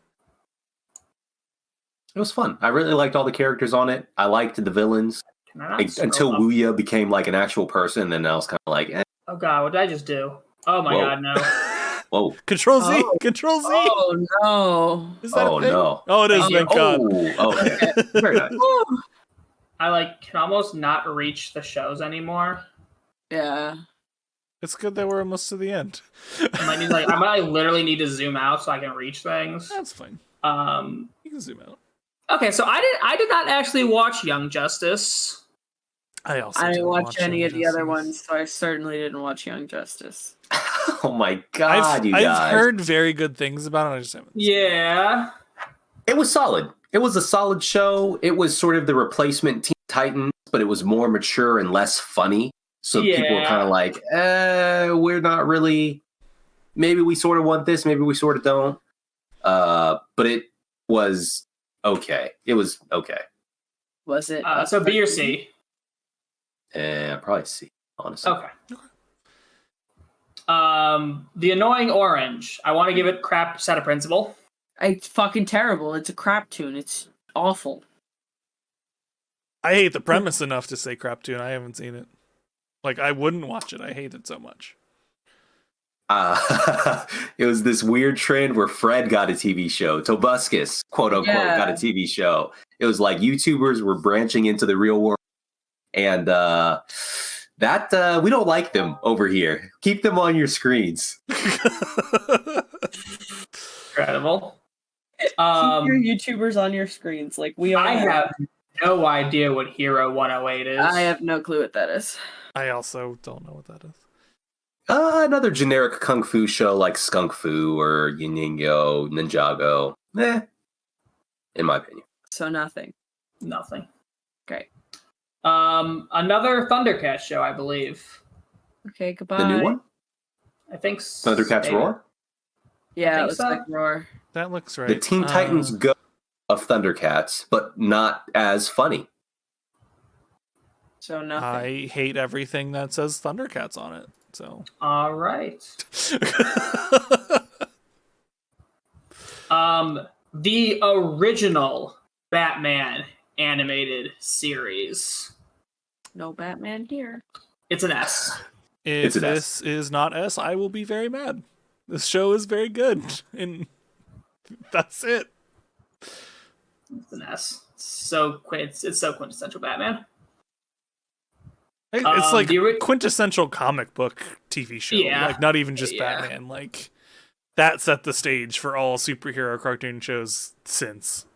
It was fun. I really liked all the characters on it. I liked the villains Can I not scroll until up? Wuya became like an actual person. Then I was kind of like, Oh god, what did I just do? Oh my Whoa. god, no. whoa, Control Z, Oh. Control Z. Oh no! Is that oh a thing? no. Oh, it is. Oh. Thank God. Oh, okay. Very nice. I can almost not reach the shows anymore. Yeah. It's good that we're almost to the end. I might literally need to zoom out so I can reach things. That's fine. Um You can zoom out. okay, so I did not actually watch Young Justice. I also I didn't watch any Young of the other Justice. ones, so I certainly didn't watch Young Justice. Oh my god, you I've guys. heard very good things about it. I just haven't. Yeah. It was solid. It was a solid show. It was sort of the replacement Teen Titans, but it was more mature and less funny. So people were Yeah. kind of like, we're not really. Maybe we sort of want this. Maybe we sort of don't. But it was okay. It was okay. Was it? So B or C. Probably C, honestly. Okay. The Annoying Orange. I want to give it crap set of principle. It's fucking terrible. It's a crap tune. It's awful. I hate the premise enough to say crap tune. I haven't seen it. Like, I wouldn't watch it. I hate it so much. It was this weird trend where Fred got a TV show. Tobuscus, quote unquote, Yeah. got a TV show. It was like YouTubers were branching into the real world. And that we don't like them over here. Keep them on your screens. Incredible. Keep your YouTubers on your screens, like we are. I have no idea what Hero 108 is. I have no clue what that is. I also don't know what that is. Another generic kung fu show like Skunk Fu or Yin Yang Yo, Ninjago. In my opinion. So nothing. Nothing. Great. Another Thundercats show, I believe. Okay, goodbye. The new one? I think Thundercats maybe. Roar? Yeah, I it think looks so. like Roar. That looks right. The Teen Titans Go of Thundercats, but not as funny. So nothing. I hate everything that says Thundercats on it. So. All right. The original Batman animated series. No Batman here. It's an S. If It's an S. this is not S, I will be very mad. This show is very good, and that's it. It's an S. It's so quintessential Batman. It's like the ori- quintessential comic book TV show. Yeah. Like not even just Yeah. Batman. Like that set the stage for all superhero cartoon shows since.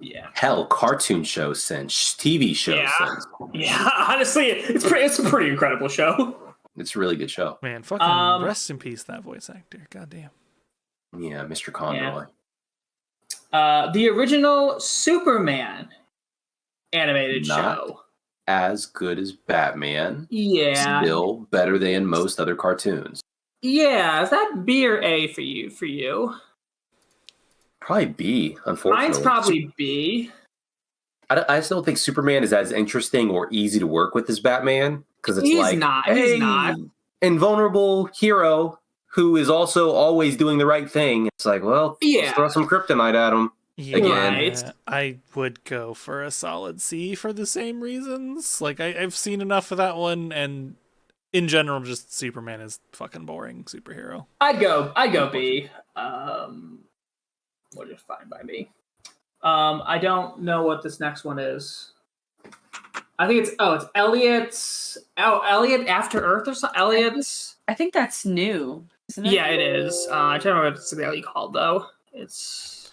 Yeah. Hell, cartoon shows since, TV shows Yeah. since. Yeah. Honestly, it's a pretty incredible show. It's a really good show. Man, fucking rest in peace, that voice actor. Goddamn. Yeah, Mr. Conroy. The original Superman animated Not show. As good as Batman. Yeah. Still better than most other cartoons. Yeah. Is that B or A for you? Probably B, unfortunately. Mine's probably B. I still don't think Superman is as interesting or easy to work with as Batman. Because it's He's like, not. hey, He's not. invulnerable hero who is also always doing the right thing. It's like, well, Yeah. let's throw some kryptonite at him. Yeah, Again. Right. I would go for a solid C for the same reasons. Like, I've seen enough of that one, and in general, just Superman is fucking boring superhero. I'd go B. Which is fine by me. I don't know what this next one is. I think it's Elliot After Earth or something. Elliot's. I think that's new, isn't it? Yeah, it is. I don't remember what it's exactly called though. It's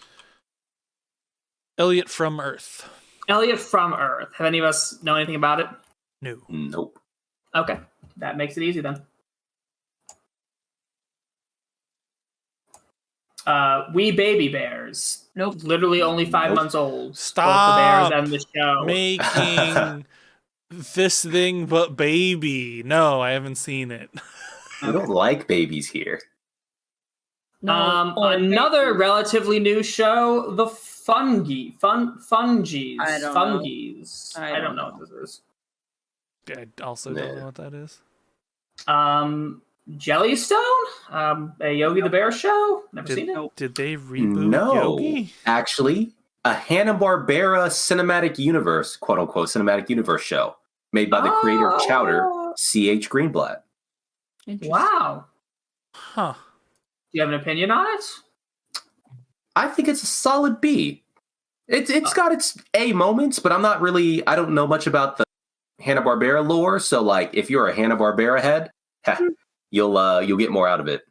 Elliot from Earth. Elliot from Earth. Have any of us know anything about it? No. Nope. Okay, that makes it easy then. We Baby Bears. Nope. Literally only 5 Nope. months old. Stop Both the bears and the show. Making this thing but baby. No, I haven't seen it. We don't like babies here. Another relatively new show, the Fungies. I don't know. Fungies. I I don't don't know what this is. I also don't know what that is. Jellystone, a Yogi the Bear show. Never seen it. Did they reboot No. Yogi? Actually, a Hanna-Barbera cinematic universe, quote unquote, cinematic universe show made by the creator of Chowder, C.H. Greenblatt. Interesting. Wow. Huh. Do you have an opinion on it? I think it's a solid B. It's got its A moments, but I don't know much about the Hanna-Barbera lore. So, like, if you're a Hanna-Barbera head, you'll get more out of it.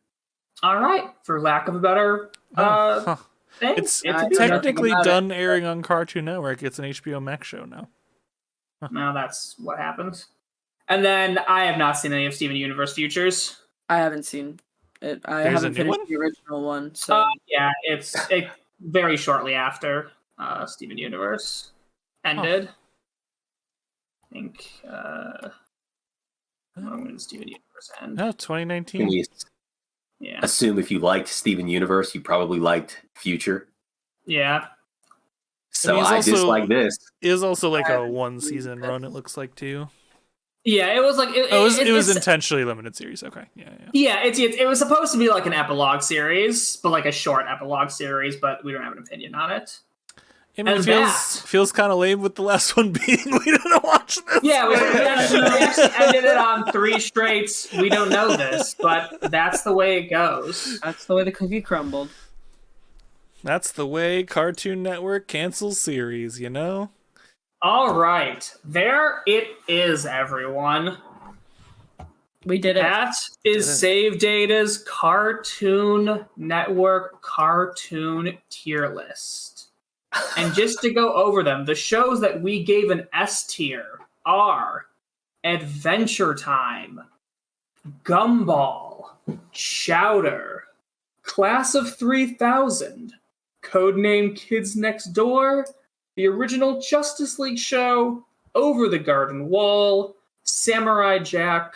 All right. For lack of a better Huh. thing, It's I a don't B. know technically about it. done airing on Cartoon Network. It's an HBO Max show now. Now that's what happens. And then I have not seen any of Steven Universe Futures. I haven't seen it. I There's a haven't new finished one? the original one. So Yeah, it's very shortly after Steven Universe ended. I think when did Steven Universe end? No, Can 2019. we Yeah, assume if you liked Steven Universe, you probably liked Future? yeah. So he's I also- dislike this. It was also like I a haven't one seen season this. run, it looks like, too. Yeah, it was like It was it's- intentionally limited series. Okay. Yeah. Yeah, it was supposed to be like an epilogue series, but like a short epilogue series. But we don't have an opinion on it. I mean, it And feels kind of lame with the last one being we didn't watch this. Yeah, we actually ended it on 3 straights. We don't know this, but that's the way it goes. that's the way the cookie crumbled. That's the way Cartoon Network cancels series, you know? All right, there it is, everyone. We did it. That is Save Data's Cartoon Network cartoon tier list. And just to go over them, the shows that we gave an S tier are Adventure Time, Gumball, Chowder, Class of 3000, Codename Kids Next Door, the original Justice League show, Over the Garden Wall, Samurai Jack,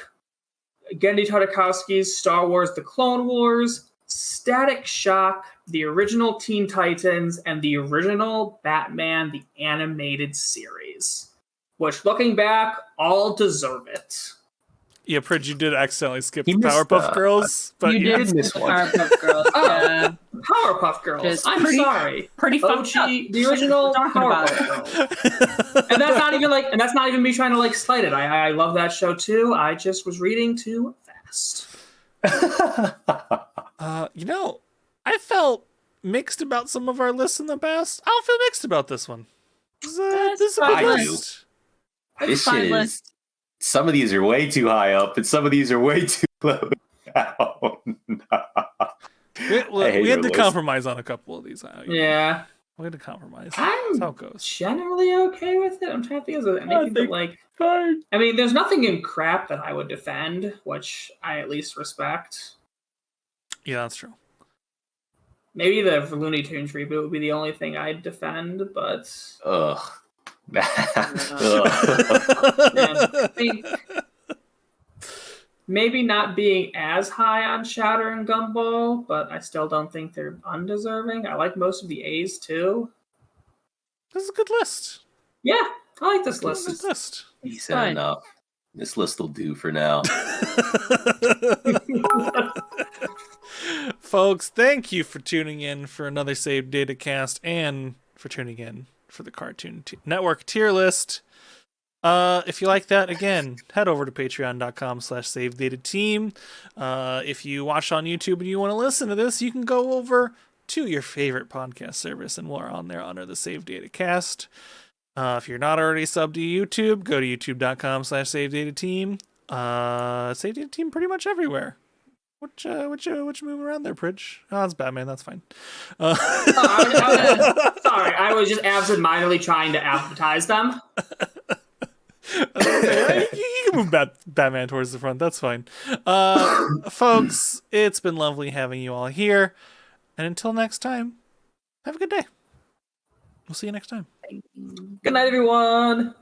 Genndy Tartakovsky's Star Wars The Clone Wars, Static Shock, the original Teen Titans, and the original Batman the Animated Series. Which, looking back, all deserve it. Yeah, Pridge, you did accidentally skip He the missed, Powerpuff Girls, but you yeah. did miss the one. Powerpuff Girls. Yeah. Powerpuff Girls. Just I'm pretty- sorry. Pretty fucked up. OG, the original Talking about Powerpuff Girls. And that's not even me trying to like slight it. I love that show too. I just was reading too fast. You know, I felt mixed about some of our lists in the past. I'll feel mixed about this one. This is a good I do. list. This Fine shit is. list. Some of these are way too high up, and some of these are way too low down. We I hate had your to list. compromise on a couple of these. Yeah. Way to compromise. I'm That's how it goes. generally okay with it. I'm trying to think of anything that, like, Fine. I mean, there's nothing in crap that I would defend, which I at least respect. Yeah, that's true. Maybe the Looney Tunes reboot would be the only thing I'd defend, but Ugh. yeah, I think maybe not being as high on Shatter and Gumball, but I still don't think they're undeserving. I like most of the A's too. This is a good list. Yeah, I like this This is a list. good list. Decent Fine. enough. This list will do for now. Folks, thank you for tuning in for another Save Data cast and for tuning in for the Cartoon Network tier list. If you like that, again, head over to patreon.com/SaveDataTeam. If you watch on YouTube and you want to listen to this, you can go over to your favorite podcast service and we're on there under the Save Data cast. If you're not already subbed to YouTube, go to youtube.com/SaveDataTeam. Save Data Team pretty much everywhere. Which move around there, Pridge? Oh, it's Batman. That's fine. Sorry, I was just absentmindedly trying to advertise them. You can move Batman towards the front. That's fine. Folks, it's been lovely having you all here. And until next time, have a good day. We'll see you next time. Good night, everyone.